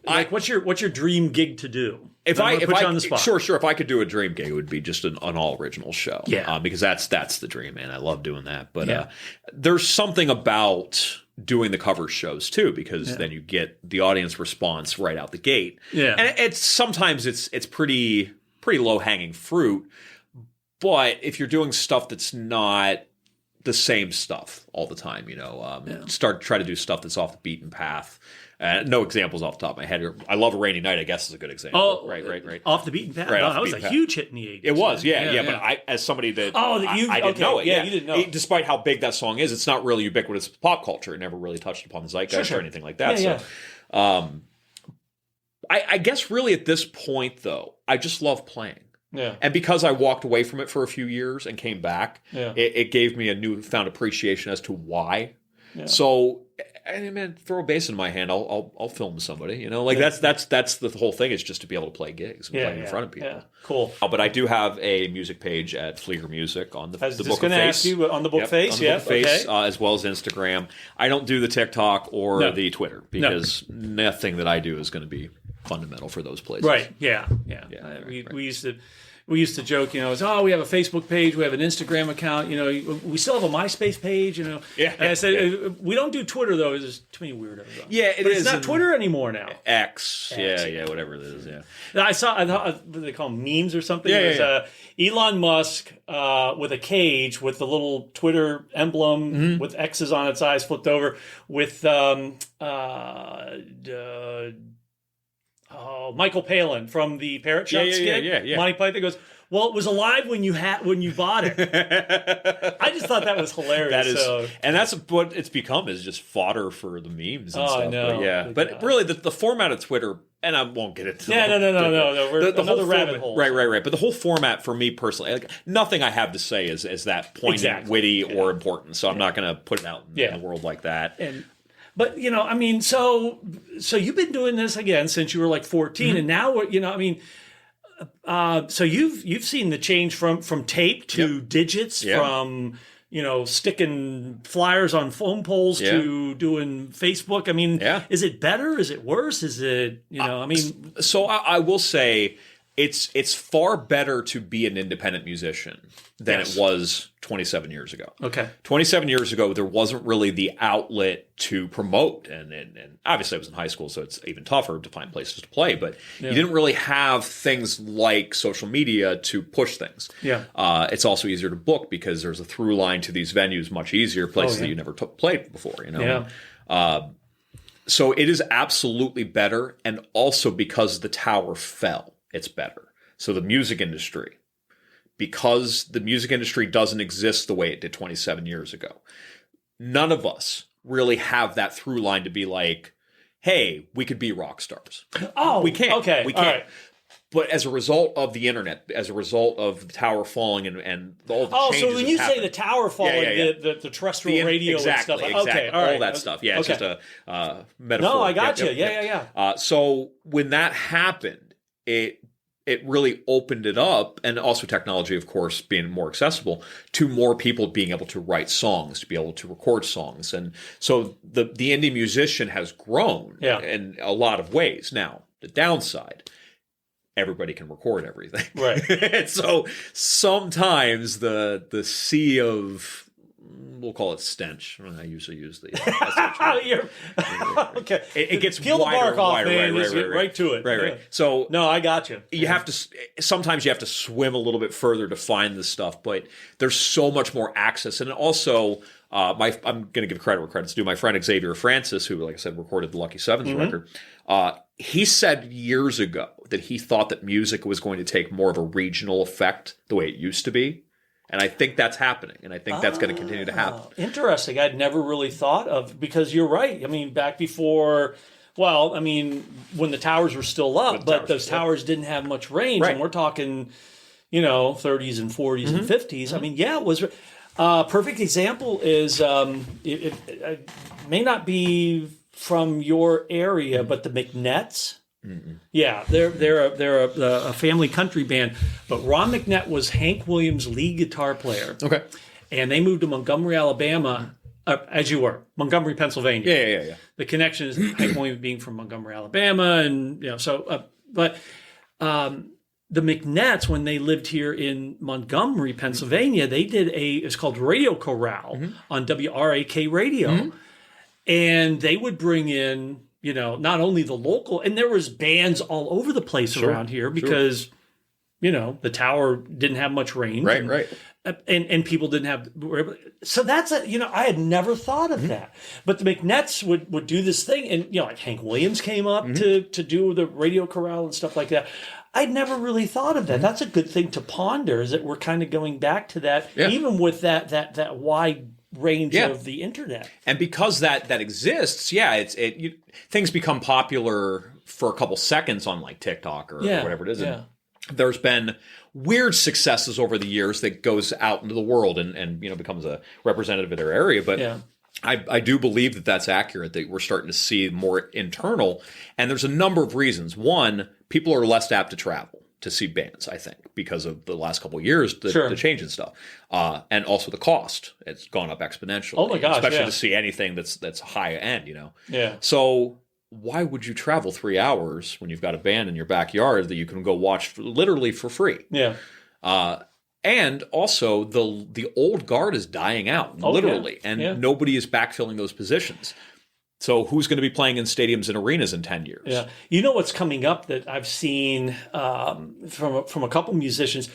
what's your dream gig to do? If I'm I gonna put you on the spot. Sure. If I could do a dream gig, it would be just an all original show. Yeah. Because that's the dream, man. I love doing that. But there's something about doing the cover shows too, because then you get the audience response right out the gate. Yeah. And sometimes it's pretty low hanging fruit. But if you're doing stuff that's not the same stuff all the time, try to do stuff that's off the beaten path. No examples off the top of my head. I Love a Rainy Night, I guess, is a good example. Oh, right. Off the beaten path. Right, No, off the that was beaten a path. huge hit in the 80s. It was, yeah. But I, as somebody that I didn't know it. Yeah, you didn't know it. Despite how big that song is, it's not really ubiquitous pop culture. It never really touched upon the zeitgeist or anything like that. I guess really at this point, though, I just love playing. Yeah. And because I walked away from it for a few years and came back, it gave me a newfound appreciation as to why. Yeah. So, man, throw a bass in my hand, I'll film somebody. That's the whole thing, is just to be able to play gigs and play in front of people. Yeah. Cool. But I do have a music page at Fleeger Music on the Book of Face. I was going to ask you on the Book Face, on the Book of Face, as well as Instagram. I don't do the TikTok or the Twitter, because nothing that I do is going to be fundamental for those places. Right. Yeah. We used to joke, we have a Facebook page, we have an Instagram account, we still have a MySpace page, Yeah. And I said, we don't do Twitter, though. There's too many weirdos on it. Yeah, It's not Twitter anymore now. X. Yeah, whatever it is, yeah. I thought, what do they call them, memes or something? Yeah, it was Elon Musk with a cage with the little Twitter emblem with X's on its eyes flipped over with Michael Palin from the Parrot Shop skit. Yeah. Monty Python goes, well, it was alive when you bought it. I just thought that was hilarious. And that's what it's become, is just fodder for the memes and stuff. I know. But really, the format of Twitter, and I won't get into no. We're another rabbit hole. Right. But the whole format for me personally, nothing I have to say is that poignant, witty, or important. So I'm not going to put it out in the world like that. But so you've been doing this again since you were like 14, and now so you've seen the change from tape to digits, from sticking flyers on phone poles to doing Facebook. Is it better? Is it worse? Is it So I will say it's far better to be an independent musician than it was 27 years ago. Okay. 27 years ago, there wasn't really the outlet to promote. And obviously I was in high school, so it's even tougher to find places to play. But you didn't really have things like social media to push things. Yeah. It's also easier to book because there's a through line to these venues, much easier, places that you never played before. Yeah. So it is absolutely better. And also because the tower fell, it's better. So the music industry, because the music industry doesn't exist the way it did 27 years ago, none of us really have that through line to be like, hey, we could be rock stars. Oh, we can't. Okay. We can't. All right. But as a result of the internet, as a result of the tower falling and all the changes so when you happened, say the tower falling, the terrestrial radio and stuff. Okay, all that stuff. Yeah, it's just a metaphor. No, I got you. Yeah. So when that happened, it really opened it up, and also technology, of course, being more accessible to more people being able to write songs, to be able to record songs. And so the indie musician has grown in a lot of ways. Now, the downside, everybody can record everything. Right. And so sometimes the sea of, we'll call it stench. I usually use the okay. It gets peel wider, the bark off, wider, man. Right to it. Right. So no, I got you. You have to. Sometimes you have to swim a little bit further to find this stuff, but there's so much more access, and also. I'm going to give credit where credit's due. My friend Xavier Francis, who, like I said, recorded the Lucky Sevens record, he said years ago that he thought that music was going to take more of a regional effect the way it used to be. And I think that's happening, and I think that's going to continue to happen. Interesting. I'd never really thought of, because you're right. Back before, when the towers were still up, but those towers didn't have much range, and we're talking, 30s and 40s and 50s. It was... perfect example is it may not be from your area, but the McNetts. Mm-mm. Yeah, they're a family country band, but Ron McNett was Hank Williams' lead guitar player. Okay, and they moved to Montgomery, Alabama, as you were, Montgomery, Pennsylvania. Yeah. The connection is Hank Williams being from Montgomery, Alabama, and but the McNetts, when they lived here in Montgomery, Pennsylvania, they did it's called Radio Corral on WRAK radio, and they would bring in not only the local, and there was bands all over the place around here because the tower didn't have much range, right. And people didn't have, so that's I had never thought of that. But the McNetts would do this thing, and like Hank Williams came up to do the Radio Corral and stuff like that. I'd never really thought of that. That's a good thing to ponder, is that we're kind of going back to that, even with that wide range of the internet. And because that exists, things become popular for a couple seconds on like TikTok or whatever it is. And there's been weird successes over the years that goes out into the world and becomes a representative of their area. But I do believe that that's accurate, that we're starting to see more internal. And there's a number of reasons. One, people are less apt to travel to see bands, I think, because of the last couple of years, the change and stuff. And also the cost. It's gone up exponentially. Oh my gosh, especially to see anything that's high end, Yeah. So why would you travel 3 hours when you've got a band in your backyard that you can go watch literally for free? Yeah. And also the old guard is dying out, literally, and nobody is backfilling those positions. So who's going to be playing in stadiums and arenas in 10 years? Yeah. You know what's coming up that I've seen from a couple musicians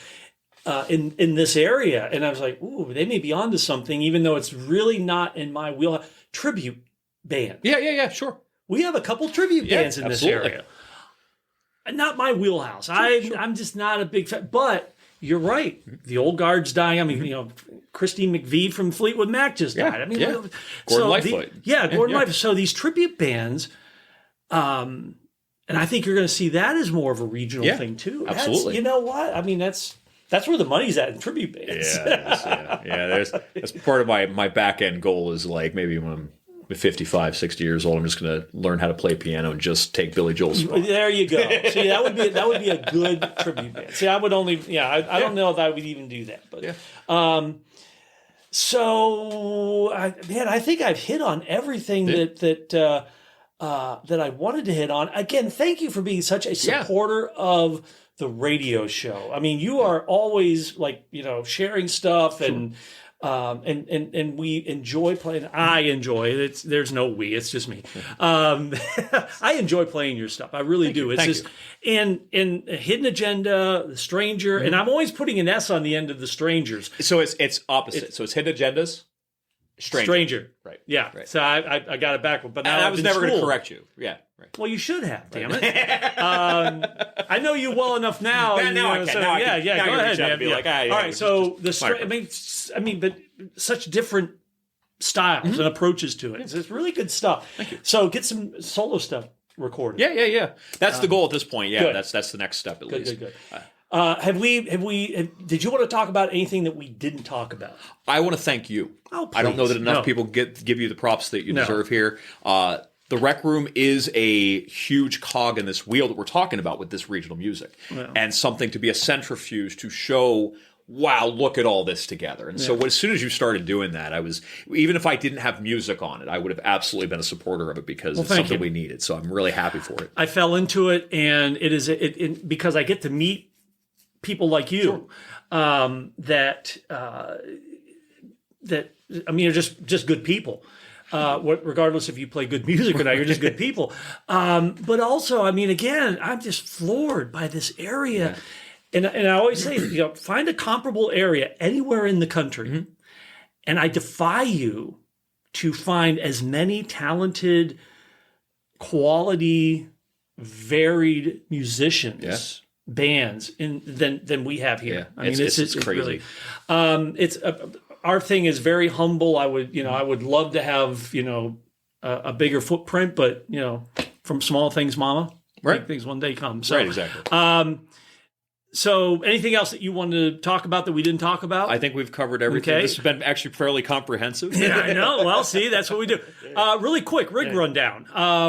in this area, and I was like, ooh, they may be onto something, even though it's really not in my wheelhouse. Tribute band. Yeah, sure. We have a couple tribute bands in this area. Not my wheelhouse. I'm just not a big fan. But you're right. The old guard's dying. I mean, Christine McVie from Fleetwood Mac just died. I mean, Gordon Lightfoot. Gordon Lightfoot. So these tribute bands, and I think you're going to see that as more of a regional thing too. Absolutely. You know what? I mean, that's where the money's at in tribute bands. That's part of my back end goal is like maybe when I'm 55, 60 years old, I'm just going to learn how to play piano and just take Billy Joel's spot. There you go. See, that would be a good tribute band. See, I would only, I don't know if I would even do that, but so I think I've hit on everything that I wanted to hit on. Again, thank you for being such a supporter of the radio show. I mean, you are always sharing stuff and we enjoy playing. I enjoy it. There's no we. It's just me. I enjoy playing your stuff. I really do. It's just and Hidden Agenda, The Stranger, and I'm always putting an S on the end of The Strangers. So it's opposite. So it's Hidden Agendas, Stranger. Right. Yeah. Right. So I got it backward, but now I was never going to correct you. Yeah. Right. Well, you should have. Damn it. I know you well enough now. Now I can. So, now I can. Go ahead, man. Be like, all right. So but such different styles and approaches to it. It's really good stuff. Thank you. So get some solo stuff recorded. Yeah. That's the goal at this point. Yeah, that's the next step at least. Good. Did you want to talk about anything that we didn't talk about? I want to thank you. Oh, please. I don't know that enough people give you the props that you deserve here. The Rec Room is a huge cog in this wheel that we're talking about with this regional music, and something to be a centrifuge to show, wow, look at all this together. And so as soon as you started doing that, even if I didn't have music on it, I would have absolutely been a supporter of it because it's something we needed. So I'm really happy for it. I fell into it, and it is because I get to meet people like you that are just good people. Regardless if you play good music or not, you're just good people. But also, again, I'm just floored by this area. And I always say, find a comparable area anywhere in the country. And I defy you to find as many talented, quality, varied musicians, bands than we have here. It's crazy. Really, our thing is very humble. I would love to have, a bigger footprint, but from small things, mama, big things one day come. So, right, exactly. So anything else that you wanted to talk about that we didn't talk about? I think we've covered everything. Okay. This has been actually fairly comprehensive. Yeah, I know. Well, see, that's what we do. Really quick, rig rundown.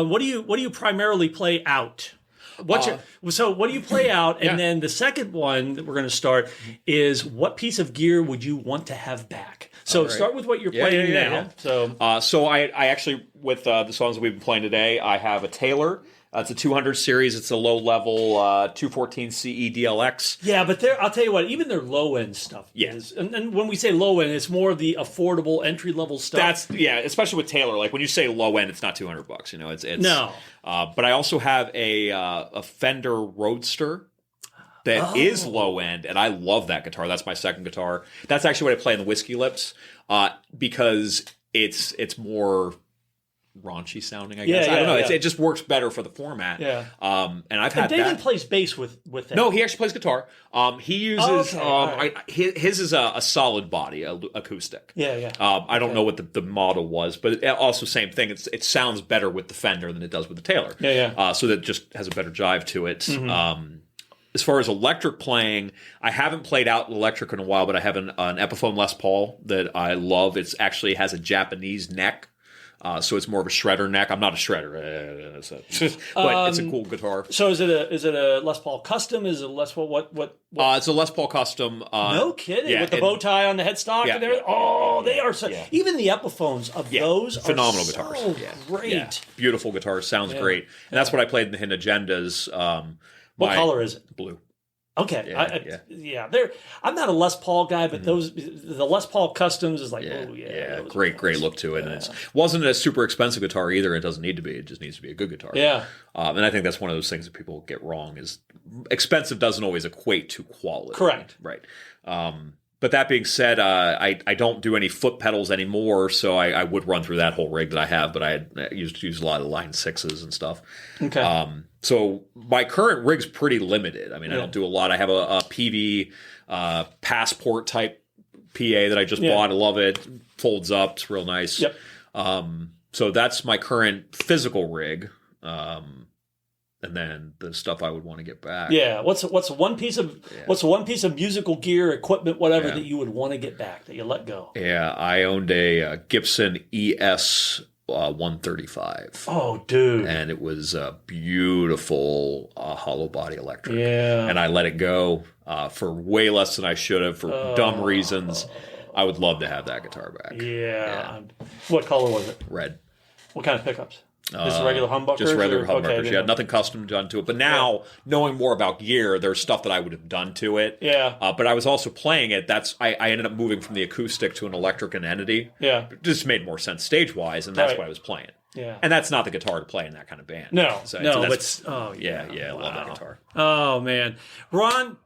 What do you primarily play out? What do you play out? And then the second one that we're going to start is what piece of gear would you want to have back? So right. start with what you're playing now. Yeah. So So I actually, with the songs that we've been playing today, I have a Taylor. It's a 200 series. It's a low-level 214 CE DLX. yeah, but I'll tell you what, even their low-end stuff is, and when we say low-end, it's more of the affordable entry-level stuff. Especially with Taylor. Like when you say low-end, it's not $200. You know, it's No. But I also have a Fender Roadster that is low-end, and I love that guitar. That's my second guitar. That's actually what I play in the Whiskey Lips because it's more raunchy sounding, I guess. I don't know. It just works better for the format. Yeah. And David plays bass with that. No, he actually plays guitar. He uses right. his is a solid body acoustic. Yeah. I don't know what the model was, but also same thing. It sounds better with the Fender than it does with the Taylor. Yeah. So that just has a better jive to it. Mm-hmm. As far as electric playing, I haven't played out electric in a while, but I have an Epiphone Les Paul that I love. It actually has a Japanese neck. So it's more of a shredder neck. I'm not a shredder, but it's a cool guitar. So is it a Les Paul custom? Is it a Les Paul what? It's a Les Paul custom. No kidding, with the bow tie on the headstock and everything. They are so. Even the Epiphones of those phenomenal are guitars. So great, beautiful guitars. Sounds great, and that's what I played in the Hidden Agendas. What color is it? Blue. Okay, I'm not a Les Paul guy, but the Les Paul Customs is like, great look to it, and it wasn't a super expensive guitar either. It doesn't need to be; it just needs to be a good guitar. Yeah, and I think that's one of those things that people get wrong: is expensive doesn't always equate to quality. Correct. Right. But that being said, I don't do any foot pedals anymore, so I would run through that whole rig that I have, but I used to use a lot of Line 6s and stuff. Okay. So my current rig's pretty limited. I mean, I don't do a lot. I have a PV Passport type PA that I just bought. I love it. Folds up. It's real nice. Yep. So that's my current physical rig. And then the stuff I would want to get back. Yeah. What's one piece of musical gear, equipment, whatever that you would want to get back that you let go? Yeah, I owned a Gibson ES 135. Oh, dude! And it was a beautiful hollow body electric. Yeah. And I let it go for way less than I should have for dumb reasons. I would love to have that guitar back. Yeah. What color was it? Red. What kind of pickups? Just regular humbuckers? Just regular humbuckers, nothing custom done to it. But now, knowing more about gear, there's stuff that I would have done to it. Yeah. But I was also playing it. I ended up moving from the acoustic to an electric and entity. Yeah. It just made more sense stage-wise, and that's why I was playing it. Yeah. And that's not the guitar to play in that kind of band. No. So I love that guitar. Oh, man. Ron,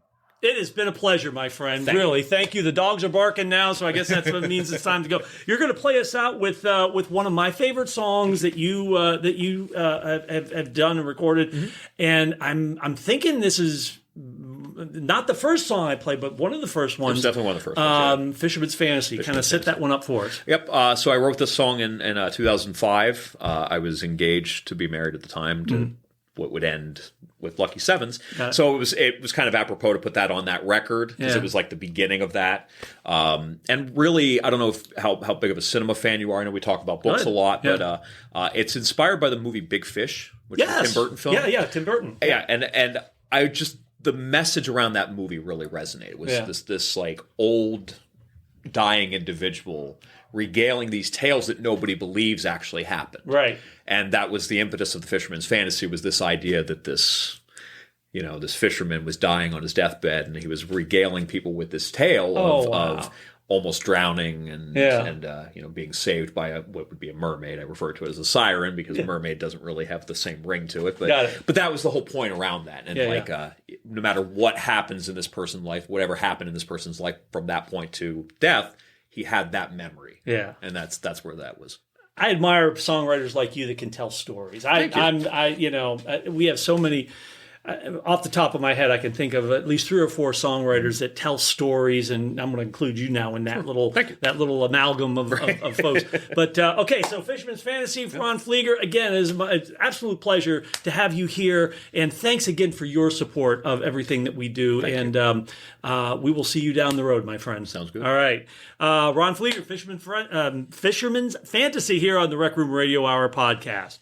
it has been a pleasure, my friend. Thank you. The dogs are barking now, so I guess that's what it means it's time to go. You're going to play us out with one of my favorite songs that you have done and recorded, and I'm thinking this is not the first song I played, but one of the first ones. It's definitely one of the first ones. Fisherman's Fantasy. Kind of set that one up for us. Yep. So I wrote this song in 2005. I was engaged to be married at the time to what would end with Lucky Sevens. So it was kind of apropos to put that on that record because it was like the beginning of that. And really, I don't know how big of a cinema fan you are. I know we talk about books a lot, but it's inspired by the movie Big Fish, which is a Tim Burton film. Yeah, Tim Burton. Yeah, and I just the message around that movie really resonated. It was this like old dying individual regaling these tales that nobody believes actually happened. Right. And that was the impetus of the Fisherman's Fantasy, was this idea that this fisherman was dying on his deathbed and he was regaling people with this tale of almost drowning and being saved by what would be a mermaid. I refer to it as a siren because mermaid doesn't really have the same ring to it. But that was the whole point around that. And no matter what happens in this person's life, whatever happened in this person's life from that point to death, he had that memory. Yeah. And that's where that was. I admire songwriters like you that can tell stories. We have so many. Off the top of my head, I can think of at least 3 or 4 songwriters that tell stories, and I'm going to include you now in that little amalgam of folks. But okay, so Fisherman's Fantasy, Ron Fleeger, again, it's an absolute pleasure to have you here, and thanks again for your support of everything that we do. We will see you down the road, my friend. Sounds good. All right, Ron Fleeger, Fisherman's Fantasy here on the Rec Room Radio Hour podcast.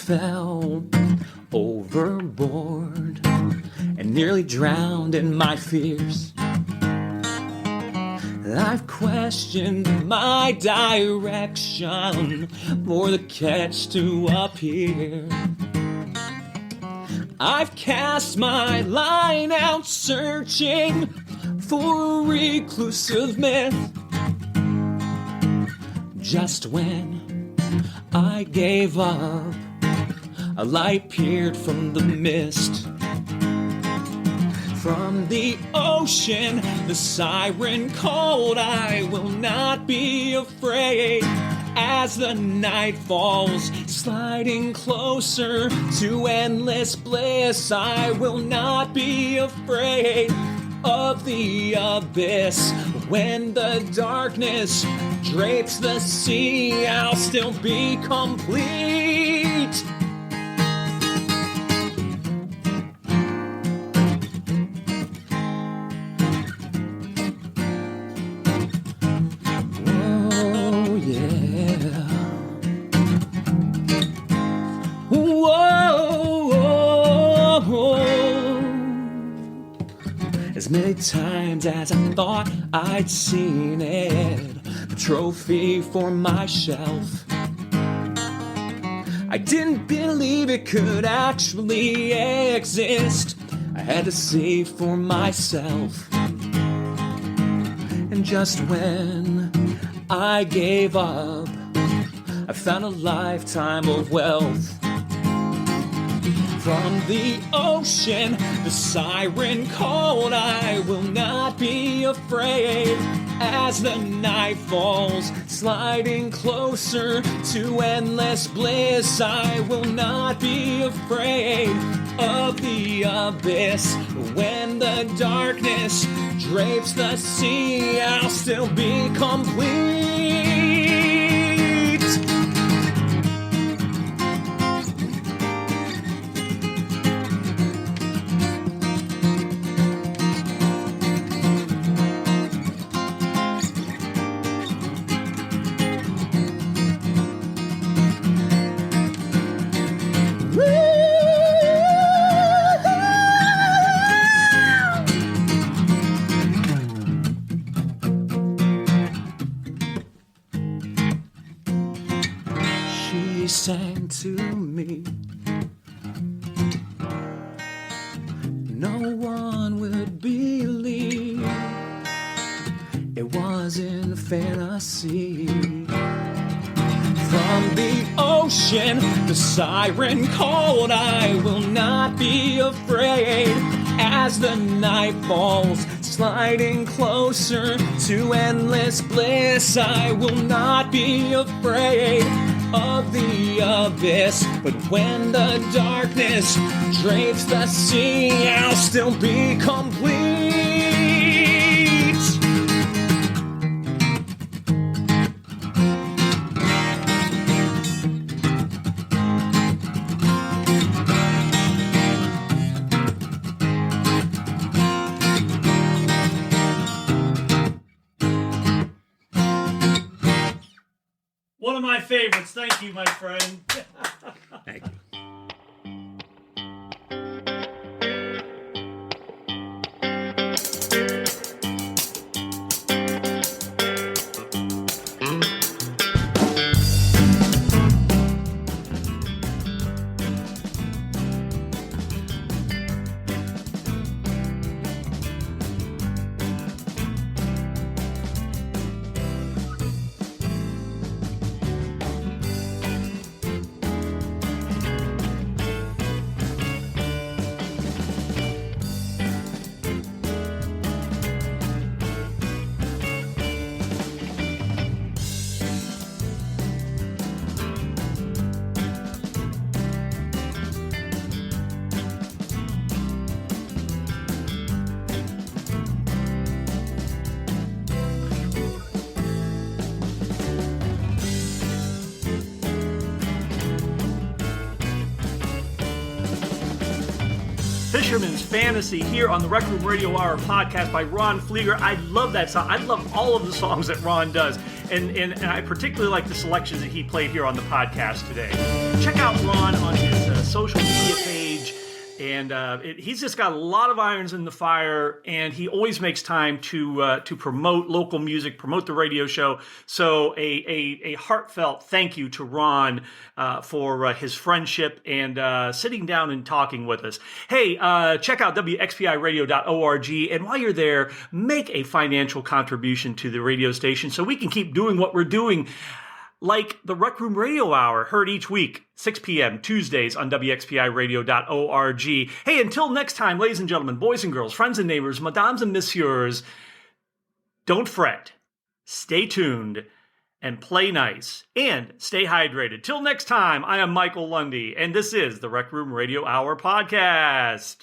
fell overboard and nearly drowned in my fears. I've questioned my direction for the catch to appear. I've cast my line out searching for a reclusive myth. Just when I gave up, a light peered from the mist. From the ocean, the siren called, I will not be afraid. As the night falls, sliding closer to endless bliss, I will not be afraid of the abyss. When the darkness drapes the sea, I'll still be complete. As many times as I thought I'd seen it, a trophy for my shelf, I didn't believe it could actually exist. I had to see for myself. And just when I gave up, I found a lifetime of wealth. From the ocean, the siren called, I will not be afraid. As the night falls, sliding closer to endless bliss, I will not be afraid of the abyss. When the darkness drapes the sea, I'll still be complete. Sang to me, no one would believe it wasn't fantasy. From the ocean, the siren called, I will not be afraid. As the night falls, sliding closer to endless bliss, I will not be afraid of the abyss. But when the darkness drapes the sea, I'll still be complete. One of my favorites. Thank you, my friend. Thank you. Fisherman's Fantasy here on the Rec Room Radio Hour podcast by Ron Fleeger. I love that song. I love all of the songs that Ron does. And I particularly like the selection that he played here on the podcast today. Check out Ron on his social media page. And he's just got a lot of irons in the fire, and he always makes time to promote local music, promote the radio show. So a heartfelt thank you to Ron for his friendship and sitting down and talking with us. Hey, check out wxpiradio.org, and while you're there, make a financial contribution to the radio station so we can keep doing what we're doing. Like the Rec Room Radio Hour, heard each week, 6 p.m. Tuesdays on wxpiradio.org. Hey, until next time, ladies and gentlemen, boys and girls, friends and neighbors, madames and messieurs, don't fret, stay tuned, and play nice, and stay hydrated. Till next time, I am Michael Lundy, and this is the Rec Room Radio Hour podcast.